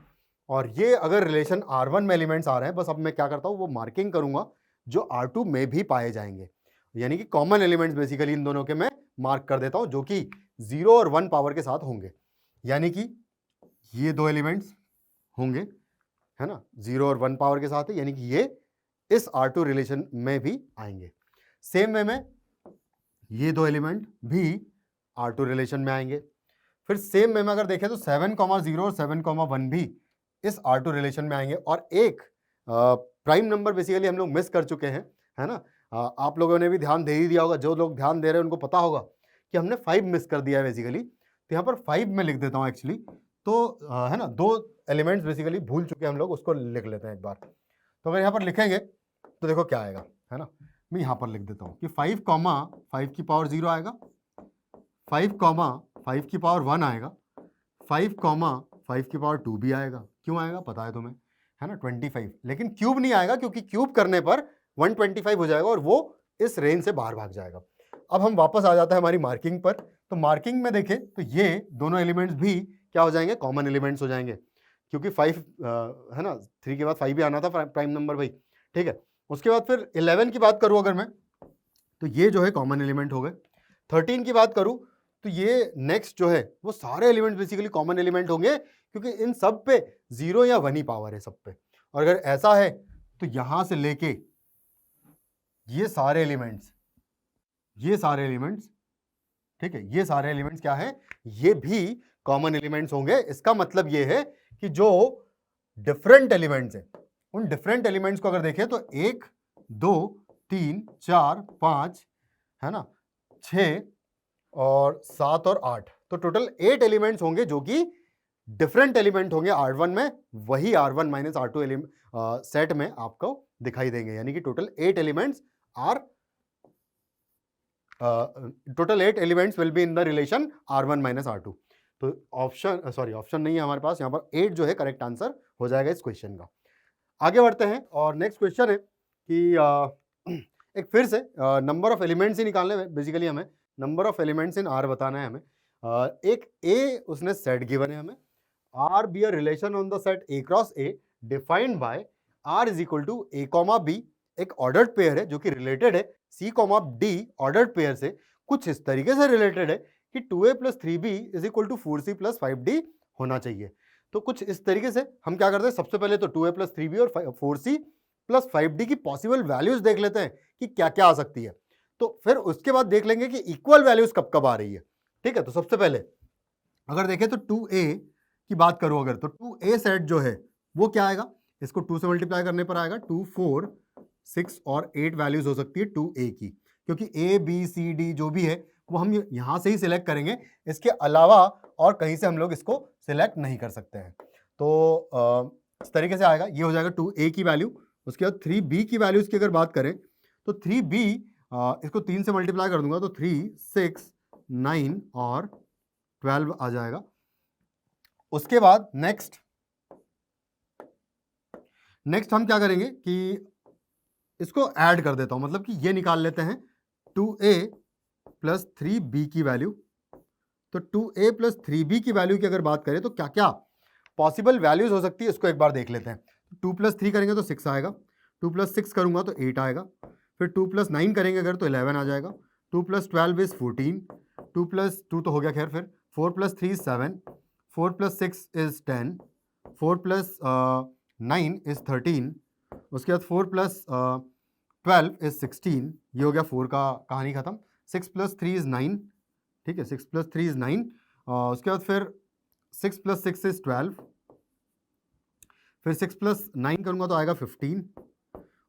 और ये अगर रिलेशन R1 में एलिमेंट्स आ रहे हैं, बस अब मैं क्या करता हूँ, वो मार्किंग करूंगा जो R2 में भी पाए जाएंगे, यानी कि कॉमन एलिमेंट्स बेसिकली इन दोनों के मैं मार्क कर देता हूं, जो कि 0 और 1 पावर के साथ होंगे। यानी कि ये दो एलिमेंट्स होंगे, है ना, 0 और 1 पावर के साथ है, यानी कि ये इस R2 रिलेशन में भी आएंगे। सेम वे में ये दो एलिमेंट भी R2 रिलेशन में आएंगे। फिर सेम वे में अगर देखें तो 7,0 और 7,1 भी इस R2 रिलेशन में आएंगे। और एक प्राइम नंबर बेसिकली हम लोग मिस कर चुके हैं, है ना। आप लोगों ने भी ध्यान दे ही दिया होगा, जो लोग ध्यान दे रहे हैं उनको पता होगा कि हमने 5 मिस कर दिया है बेसिकली। तो यहाँ पर 5 में लिख देता हूँ एक्चुअली, तो है ना, दो एलिमेंट्स बेसिकली भूल चुके हैं हम लोग, उसको लिख लेते हैं एक बार। तो अगर यहाँ पर लिखेंगे तो देखो क्या आएगा, है ना, मैं यहाँ पर लिख देता हूँ कि 5 की पावर 0 आएगा, 5 की पावर 1 आएगा, 5 की पावर 2 भी आएगा। क्यों आएगा पता है तुम्हें, है ना, 25। लेकिन क्यूब नहीं आएगा, क्योंकि क्यूब करने पर 125 हो जाएगा और वो इस रेंज से बाहर भाग जाएगा। अब हम वापस आ जाता है हमारी मार्किंग पर। तो मार्किंग में देखें तो ये दोनों एलिमेंट्स भी क्या हो जाएंगे, कॉमन एलिमेंट्स हो जाएंगे, क्योंकि 5 है ना, 3 के बाद 5 भी आना था प्राइम नंबर भाई। ठीक है, उसके बाद फिर 11 की बात करूं अगर मैं, तो ये जो है कॉमन एलिमेंट हो गए। 13 की बात करूं तो ये नेक्स्ट जो है वो सारे एलिमेंट्स बेसिकली कॉमन एलिमेंट होंगे, क्योंकि इन सब पे 0 या 1 ही पावर है सब पे। और अगर ऐसा है तो यहां से लेके ये सारे एलिमेंट्स ये सारे एलिमेंट्स, ठीक है, ये सारे एलिमेंट्स क्या है, ये भी कॉमन एलिमेंट्स होंगे। इसका मतलब ये है कि जो डिफरेंट एलिमेंट्स हैं, उन डिफरेंट एलिमेंट्स को अगर देखें तो 1 2 3 4 5 है ना, 6 और 7 और 8, तो टोटल 8 एलिमेंट्स होंगे जो कि डिफरेंट एलिमेंट होंगे R1 में, वही R1 माइनस R2 सेट में आपको दिखाई देंगे। यानी कि total 8 elements are total 8 elements will be in the relation R1 minus R2। तो ऑप्शन नहीं है हमारे पास, यहाँ पर 8 जो है करेक्ट आंसर हो जाएगा इस क्वेश्चन का। आगे बढ़ते हैं और नेक्स्ट क्वेश्चन है कि एक फिर से नंबर ऑफ एलिमेंट्स ही निकालने में, बेसिकली हमें number of elements in R बताना है हमें। एक A उसने सेट गिवन है हमें, R be a relation on the set A cross A defined by R is equal to A comma B, एक ऑर्डर्ड पेयर है जो कि रिलेटेड है C comma D ordered pair से, कुछ इस तरीके से रिलेटेड है कि 2A plus 3B is equal to 4C plus 5D होना चाहिए। तो कुछ इस तरीके से हम क्या करते हैं, सबसे पहले तो 2A प्लस 3B और 4C प्लस 5D की पॉसिबल वैल्यूज देख लेते हैं कि क्या क्या आ सकती है, तो फिर उसके बाद देख लेंगे कि इक्वल वैल्यूज कब कब आ रही है। ठीक है, तो सबसे पहले अगर देखें तो 2A की बात करूं अगर, तो 2A सेट जो है वो क्या आएगा, इसको 2 से मल्टीप्लाई करने पर आएगा 2 4 6 और 8 वैल्यूज हो सकती है 2A की, क्योंकि A B C D जो भी है वो हम यहां से ही सिलेक्ट करेंगे, इसके अलावा और कहीं से हम लोग इसको सिलेक्ट नहीं कर सकते हैं। तो इस तरीके से आएगा, ये हो जाएगा 2A की वैल्यू। उसके बाद 3B की वैल्यूज की अगर बात करें तो 3B इसको 3 से मल्टीप्लाई कर दूंगा तो 3 6 9 और 12 आ जाएगा। उसके बाद नेक्स्ट हम क्या करेंगे कि इसको ऐड कर देता हूं, मतलब कि ये निकाल लेते हैं 2A प्लस 3B की वैल्यू। तो 2A प्लस 3B की वैल्यू की अगर बात करें तो क्या क्या पॉसिबल वैल्यूज हो सकती है, इसको एक बार देख लेते हैं। 2 प्लस 3 करेंगे तो 6 आएगा, 2 प्लस 6 करूंगा तो 8 आएगा, फिर 2 प्लस 9 करेंगे अगर तो 11 आ जाएगा, 2 प्लस 12 इज 14, 2 प्लस 2 तो हो गया खैर, फिर 4 plus 3 is 7, 4 plus 6 is 10, 4 plus 9 is 13, उसके बाद 4 प्लस 12 इज 16, ये हो गया 4 का कहानी खत्म। 6 प्लस 3 इज 9, ठीक है, 6 प्लस 3 इज 9, उसके बाद फिर 6 प्लस 6 इज 12, फिर 6 प्लस 9 करूंगा तो आएगा 15,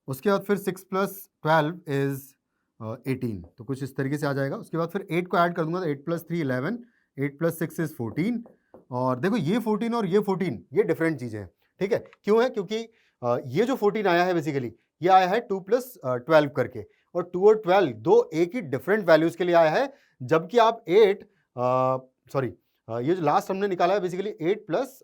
उसके बाद फिर 6 प्लस 12 इज 18, तो कुछ इस तरीके से आ जाएगा। उसके बाद फिर 8 को ऐड कर दूंगा तो 8 प्लस 3 11, 8 प्लस 6 इज 14, और देखो ये 14 और ये 14 ये डिफरेंट चीजें हैं, ठीक है। क्यों है, क्योंकि ये जो 14 आया है बेसिकली ये आया है 2 प्लस 12 करके, और 2 और 12 दो एक ही डिफरेंट वैल्यूज के लिए आया है, जबकि आप 8 ये जो लास्ट हमने निकाला है बेसिकली 8 प्लस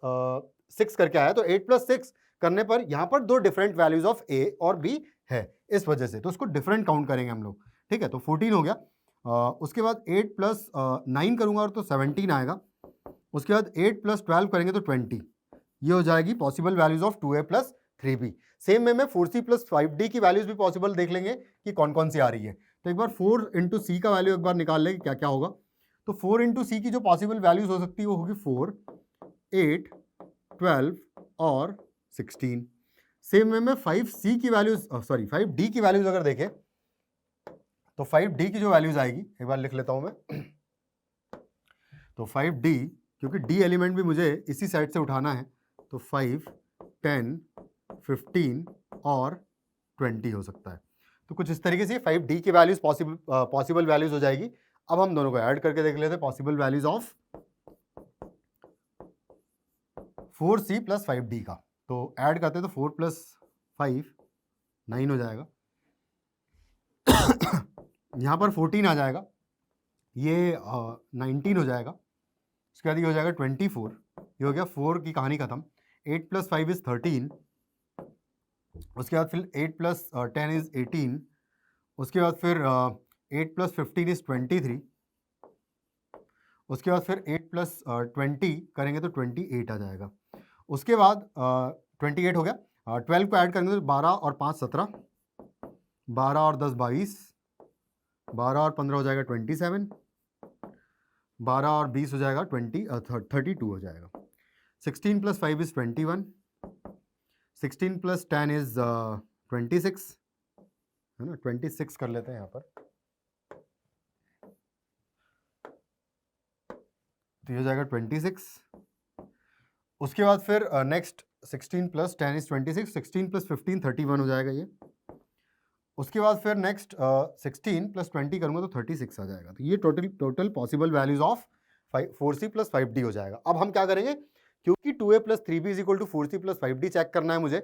6 करके आया, तो 8 प्लस 6 करने पर यहां पर दो डिफरेंट वैल्यूज ऑफ A और B है, इस वजह से तो उसको डिफरेंट काउंट करेंगे हम लोग, ठीक है। तो 14 हो गया, उसके बाद 8 प्लस 9 करूंगा और तो 17 आएगा, उसके बाद 8 प्लस 12 करेंगे तो 20, ये हो जाएगी possible values of 2A plus 3B। Same में 4C प्लस 5D की वैल्यूज भी पॉसिबल देख लेंगे कि कौन कौन सी आ रही है। तो एक बार 4 इंटू C का वैल्यू एक बार निकाल लेंगे क्या क्या होगा। तो 4 इंटू C की जो पॉसिबल वैल्यूज हो सकती है वो होगी 4 8 12 और 16। सेम में 5C की वैल्यूज 5D की वैल्यूज अगर देखें तो 5D की जो वैल्यूज आएगी एक बार लिख लेता हूं मैं। तो 5D, क्योंकि D एलिमेंट भी मुझे इसी साइड से उठाना है, तो 5 10 15 और 20 हो सकता है। तो कुछ इस तरीके से 5D की वैल्यूज पॉसिबल वैल्यूज हो जाएगी। अब हम दोनों को ऐड करके देख लेते हैं, possible values of 4C plus 5D का। तो ऐड करते हैं तो 4 प्लस 5 9 हो जाएगा, यहाँ पर 14 आ जाएगा, ये 19 हो जाएगा, उसके बाद ये हो जाएगा 24, ये हो गया 4 की कहानी खत्म। 8 प्लस 5 इज 13, उसके बाद फिर 8 प्लस 10 इज 18, उसके बाद फिर 8 प्लस 15 इज 23, उसके बाद फिर 8 प्लस 20 करेंगे तो 28 आ जाएगा। उसके बाद 28 हो गया, 12 को ऐड करेंगे तो 12 और 5 17, 12 और 10 22, 12 और 15 हो जाएगा 27, 12 और 20 हो जाएगा 32 हो जाएगा। 16 प्लस 5 इज 21, 16 प्लस 10 इज 26, है ना, 26 कर लेते हैं यहाँ पर। तो ये हो जाएगा 26। उसके बाद फिर नेक्स्ट 16 प्लस 10 इज 26, 16 प्लस 15 31 हो जाएगा ये। उसके बाद फिर नेक्स्ट 16 प्लस 20 करूंगा तो 36 आ जाएगा। तो ये total possible values of 4c plus 5d हो जाएगा। अब हम क्या करेंगे, क्योंकि 2a plus 3b is equal to 4c plus 5d check करना है मुझे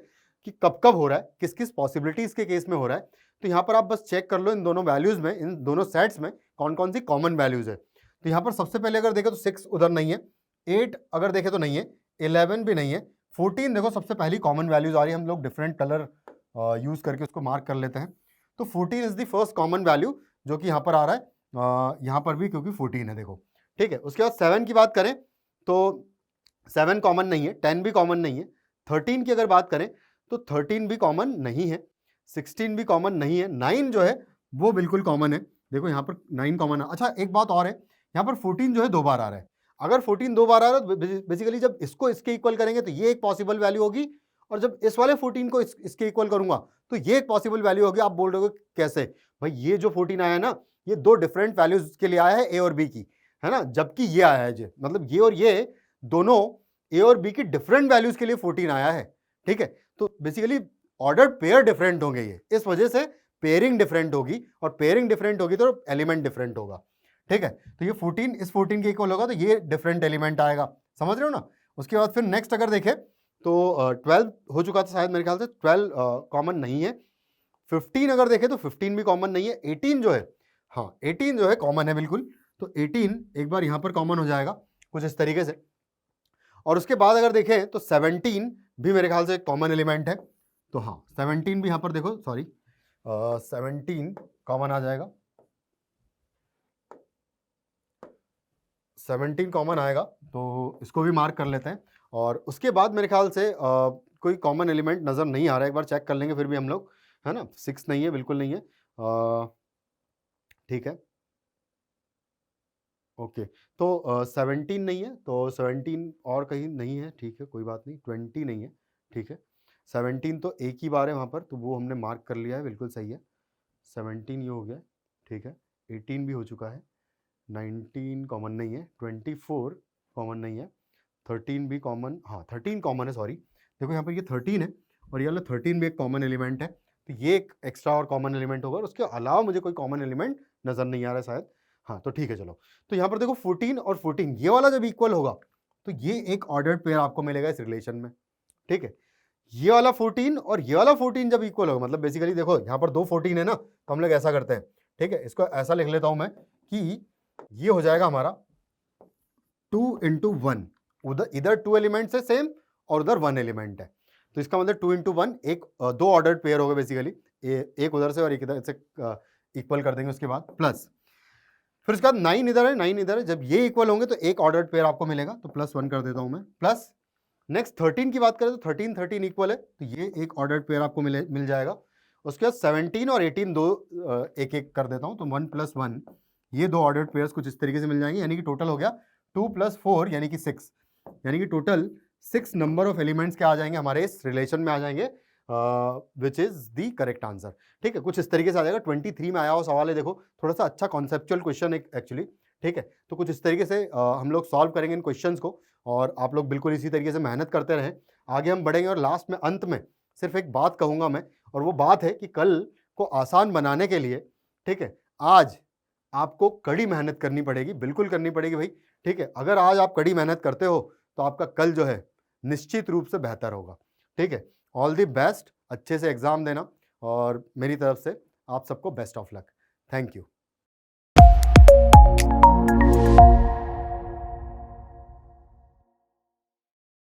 कि कब कब हो रहा है, किस किस पॉसिबिलिटीज के केस में हो रहा है। तो यहाँ पर आप बस चेक कर लो इन दोनों वैल्यूज में, इन दोनों सेट्स में कौन कौन सी कॉमन वैल्यूज है। तो यहाँ पर सबसे पहले अगर देखें तो 6 उधर नहीं है, 8 अगर देखें तो नहीं है, 11 भी नहीं है, 14 देखो सबसे पहली कॉमन वैल्यूज आ रही है, हम लोग डिफरेंट कलर यूज करके उसको मार्क कर लेते हैं। तो 14 is the first common value जो कि यहाँ पर आ रहा है, यहाँ पर भी क्योंकि 14 है देखो, ठीक है। उसके बाद 7 की बात करें तो 7 कॉमन नहीं है, 10 भी कॉमन नहीं है। 13 की अगर बात करें तो 13 भी कॉमन नहीं है, 16 भी कॉमन नहीं है, 9 जो है वो बिल्कुल कॉमन है, देखो यहाँ पर 9 कॉमन है। अच्छा एक बात और है, यहाँ पर 14 जो है 2 बार आ रहा है। अगर 14 2 बार आ रहा है तो बेसिकली जब इसको इसके इक्वल करेंगे तो ये एक पॉसिबल वैल्यू होगी, और जब इस वाले 14 को इसके इक्वल करूंगा तो ये एक पॉसिबल वैल्यू होगी। आप बोल रहे हो कैसे भाई, ये जो 14 आया है ना, ये दो डिफरेंट वैल्यूज के लिए आया है, ए और बी की, है ना, जबकि ये आया है मतलब ये और ये दोनों ए और बी की डिफरेंट वैल्यूज के लिए 14 आया है, ठीक है। तो बेसिकली ऑर्डर्ड पेयर डिफरेंट होंगे ये, इस वजह से पेयरिंग डिफरेंट होगी, और पेयरिंग डिफरेंट होगी तो एलिमेंट डिफरेंट होगा, ठीक है। तो ये 14 इस 14 के इक्वल होगा, तो ये डिफरेंट एलिमेंट आएगा, समझ रहे हो ना। उसके बाद फिर नेक्स्ट अगर देखें तो 12 हो चुका था शायद मेरे ख्याल से, 12 कॉमन नहीं है। 15 अगर देखें तो 15 भी कॉमन नहीं है। 18 जो है, हाँ 18 जो है कॉमन है बिल्कुल, तो 18 एक बार यहां पर कॉमन हो जाएगा कुछ इस तरीके से। और उसके बाद अगर देखें तो 17 भी मेरे ख्याल से कॉमन एलिमेंट है, तो हाँ 17 भी यहां पर देखो, सॉरी 17 कॉमन आ जाएगा, 17 कॉमन आएगा, तो इसको भी मार्क कर लेते हैं। और उसके बाद मेरे ख्याल से कोई कॉमन एलिमेंट नज़र नहीं आ रहा है, एक बार चेक कर लेंगे फिर भी हम लोग, है ना। 6 नहीं है, बिल्कुल नहीं है, ठीक है, ओके। तो 17 नहीं है, तो 17 और कहीं नहीं है, ठीक है कोई बात नहीं। 20 नहीं है, ठीक है। 17 तो एक ही बार है वहाँ पर, तो वो हमने मार्क कर लिया है, बिल्कुल सही है। 17 ये हो गया, ठीक है। 18 भी हो चुका है, 19 कॉमन नहीं है, 24 कॉमन नहीं है, 13 भी कॉमन, हाँ 13 कॉमन है, सॉरी देखो यहाँ पर ये 13 है और ये वाला 13 भी एक कॉमन एलिमेंट है, तो ये एक एक्स्ट्रा और कॉमन एलिमेंट होगा। और उसके अलावा मुझे कोई कॉमन एलिमेंट नजर नहीं आ रहा है शायद, हाँ तो ठीक है चलो। तो यहाँ पर देखो 14 और 14 ये वाला जब इक्वल होगा तो ये एक ऑर्डर्ड पेयर आपको मिलेगा इस रिलेशन में, ठीक है। ये वाला 14 और ये वाला 14 जब इक्वल होगा, मतलब बेसिकली देखो यहाँ पर दो 14 है ना, तो हम लोग ऐसा करते हैं, ठीक है, इसको ऐसा लिख लेता हूं मैं कि ये हो जाएगा हमारा 2 into 1, उधर इधर 2 एलिमेंट्स है सेम और उधर 1 एलिमेंट है, तो इसका मतलब 2 into 1 एक दो ऑर्डर्ड पेयर होगा बेसिकली, एक उधर से और एक इधर से इक्वल कर देंगे। उसके बाद प्लस, फिर उसके बाद 9 इधर है, 9 इधर है, जब ये इक्वल होंगे तो एक ऑर्डर्ड पेयर आपको मिलेगा, तो +1 कर देता हूं मैं। प्लस नेक्स्ट 13 की बात करें तो 13 13 इक्वल है, तो ये एक ऑर्डर्ड पेयर आपको मिल जाएगा। उसके बाद 17 और 18 दो एक एक कर देता हूं, तो 1 + 1 ये दो ऑर्डर्ड पेयर्स कुछ इस तरीके से मिल जाएंगे, यानी कि टोटल हो गया 2 + 4 यानी कि 6, यानी कि टोटल 6 नंबर ऑफ एलिमेंट्स क्या आ जाएंगे हमारे इस रिलेशन में आ जाएंगे, which is the correct answer, ठीक है। कुछ इस तरीके से आ जाएगा। 23 में आया हुआ सवाल है, देखो थोड़ा सा अच्छा कॉन्सेप्चुअल क्वेश्चन है एक्चुअली, ठीक है। तो कुछ इस तरीके से हम लोग सॉल्व करेंगे इन क्वेश्चंस को, और आप लोग बिल्कुल इसी तरीके से मेहनत करते रहें, आगे हम बढ़ेंगे। और लास्ट में अंत में सिर्फ एक बात कहूंगा मैं, और वो बात है कि कल को आसान बनाने के लिए, ठीक है, आज आपको कड़ी मेहनत करनी पड़ेगी, बिल्कुल करनी पड़ेगी भाई, ठीक है। अगर आज आप कड़ी मेहनत करते हो तो आपका कल जो है निश्चित रूप से बेहतर होगा, ठीक है। ऑल द बेस्ट, अच्छे से एग्जाम देना, और मेरी तरफ से आप सबको best of luck. Thank you.